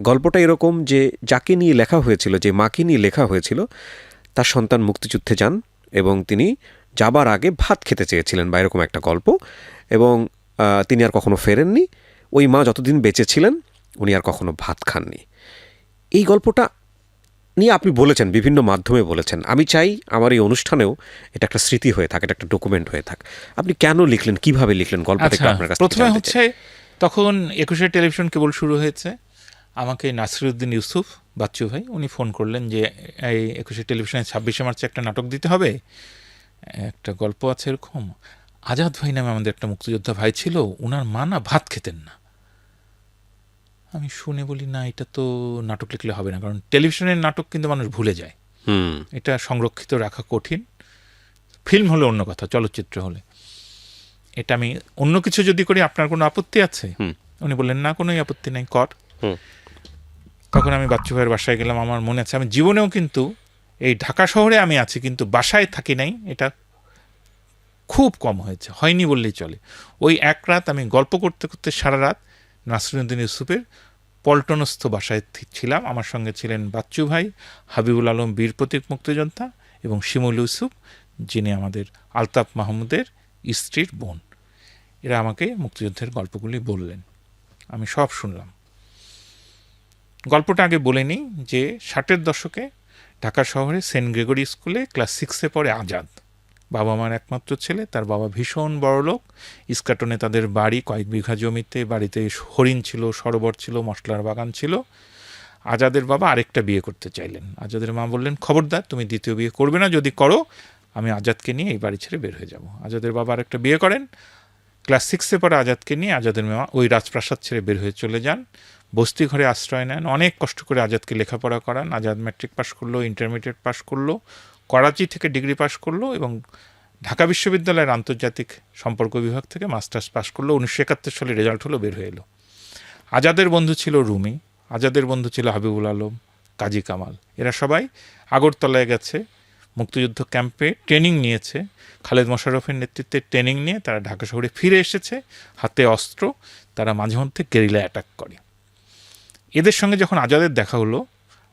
গল্পটা এরকম যে যাকে নিয়ে লেখা হয়েছিল, যে মাকে নিয়ে লেখা হয়েছিল, তার সন্তান মুক্তিযুদ্ধে যান এবং তিনি যাবার আগে ভাত খেতে চেয়েছিলেন বা এরকম একটা গল্প, এবং তিনি আর কখনো ফেরেননি। ওই মা যতদিন বেঁচে ছিলেন উনি আর কখনো ভাত খাননি। এই গল্পটা নিয়ে আপনি বলেছেন, বিভিন্ন মাধ্যমে বলেছেন। আমি চাই আমার এই অনুষ্ঠানেও এটা একটা স্মৃতি হয়ে থাকে, এটা একটা ডকুমেন্ট হয়ে থাকে। আপনি কেন লিখলেন, কিভাবে লিখলেন, গল্পটা একটু আপনার কাছে প্রথমে হচ্ছে তখন 21 টেলিভিশন কেবল শুরু হয়েছে। আমাকে নাসিরউদ্দিন ইউসুফ বাচ্চু ভাই উনি ফোন করলেন যে এই 21 টেলিভিশনে 26শে মার্চে একটা নাটক দিতে হবে, একটা গল্প আছে এরকম। আজাদ ভাই নামে আমাদের একটা মুক্তিযোদ্ধা ভাই ছিল, ওনার মা না ভাত খেতেন না। আমি শুনে বলি না, এটা তো নাটক লিখলে হবে না, কারণ টেলিভিশনের নাটক কিন্তু মানুষ ভুলে যায়, এটা সংরক্ষিত রাখা কঠিন। ফিল্ম হলে অন্য কথা, চলচ্চিত্র হলে। এটা আমি অন্য কিছু যদি করি আপনার কোনো আপত্তি আছে? উনি বললেন না, কোনোই আপত্তি নেই, কর। তখন আমি বাচ্চু ভাইয়ের বাসায় গেলাম। আমার মনে আছে আমি জীবনেও কিন্তু এই ঢাকা শহরে আমি আছি কিন্তু বাসায় থাকি নাই, এটা খুব কম হয়েছে, হয়নি বললেই চলে। ওই এক রাত আমি গল্প করতে করতে সারা রাত নাসিরউদ্দিন ইউসুফের পল্টনস্থ বাসায় ছিলাম। আমার সঙ্গে ছিলেন বাচ্চু ভাই, হাবিবুল আলম বীর প্রতীক মুক্তিযোদ্ধা এবং শিমুল ইউসুফ, যিনি আমাদের আলতাফ মাহমুদের স্ত্রীর বোন। এরা আমাকে মুক্তিযুদ্ধের গল্পগুলি বললেন, আমি সব শুনলাম। গল্পটা আগে বলে নিই যে 60-এর দশকে ঢাকা শহরে সেন্ট গ্রেগরি স্কুলে ক্লাস 6-এ পড়ে আজাদ। বাবা মার একমাত্র ছেলে, তার বাবা ভীষণ বড়লোক। ইস্কাটনে তাদের বাড়ি, কয়েক বিঘা জমিতে। বাড়িতে হরিণ ছিল, সরোবর ছিল, মশলার বাগান ছিল। আজাদের বাবা আরেকটা বিয়ে করতে চাইলেন। আজাদের মা বললেন, খবরদার, তুমি দ্বিতীয় বিয়ে করবে না, যদি করো আমি আজাদকে নিয়ে এই বাড়ি ছেড়ে বের হয়ে যাব। আজাদের বাবা আরেকটা বিয়ে করেন। ক্লাস 6-এ পড়ে আজাদকে নিয়ে আজাদের মা ওই রাজপ্রাসাদ ছেড়ে বের হয়ে চলে যান, বস্তি ঘরে আশ্রয় নেন। অনেক কষ্ট করে আজাদকে লেখাপড়া করান। আজাদ ম্যাট্রিক পাস করলো, ইন্টারমিডিয়েট পাস করলো, করাচি থেকে ডিগ্রি পাস করলো এবং ঢাকা বিশ্ববিদ্যালয়ের আন্তর্জাতিক সম্পর্ক বিভাগ থেকে মাস্টার্স পাস করলো। 1971 সালে রেজাল্ট হলো, বের হয়ে এলো। আজাদের বন্ধু ছিল রুমি, আজাদের বন্ধু ছিল হাবিবুল আলম, কাজী কামাল। এরা সবাই আগরতলায় গেছে, মুক্তিযুদ্ধ ক্যাম্পে ট্রেনিং নিয়েছে। খালেদ মোশাররফের নেতৃত্বে ট্রেনিং নিয়ে তারা ঢাকা শহরে ফিরে এসেছে, হাতে অস্ত্র। তারা মাঝে মধ্যে গেরিলা অ্যাটাক করে। এদের সঙ্গে যখন আজাদের দেখা হলো,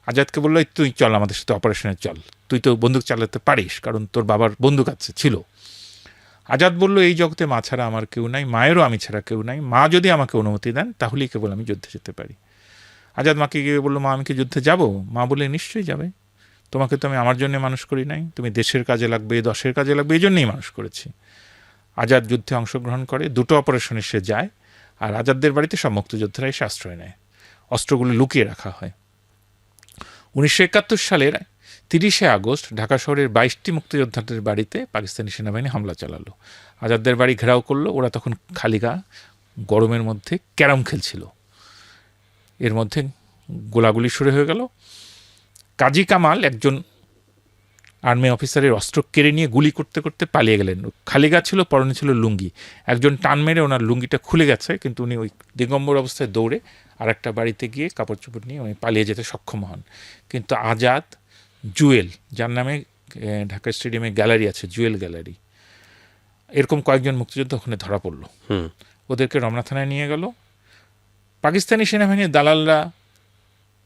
আজাদকে বললো, তুই চল আমাদের সাথে অপারেশনে চল, তুই তো বন্দুক চালাতে পারিস, কারণ তোর বাবার বন্দুক আছে ছিল। আজাদ বলল, এই জগতে মা ছাড়া আমার কেউ নাই, মায়েরও আমি ছাড়া কেউ নাই। মা যদি আমাকে অনুমতি দেন তাহলেই কেবল আমি যুদ্ধে যেতে পারি। আজাদ মাকে গিয়ে বললো, মা আমি কি যুদ্ধে যাব? মা বলে, নিশ্চয়ই যাবে, তোমাকে তো আমি আমার জন্য মানুষ করি নাই, তুমি দেশের কাজে লাগবে, দশের কাজে লাগবে, এই জন্যই মানুষ করেছি। আজাদ যুদ্ধে অংশগ্রহণ করে, 2টো অপারেশনে সে যায়। আর আজাদদের বাড়িতে সব মুক্তিযোদ্ধারা এসে আশ্রয় নেয়, অস্ত্রগুলো লুকিয়ে রাখা হয়। 1971 সালের 30শে আগস্ট ঢাকা শহরের 22টি মুক্তিযোদ্ধাদের বাড়িতে পাকিস্তানি সেনাবাহিনী হামলা চালালো। আজাদদের বাড়ি ঘেরাও করলো। ওরা তখন খালি গা, গরমের মধ্যে ক্যারম খেলছিল। এর মধ্যে গোলাগুলি শুরু হয়ে গেল। কাজী কামাল একজন আর্মি অফিসারের অস্ত্র কেড়ে নিয়ে গুলি করতে করতে পালিয়ে গেলেন। খালি গা ছিল, পরনে ছিল লুঙ্গি। একজন টান মেরে ওনার লুঙ্গিটা খুলে গেছে, কিন্তু উনি ওই দিগম্বর অবস্থায় দৌড়ে আর একটা বাড়িতে গিয়ে কাপড় চোপড় নিয়ে উনি পালিয়ে যেতে সক্ষম হন। কিন্তু আজাদ, জুয়েল, যার নামে ঢাকা স্টেডিয়ামে গ্যালারি আছে, জুয়েল গ্যালারি, এরকম কয়েকজন মুক্তিযোদ্ধা ওখানে ধরা পড়লো। ওদেরকে রমনা থানায় নিয়ে গেল। পাকিস্তানি সেনাবাহিনীর দালালরা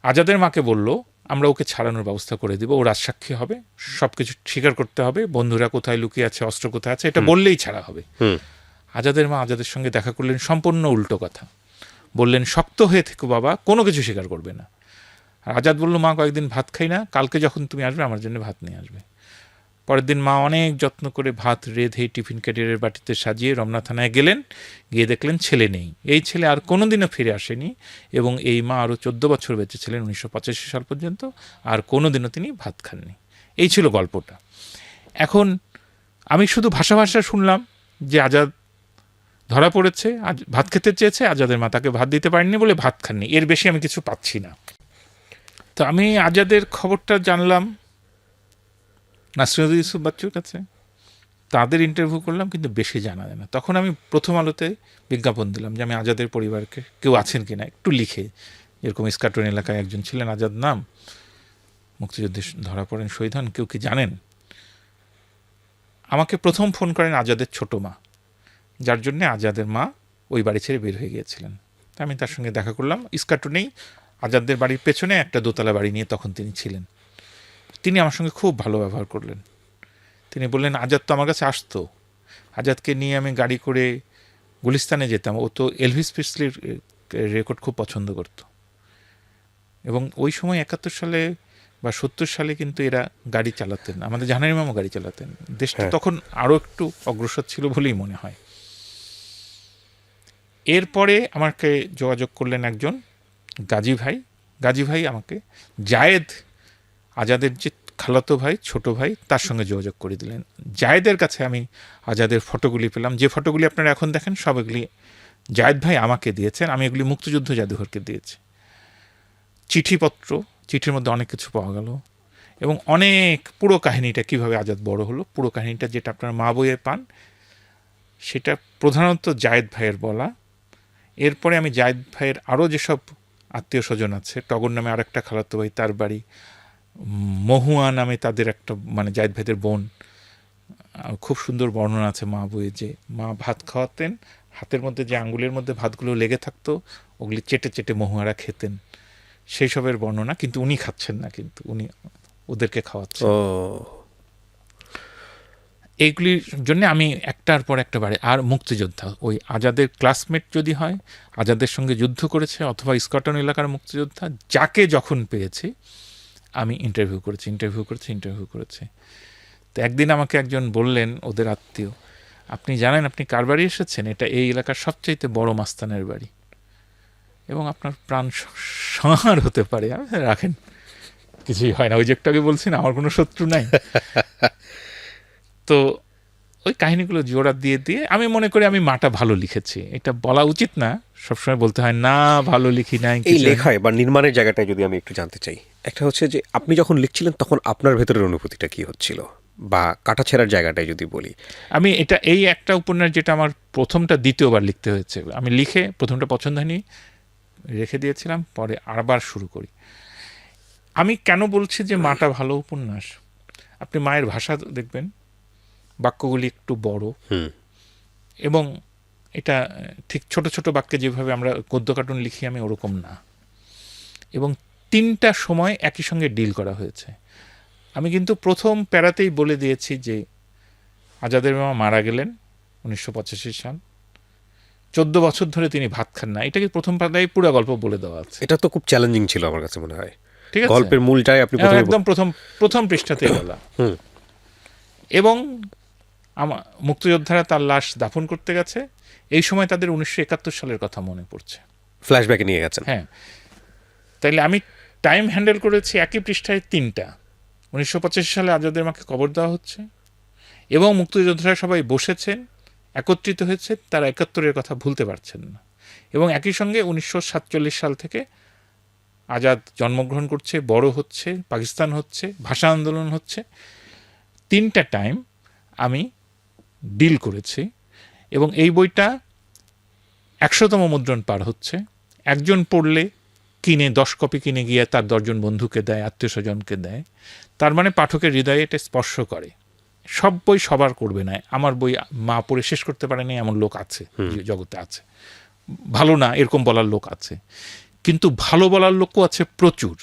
আজাদের মাকে বলল, আমরা ওকে ছাড়ানোর ব্যবস্থা করে দিব, ও রাজসাক্ষী হবে, সব কিছু স্বীকার করতে হবে, বন্ধুরা কোথায় লুকিয়ে আছে, অস্ত্র কোথায় আছে, এটা বললেই ছাড়া হবে। আজাদের মা আজাদের সঙ্গে দেখা করলেন, সম্পূর্ণ উল্টো কথা বললেন, শক্ত হয়ে থেকো বাবা, কোনো কিছু স্বীকার করবে না। আর আজাদ বলল, মা কয়েকদিন ভাত খাই না, কালকে যখন তুমি আসবে আমার জন্য ভাত নিয়ে আসবে। পরের দিন মা অনেক যত্ন করে ভাত রেঁধে টিফিন ক্যারিয়ারের বাটিতে সাজিয়ে রমনা থানায় গেলেন। গিয়ে দেখলেন ছেলে নেই। এই ছেলে আর কোনোদিনও ফিরে আসেনি, এবং এই মা আরও 14 বছর বেঁচে ছিলেন 1985 সাল পর্যন্ত, আর কোনোদিনও তিনি ভাত খাননি। এই ছিল গল্পটা। এখন আমি শুধু ভাষা শুনলাম যে আজাদ ধরা পড়েছে, আজ ভাত খেতে চেয়েছে, আজাদের মা তাকে ভাত দিতে পারেননি বলে ভাত খাননি, এর বেশি আমি কিছু পাচ্ছি না। তো আমি আজাদের খবরটা জানলাম নাসিরুদ্দিন ইউসুফ বাচ্চুর কাছে, তাদের ইন্টারভিউ করলাম, কিন্তু বেশি জানা যায় না। তখন আমি প্রথম আলোতে বিজ্ঞাপন দিলাম যে আমি আজাদের পরিবারকে কেউ আছেন কিনা একটু লিখে, যেরকম ইস্কাটন এলাকায় একজন ছিলেন আজাদ নাম, মুক্তিযুদ্ধে ধরা পড়েন, শহীদ হন, কেউ কি জানেন? আমাকে প্রথম ফোন করেন আজাদের ছোট মা, যার জন্যে আজাদের মা ওই বাড়ি ছেড়ে বের হয়ে গিয়েছিলেন। আমি তার সঙ্গে দেখা করলাম ইস্কাটনেই, আজাদের বাড়ির পেছনে একটা দোতলা বাড়ি নিয়ে তখন তিনি ছিলেন। তিনি আমার সঙ্গে খুব ভালো ব্যবহার করলেন। তিনি বললেন, আজাদ তো আমার কাছে আসতো, আজাদকে নিয়ে আমি গাড়ি করে গুলিস্তানে যেতাম, ও তো এলভিস প্রিসলির রেকর্ড খুব পছন্দ করত। এবং ওই সময় 71 সালে বা 70 সালে কিন্তু এরা গাড়ি চালাতেন, আমাদের জাহানারি মামা গাড়ি চালাতেন। দেশটা তখন আরও একটু অগ্রসর ছিল বলেই মনে হয়। এরপরে আমাকে যোগাযোগ করলেন একজন গাজী ভাই। গাজী ভাই আমাকে জায়েদ, আজাদের যে খালাতো ভাই, ছোট ভাই, তার সঙ্গে যোগাযোগ করে দিলেন। জায়েদের কাছে আমি আজাদের ফটোগুলি পেলাম। যে ফটোগুলি আপনারা এখন দেখেন সব এগুলি জায়েদ ভাই আমাকে দিয়েছেন, আমি এগুলি মুক্তিযুদ্ধ জাদুঘরকে দিয়েছি। চিঠিপত্র, চিঠির মধ্যে অনেক কিছু পাওয়া গেল, এবং অনেক পুরো কাহিনীটা কীভাবে আজাদ বড় হলো, পুরো কাহিনীটা যেটা আপনারা মা বইয়ে পান, সেটা প্রধানত জায়েদ ভাইয়ের বলা। এরপরে আমি জায়েদ ভাইয়ের আরও যেসব আত্মীয় স্বজন আছে, টগর নামে আরেকটা খালাতো ভাই, তার বাড়ি, মহুয়া নামে তাদের একটা, মানে জায়েদ ভাইদের বোন, খুব সুন্দর বর্ণনা আছে মা বইয়ে, যে মা ভাত খাওয়াতেন, হাতের মধ্যে যে আঙ্গুলের মধ্যে ভাতগুলো লেগে থাকতো ওগুলি চেটে চেটে মহুয়ারা খেতেন, সেই সবের বর্ণনা। কিন্তু উনি খাচ্ছেন না, কিন্তু উনি ওদেরকে খাওয়াচ্ছেন। এইগুলির জন্য আমি একটার পর একটা বাড়ি। আর মুক্তিযোদ্ধা, ওই আজাদের ক্লাসমেট যদি হয়, আজাদের সঙ্গে যুদ্ধ করেছে, অথবা ইস্কটন এলাকার মুক্তিযোদ্ধা, যাকে যখন পেয়েছি আমি ইন্টারভিউ করেছি। তো একদিন আমাকে একজন বললেন, ওদের আত্মীয়, আপনি জানেন আপনি কার বাড়ি এসেছেন? এটা এই এলাকার সবচাইতে বড় মাস্তানের বাড়ি, এবং আপনার প্রাণ সংহার হতে পারে। রাখেন, কিছুই হয় না, ওই যে একটু আগে বলছি না আমার কোনো শত্রু নাই। তো ওই কাহিনীগুলো জোড়া দিয়ে দিয়ে আমি মনে করি আমি মাটা ভালো লিখেছি। এটা বলা উচিত না, সবসময় বলতে হয় না ভালো লিখি নাই। এই লেখায় বা নির্মাণের জায়গাটায় যদি আমি একটু জানতে চাই, একটা হচ্ছে যে আপনি যখন লিখছিলেন তখন আপনার ভেতরের অনুভূতিটা কি হচ্ছিল, বা কাটাছেঁড়ার জায়গাটায় যদি বলি। আমি এটা এই একটা উপন্যাস যেটা আমার প্রথমটা দ্বিতীয়বার লিখতে হয়েছে। আমি লিখে প্রথমটা পছন্দ হয়নি, রেখে দিয়েছিলাম, পরে আবার শুরু করি। আমি কেন বলছি যে মাটা ভালো উপন্যাস, আপনি মায়ের ভাষা দেখবেন, বাক্যগুলি একটু বড়, এবং এটা ঠিক ছোট ছোট বাক্যে যেভাবে আমরা গদ্য কার্টুন লিখি আমি ওরকম না, এবং 3টা সময় একই সঙ্গে ডিল করা হয়েছে। আমি কিন্তু প্রথম প্যারাতেই বলে দিয়েছি যে আজাদের মামা মারা গেলেন 1985 সাল, 14 বছর ধরে তিনি ভাত খান না। এটা কি প্রথম পাতায় পুরো গল্প বলে দেওয়া আছে। এটা তো খুব চ্যালেঞ্জিং ছিল আমার কাছে মনে হয়। ঠিক আছে, গল্পের মূলটাই আপনি একদম প্রথম পৃষ্ঠাতেই বলা। এবং মুক্তিযোদ্ধারা তার লাশ দাফন করতে গেছে, এই সময় তাদের 1971 সালের কথা মনে পড়ছে, ফ্ল্যাশব্যাকে নিয়ে গেছেন। হ্যাঁ, তাইলে আমি টাইম হ্যান্ডেল করেছি একই পৃষ্ঠায় 3টা। 1985 সালে আজাদের মাকে কবর দেওয়া হচ্ছে, এবং মুক্তিযোদ্ধারা সবাই বসেছেন, একত্রিত হয়েছে, তারা 71-এর কথা ভুলতে পারছেন না। এবং একই সঙ্গে 1947 সাল থেকে আজাদ জন্মগ্রহণ করছে, বড় হচ্ছে, পাকিস্তান হচ্ছে, ভাষা আন্দোলন হচ্ছে, 3টা টাইম আমি ডিল করেছি, এবং এই বইটা 100তম মুদ্রণ পার হচ্ছে। একজন পড়লে কিনে 10 কপি কিনে গিয়ে তার 10 জন বন্ধুকে দেয়, আত্মীয় স্বজনকে দেয়। তার মানে পাঠকের হৃদয়ে এটা স্পর্শ করে। সব বই সবার করবে না, আমার বই মা পড়ে শেষ করতে পারেনি এমন লোক আছে, জগতে আছে। ভালো না এরকম বলার লোক আছে, কিন্তু ভালো বলার লোকও আছে প্রচুর।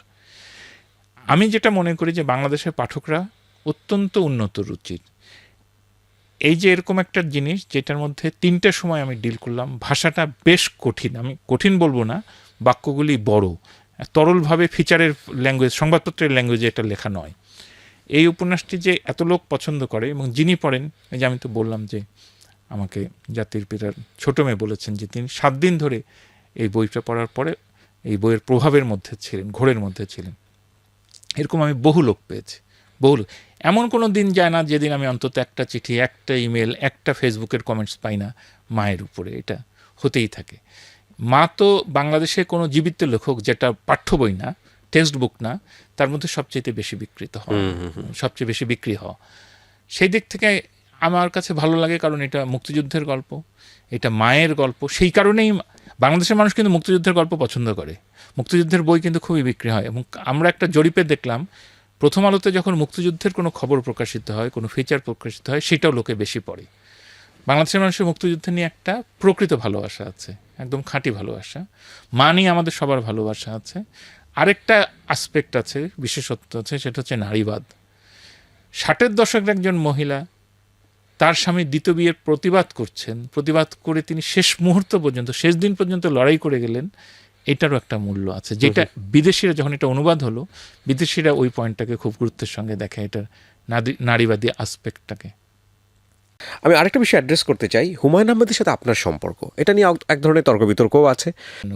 আমি যেটা মনে করি যে বাংলাদেশের পাঠকরা অত্যন্ত উন্নত রুচির। এই যে এরকম একটা জিনিস যেটার মধ্যে 3টার সময় আমি ডিল করলাম, ভাষাটা বেশ কঠিন, আমি কঠিন বলবো না, বাক্যগুলি বড়, তরলভাবে ফিচারের ল্যাঙ্গুয়েজ, সংবাদপত্রের ল্যাঙ্গুয়েজে এটা লেখা নয়। এই উপন্যাসটি যে এত লোক পছন্দ করে, এবং যিনি পড়েন, এই যে আমি তো বললাম যে আমাকে জাতির পিতার ছোট মেয়ে বলেছেন যে তিনি 7 দিন ধরে এই বইটা পড়ার পরে এই বইয়ের প্রভাবের মধ্যে ছিলেন, ঘোরের মধ্যে ছিলেন। এরকম আমি বহু লোক পেয়েছি, বহু লোক। এমন কোনো দিন যায় না যেদিন আমি অন্তত একটা চিঠি, একটা ইমেল, একটা ফেসবুকের কমেন্টস পাই না মায়ের উপরে। এটা হতেই থাকে। মা তো বাংলাদেশে কোনো জীবিত লেখক, যেটা পাঠ্য বই না, টেক্সট বুক না, তার মধ্যে সবচেয়ে বেশি বিকৃত হওয়া, সবচেয়ে বেশি বিক্রি হওয়া। সেই দিক থেকে আমার কাছে ভালো লাগে, কারণ এটা মুক্তিযুদ্ধের গল্প, এটা মায়ের গল্প। সেই কারণেই বাংলাদেশের মানুষ কিন্তু মুক্তিযুদ্ধের গল্প পছন্দ করে, মুক্তিযুদ্ধের বই কিন্তু খুবই বিক্রি হয়। এবং আমরা একটা জরিপে দেখলাম, প্রথম আলোতে যখন মুক্তিযুদ্ধের কোনো খবর প্রকাশিত হয়, কোনো ফিচার প্রকাশিত হয়, সেটাও লোকে বেশি পড়ে। বাংলাদেশের মানুষের মুক্তিযুদ্ধ নিয়ে একটা প্রকৃত ভালোবাসা আছে, একদম খাঁটি ভালোবাসা। মা নিয়ে আমাদের সবার ভালোবাসা আছে। আরেকটা আসপেক্ট আছে, বিশেষত্ব আছে, সেটা হচ্ছে নারীবাদ। 60-এর দশকের একজন মহিলা তার স্বামী দ্বিতীয় বিয়ের প্রতিবাদ করছেন, প্রতিবাদ করে তিনি শেষ মুহূর্ত পর্যন্ত, শেষ দিন পর্যন্ত লড়াই করে গেলেন। এটারও একটা মূল্য আছে, যেটা বিদেশিরা, যখন এটা অনুবাদ হলো, বিদেশিরা ওই পয়েন্টটাকে খুব গুরুত্বের সঙ্গে দেখে, এটার নারীবাদী আসপেক্টটাকে। আমি আরেকটা বিষয় অ্যাড্রেস করতে চাই, হুমায়ুন আহমেদের সাথে আপনার সম্পর্ক, এটা নিয়ে এক ধরনের তর্ক বিতর্কও আছে।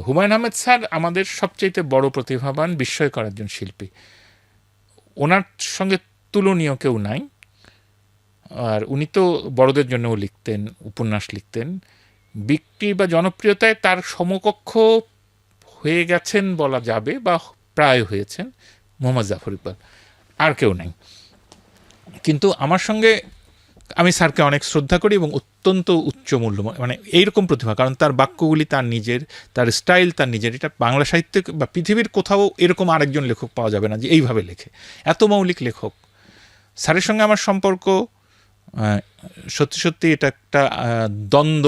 হুমায়ুন আহমেদ স্যার আমাদের সবচেয়ে বড় প্রতিভাবান, বিস্ময়কর একজন শিল্পী। ওনার সঙ্গে তুলনীয় কেউ নাই। আর উনি তো বড়দের জন্যও লিখতেন, উপন্যাস লিখতেন। বিক্রি বা জনপ্রিয়তায় তার সমকক্ষ হয়ে গেছেন বলা যাবে, বা প্রায় হয়েছেন মোহাম্মদ জাফর ইকবাল, আর কেউ নাই। কিন্তু আমার সঙ্গে, আমি স্যারকে অনেক শ্রদ্ধা করি এবং অত্যন্ত উচ্চ মূল্য, মানে এইরকম প্রতিভা, কারণ তার বাক্যগুলি তার নিজের, তার স্টাইল তার নিজের। এটা বাংলা সাহিত্যে বা পৃথিবীর কোথাও এরকম আরেকজন লেখক পাওয়া যাবে না যে এইভাবে লেখে, এত মৌলিক লেখক। স্যারের সঙ্গে আমার সম্পর্ক সত্যি সত্যি এটা একটা দ্বন্দ্ব,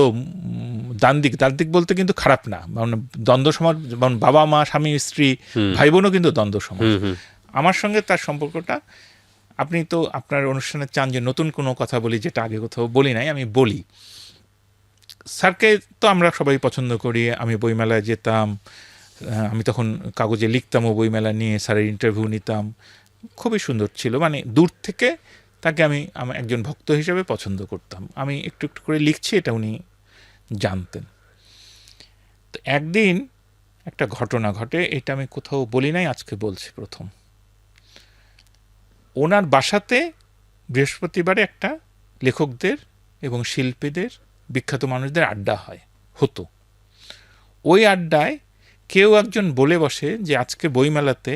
দ্বান্দ্বিক বলতে কিন্তু খারাপ না, মানে দ্বন্দ্ব সমাজ, যেমন বাবা মা, স্বামী স্ত্রী, ভাই বোনও কিন্তু দ্বন্দ্ব সমাজ। আমার সঙ্গে তার সম্পর্কটা, আপনি তো আপনার অনুষ্ঠানে চান যে নতুন কোনো কথা বলি যেটা আগে কোথাও বলি নাই, আমি বলি। স্যারকে তো আমরা সবাই পছন্দ করি। আমি বইমেলায় যেতাম, আমি তখন কাগজে লিখতামও বইমেলা নিয়ে, স্যারের ইন্টারভিউ নিতাম, খুবই সুন্দর ছিল। মানে দূর থেকে তাকে আমি একজন ভক্ত হিসেবে পছন্দ করতাম। আমি একটু একটু করে লিখছি, এটা উনি জানতেন। তো একদিন একটা ঘটনা ঘটে, এটা আমি কোথাও বলি নাই, আজকে বলছি প্রথম। ওনার বাসাতে বৃহস্পতিবারে একটা লেখকদের এবং শিল্পীদের, বিখ্যাত মানুষদের আড্ডা হতো। ওই আড্ডায় কেউ একজন বলে বসে যে আজকে বইমেলাতে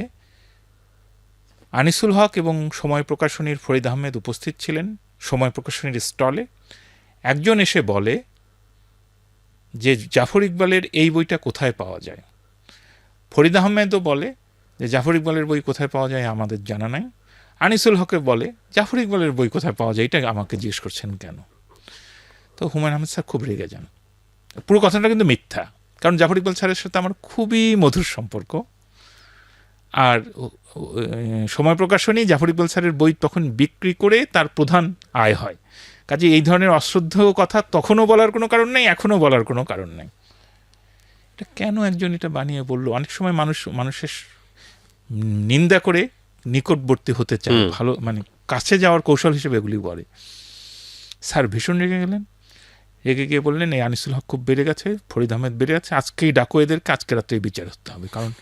আনিসুল হক এবং সময় প্রকাশনীর ফরিদ আহমেদ উপস্থিত ছিলেন সময় প্রকাশনীর স্টলে। একজন এসে বলে যে জাফর ইকবালের এই বইটা কোথায় পাওয়া যায়। ফরিদ আহমেদও বলে যে জাফর ইকবালের বই কোথায় পাওয়া যায় আমাদের জানা নাই। আনিসুল হকে বলে জাফর ইকবালের বই কোথায় পাওয়া যায়, এটা আমাকে জিজ্ঞেস করছেন কেন। তো হুমায়ুন আহমেদ স্যার খুব রেগে যান। পুরো কথাটা কিন্তু মিথ্যা, কারণ জাফর ইকবাল স্যারের সাথে আমার খুবই মধুর সম্পর্ক। আর সময় প্রকাশনী জাফর ইকবাল স্যারের বই তখন বিক্রি করে তার প্রধান আয় হয়। কাজে এই ধরনের অশ্রদ্ধেয় কথা তখনও বলার কোনো কারণ নেই, এখনও বলার কোনো কারণ নেই। এটা কেন একজন এটা বানিয়ে বললো? অনেক সময় মানুষের নিন্দা করে নিকটবর্তী হতে চায়, ভালো মানে কাছে যাওয়ার কৌশল হিসেবে এগুলি বলে। স্যার ভীষণ রেগে গেলেন, রেগে গিয়ে বললেন এই আনিসুল হক খুব বেড়ে গেছে, ফরিদ আহমেদ বেড়ে গেছে, আজকেই ডাকো এদেরকে, আজকে রাত্রে বিচার হতে হবে। কারণ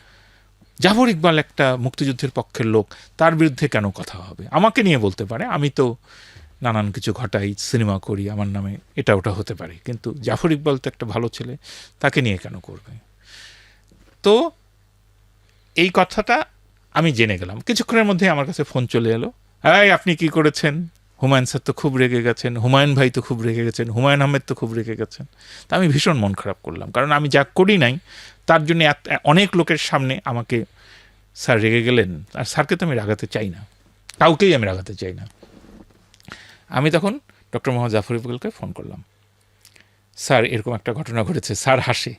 জাফর ইকবাল একটা মুক্তিযুদ্ধের পক্ষের লোক, তার বিরুদ্ধে কেন কথা হবে? আমাকে নিয়ে বলতে পারে, আমি তো নানান কিছু ঘটাই, সিনেমা করি, আমার নামে এটা ওটা হতে পারে, কিন্তু জাফর ইকবাল তো একটা ভালো ছেলে, তাকে নিয়ে কেন করবে? তো এই কথাটা আমি জেনে গেলাম। কিছুক্ষণের মধ্যে আমার কাছে ফোন চলে এলো, এই আপনি কি করেছেন? হুমায়ুন স্যার তো খুব রেগে গেছেন, হুমায়ুন ভাই তো খুব রেগে গেছেন, হুমায়ুন আহমেদ তো খুব রেগে গেছেন। তা আমি ভীষণ মন খারাপ করলাম, কারণ আমি যা করি নাই তার জন্য অনেক লোকের সামনে আমাকে স্যার রেগে গেলেন। আর স্যারকে তো আমি রাগাতে চাই না, কাউকেই আমি রাগাতে চাই না। আমি তখন ডক্টর মোহাম্মদ জাফর ইকবালকে ফোন করলাম, স্যার এরকম একটা ঘটনা ঘটেছে। স্যার হাসে,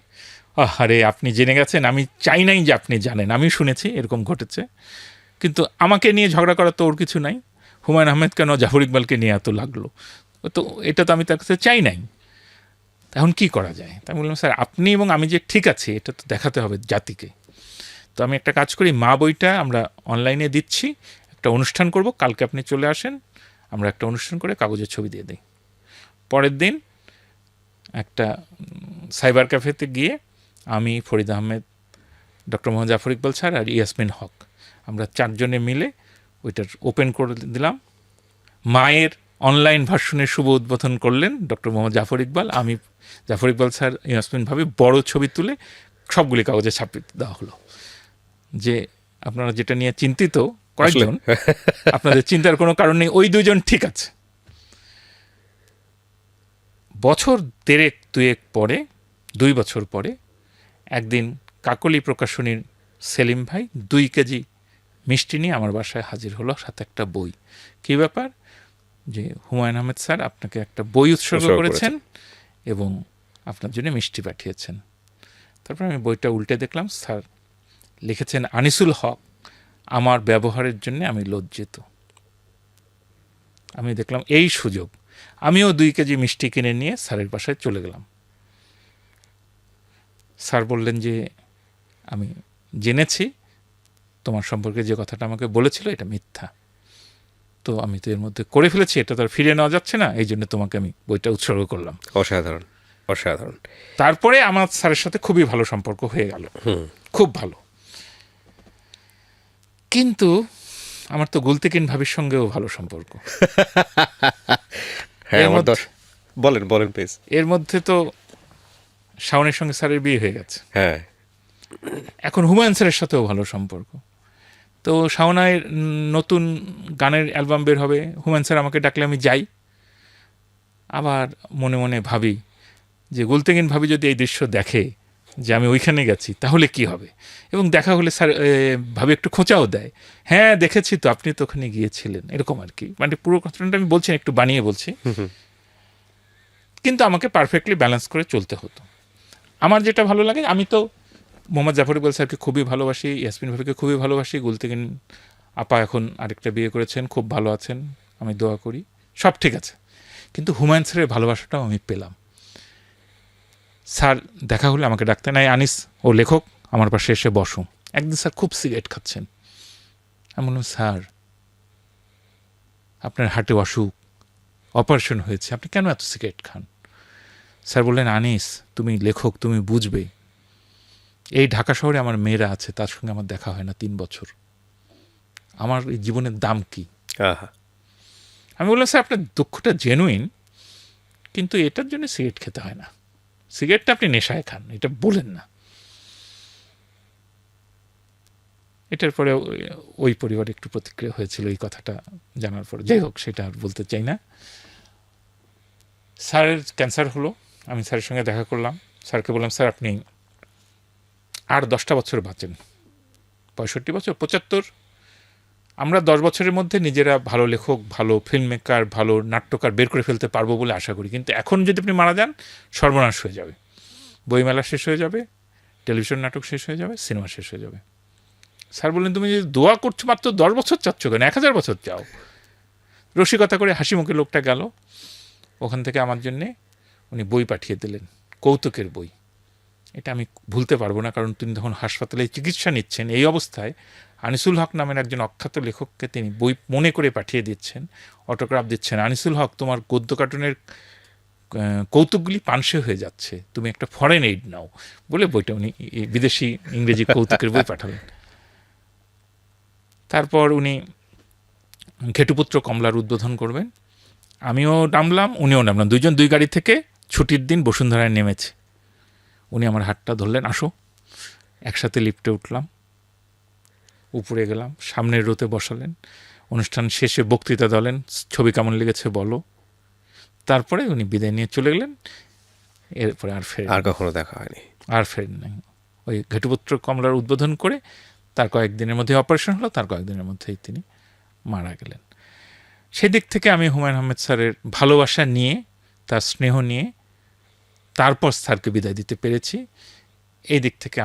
আরে আপনি জেনে গেছেন, আমি চাই নাই যে আপনি জানেন, আমি শুনেছি এরকম ঘটেছে, কিন্তু আমাকে নিয়ে ঝগড়া করার তো ওর কিছু নাই, হুমায়ুন আহমেদ কেন জাফর ইকবালকে নিয়ে এত লাগলো, তো এটা তো আমি তার কাছে চাই নাই, এখন কি করা যায়? তাই বললাম, স্যার আপনি এবং আমি যে ঠিক আছে এটা তো দেখাতে হবে জাতিকে। তো আমি একটা কাজ করি, মা বইটা আমরা অনলাইনে দিচ্ছি, একটা অনুষ্ঠান করব, কালকে আপনি চলে আসেন, আমরা একটা অনুষ্ঠান করে কাগজের ছবি দিয়ে দিই। পরের দিন একটা সাইবার ক্যাফেতে গিয়ে আমি, ফরিদ আহমেদ, ডক্টর মোহাম্মদ জাফর ইকবাল স্যার আর ইয়াসমিন হক, আমরা 4 জনে মিলে ওইটার ওপেন করে দিলাম। মায়ের অনলাইন ভার্সনের শুভ উদ্বোধন করলেন ডক্টর মোহাম্মদ জাফর ইকবাল, আমি, জাফর ইকবাল স্যার, ইয়াসমিন ভাবে বড় ছবি তুলে সবগুলি কাগজে ছাপিয়ে দেওয়া হলো যে আপনারা যেটা নিয়ে চিন্তিত কয়েকজন, আপনাদের চিন্তার কোনো কারণ নেই, ওই 2 জন ঠিক আছে। বছর 1.5-2 পরে, 2 বছর পরে একদিন কাকলি প্রকাশনীর সেলিম ভাই 2 কেজি মিষ্টি নিয়ে আমার বাসায় হাজির হলো, সাথে একটা বই। কী ব্যাপার? যে হুমায়ুন আহমেদ স্যার আপনাকে একটা বই উৎসর্গ করেছেন এবং আপনার জন্য মিষ্টি পাঠিয়েছেন। তারপর আমি বইটা উল্টে দেখলাম, স্যার লিখেছেন, আনিসুল হক, আমার ব্যবহারের জন্য আমি লজ্জিত। আমি দেখলাম এই সুযোগ, আমিও 2 কেজি মিষ্টি কিনে নিয়ে স্যারের বাসায় চলে গেলাম। স্যার বললেন যে আমি জেনেছি তোমার সম্পর্কে যে কথাটা আমাকে বলেছিল এটা মিথ্যা, তো আমি তো এর মধ্যে করে ফেলেছি, এটা তো আর ফিরে নেওয়া যাচ্ছে না, এই জন্য তোমাকে আমি বইটা উৎসর্গ করলাম। অসাধারণ, অসাধারণ। তারপরে আমার স্যারের সাথে খুবই ভালো সম্পর্ক হয়ে গেল, খুব ভালো। কিন্তু আমার তো গুলতেকিন ভাবির সঙ্গেও ভালো সম্পর্ক। হ্যাঁ, বলেন বলেন প্লিজ। এর মধ্যে তো শাওনের সঙ্গে স্যারের বিয়ে হয়ে গেছে, হ্যাঁ, এখন হুমায়ুন স্যারের সাথেও ভালো সম্পর্ক। তো শাওনার নতুন গানের অ্যালবাম বের হবে, হুমায়ুন স্যার আমাকে ডাকলে আমি যাই। আবার মনে মনে ভাবি যে গুলতেকিন ভাবি যদি এই দৃশ্য দেখে যে আমি ওইখানে গেছি তাহলে কি হবে, এবং দেখা হলে স্যার ভাবি একটু খোঁচাও দেয়, হ্যাঁ দেখেছি তো, আপনি তো ওখানে গিয়েছিলেন, এরকম আর কি। মানে পুরো কথাটা আমি বলছি, একটু বানিয়ে বলছি, কিন্তু আমাকে পারফেক্টলি ব্যালেন্স করে চলতে হতো। আমার যেটা ভালো লাগে, আমি তো মোহাম্মদ জাফর ইকবাল স্যারকে খুবই ভালোবাসি, ইয়াসমিন ভাবিকে খুবই ভালোবাসি, গুলতেকিন আপা এখন আরেকটা বিয়ে করেছেন, খুব ভালো আছেন, আমি দোয়া করি, সব ঠিক আছে। কিন্তু হুমায়ুন স্যারের ভালোবাসাটাও আমি পেলাম। স্যার দেখা হলে আমাকে ডাকতে নাই, আনিস ও লেখক আমার পাশে এসে বসো। একদিন স্যার খুব সিগারেট খাচ্ছেন, আমি বললাম, স্যার আপনার হার্টে অসুখ, অপারেশন হয়েছে, আপনি কেন এত সিগারেট খান? স্যার বললেন, আনিস তুমি লেখক, তুমি বুঝবে, এই ঢাকা শহরে আমার মেয়েরা আছে, তার সঙ্গে আমার দেখা হয় না 3 বছর, আমার এই জীবনের দাম কি? আমি বললাম, স্যার আপনার দুঃখটা জেনুইন, কিন্তু এটার জন্য সিগারেট খেতে হয় না, সিগারেটটা আপনি নেশায় খান, এটা বলেন না। এটার পরে ওই পরিবারে একটু প্রতিক্রিয়া হয়েছিল এই কথাটা জানার পরে, যাই হোক সেটা আর বলতে চাই না। স্যারের ক্যান্সার হলো, আমি স্যারের সঙ্গে দেখা করলাম, স্যারকে বললাম, স্যার আপনি আর 10টা বছর বাঁচেন, 65 বছর, 75, আমরা 10 বছরের মধ্যে নিজেরা ভালো লেখক, ভালো ফিল্ম মেকার, ভালো নাট্যকার বের করে ফেলতে পারবো বলে আশা করি, কিন্তু এখন যদি আপনি মারা যান সর্বনাশ হয়ে যাবে, বইমেলা শেষ হয়ে যাবে, টেলিভিশন নাটক শেষ হয়ে যাবে, সিনেমা শেষ হয়ে যাবে। স্যার বললেন, তুমি যদি দোয়া করছো মাত্র 10 বছর চাচ্ছ কেন, 1000 বছর চাও। রসিকতা করে হাসি মুখে লোকটা গেল। ওখান থেকে আমার জন্যে উনি বই পাঠিয়ে দিলেন, কৌতুকের বই। এটা আমি ভুলতে পারবো না, কারণ তিনি তখন হাসপাতালে চিকিৎসা নিচ্ছেন, এই অবস্থায় আনিসুল হক নামের একজন অখ্যাত লেখককে তিনি বই মনে করে পাঠিয়ে দিচ্ছেন, অটোগ্রাফ দিচ্ছেন, আনিসুল হক তোমার গদ্য কার্টুনের কৌতুকগুলি পানসে হয়ে যাচ্ছে, তুমি একটা ফরেন এইড নাও বলে বইটা উনি বিদেশি ইংরেজি কৌতুকের বই পাঠালেন। তারপর উনি ঘেটুপুত্র কমলার উদ্বোধন করবেন, আমিও নামলাম, উনিও নামলাম, 2 জন 2 গাড়ি থেকে ছুটির দিন বসুন্ধরায় নেমেছে। উনি আমার হাতটা ধরলেন, আসো, একসাথে লিফটে উঠলাম, উপরে গেলাম, সামনের রোতে বসালেন, অনুষ্ঠান শেষে বক্তৃতা দিলেন, ছবি কেমন লেগেছে বলো। তারপরে উনি বিদায় নিয়ে চলে গেলেন। এরপরে আর কখনো দেখা হয়নি। আর ফেরেন নাই। ওই ঘেটুপুত্র কমলার উদ্বোধন করে তার কয়েকদিনের মধ্যে অপারেশন হলো, তার কয়েকদিনের মধ্যেই তিনি মারা গেলেন। সেদিক থেকে আমি হুমায়ুন আহমেদ স্যারের ভালোবাসা নিয়ে, তার স্নেহ নিয়ে তারপর স্যারকে বিদায় দিতে পেরেছি। এই দিক থেকে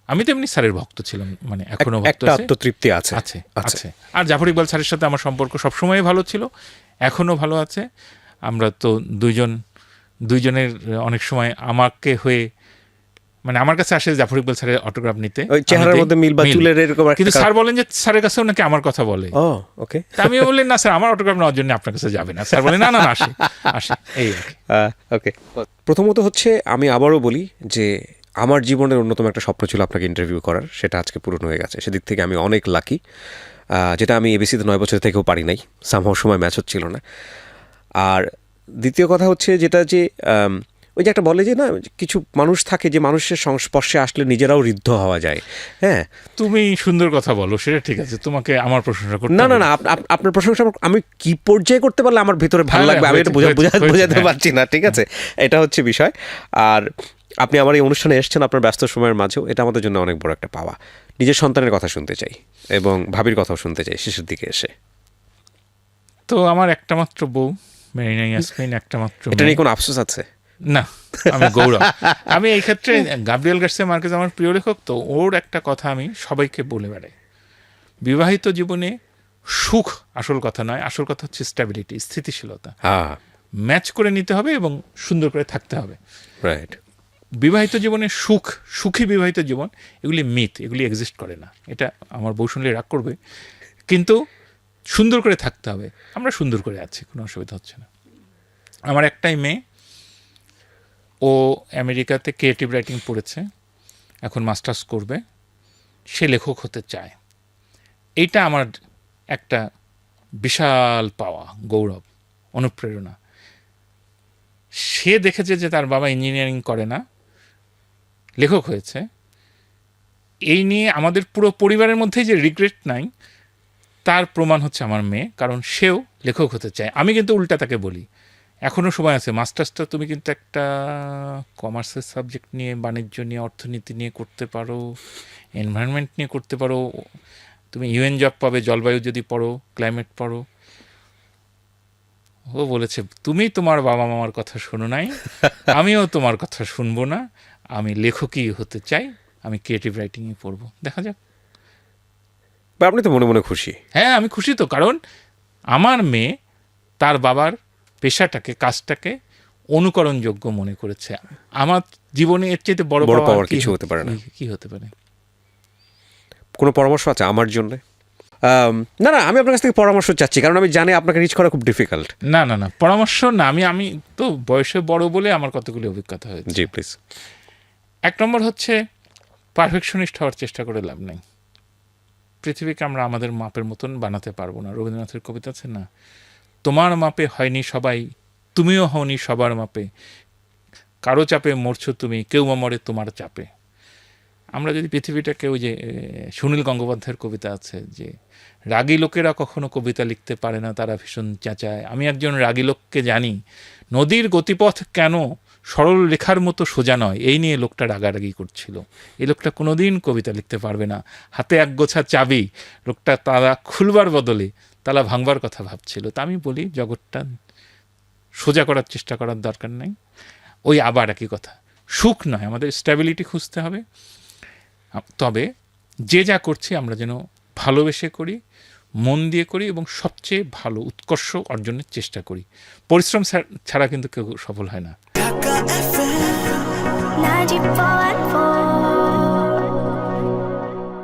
আমি তো এমনি স্যারের ভক্ত ছিলাম, মানে এখনো ভক্ত একটা আত্মতৃপ্তি আছে। আছে। আর জাফর ইকবাল স্যারের সাথে আমার সম্পর্ক সবসময় ভালো ছিল, এখনো ভালো আছে। আমরা তো দুইজনের অনেক সময় আমাকে হয়ে, মানে আমার কাছে আসে জাফর ইকবাল স্যারের অটোগ্রাফ নিতে, ওই চেহারার মধ্যে মিল বা চুলের এরকম একটা, কিন্তু স্যার বলেন যে স্যারের কাছেও নাকি আমার কথা বলে। ও ওকে। আমিও বললেন না স্যার, আমার অটোগ্রাফ নেওয়ার জন্য আপনার কাছে যাবে না। স্যার বলেন না আসে এই আর কি। ওকে। প্রথমত হচ্ছে আমি আবারও বলি যে আমার জীবনের অন্যতম একটা স্বপ্ন ছিল আপনাকে ইন্টারভিউ করার, সেটা আজকে পূরণ হয়ে গেছে। সেদিক থেকে আমি অনেক লাকি, যেটা আমি এবিসিতে 9 বছর থেকেও পারি নাই, সামহাও সময় ম্যাচ হচ্ছিল না। আর দ্বিতীয় কথা হচ্ছে যেটা যে ওই যে একটা বলে যে না, কিছু মানুষ থাকে যে মানুষের সংস্পর্শে আসলে নিজেরাও ঋদ্ধ হওয়া যায়। হ্যাঁ, তুমি সুন্দর কথা বলো, সেটা ঠিক আছে, তোমাকে আমার প্রশংসা করতে না আপনার প্রশংসা আমি কি পর্যায়ে করতে পারলে আমার ভেতরে ভালো লাগবে আমি এটা বোঝাতে পারছি না, ঠিক আছে, এটা হচ্ছে বিষয়। আর আপনি আমার এই অনুষ্ঠানে এসেছেন আপনার ব্যস্ত সময়ের মাঝেও, এটা আমাদের জন্য অনেক বড় একটা পাওয়া। নিজের সন্তানের কথা শুনতে চাই এবং ভাবির কথাও শুনতে চাই শেষের দিকে এসে। তো আমার একটা মাত্র বউ মেরিনা ইয়াসমিন, একটা মাত্র। এটা নিয়ে কোনো আফসোস আছে? না, আমি গৌরব। আমি এই ক্ষেত্রে গাব্রিয়েল গার্সিয়া মার্কেজ আমার প্রিয় লেখক, তো ওর একটা কথা আমি সবাইকে বলে বেড়াই, বিবাহিত জীবনে সুখ আসল কথা নয়, আসল কথা হচ্ছে স্ট্যাবিলিটি, স্থিতিশীলতা। ম্যাচ করে নিতে হবে এবং সুন্দর করে থাকতে হবে। রাইট। বিবাহিত জীবনে সুখী বিবাহিত জীবন, এগুলি মিথ, এগুলি এক্সিস্ট করে না। এটা আমার বউ শুনলে রাগ করবে, কিন্তু সুন্দর করে থাকতে হবে। আমরা সুন্দর করে আছি, কোনো অসুবিধা হচ্ছে না। আমার একটাই মেয়ে, ও আমেরিকাতে ক্রিয়েটিভ রাইটিং পড়েছে, এখন মাস্টার্স করবে, সে লেখক হতে চায়। এইটা আমার একটা বিশাল পাওয়া, গৌরব, অনুপ্রেরণা। সে দেখেছে যে তার বাবা ইঞ্জিনিয়ারিং করে না, লেখক হয়েছে। এই নিয়ে আমাদের পুরো পরিবারের মধ্যেই যে রিগ্রেট নাই, তার প্রমাণ হচ্ছে আমার মেয়ে, কারণ সেও লেখক হতে চায়। আমি কিন্তু উল্টা তাকে বলি, এখনও সময় আছে, মাস্টার্সটা তুমি কিন্তু একটা কমার্সের সাবজেক্ট নিয়ে, বাণিজ্য নিয়ে, অর্থনীতি নিয়ে করতে পারো, এনভায়রনমেন্ট নিয়ে করতে পারো, তুমি ইউএন জব পাবে, জলবায়ু যদি পড়ো, ক্লাইমেট পড়ো। ও বলেছে তুমি তোমার বাবা মামার কথা শোনো নাই, আমিও তোমার কথা শুনবো না, আমি লেখকই হতে চাই, আমি ক্রিয়েটিভ রাইটিংই পড়বো, দেখা যাক। আপনি তো মনে মনে খুশি? হ্যাঁ, আমি খুশি তো, কারণ আমার মেয়ে তার বাবার পেশাটাকে, কাজটাকে অনুকরণযোগ্য মনে করেছে। আমার জীবনে এর চেয়ে বড় পাওয়ার কিছু হতে পারে না। কি হতে পারে? কোনো পরামর্শ আছে আমার জন্য? না আমি আপনার কাছ থেকে পরামর্শ চাচ্ছি, কারণ আমি জানি আপনাকে রিচ করা খুব ডিফিকাল্ট। না পরামর্শ না, আমি তো বয়সে বড় বলে আমার কতগুলি অভিজ্ঞতা হয়েছে। জি প্লিজ। 1 নম্বর হচ্ছে পারফেকশনিস্ট হওয়ার চেষ্টা করে লাভ নেই। পৃথিবীকে আমরা আমাদের মাপের মতন বানাতে পারবো না। রবীন্দ্রনাথের কবিতা আছে না, তোমার মাপে হয়নি সবাই, তুমিও হওনি সবার মাপে, কারো চাপে মরছো তুমি, কেউ মরে তোমার চাপে। আমরা যদি পৃথিবীটাকে, ওই যে সুনীল গঙ্গোপাধ্যায়ের কবিতা আছে যে রাগী লোকেরা কখনো কবিতা লিখতে পারে না, তারা ভীষণ চেঁচায়। আমি একজন রাগী লোককে জানি, নদীর গতিপথ কেন সরল লেখার মতো সোজা নয়, এই নিয়ে লোকটা রাগারাগি করছিল। এই লোকটা কোনোদিন কবিতা লিখতে পারবে না। হাতে একগোছা চাবি, লোকটা তালা খুলবার বদলে তালা ভাঙবার কথা ভাবছিল। তা আমি বলি, জগৎটা সোজা করার চেষ্টা করার দরকার নেই। ওই আবার একই কথা, সুখ নয়, আমাদের স্ট্যাবিলিটি খুঁজতে হবে। তবে যে যা করছি আমরা যেন ভালোবেসে করি, মন দিয়ে করি এবং সবচেয়ে ভালো উৎকর্ষ অর্জনের চেষ্টা করি। পরিশ্রম ছাড়া কিন্তু কেউ সফল হয় না।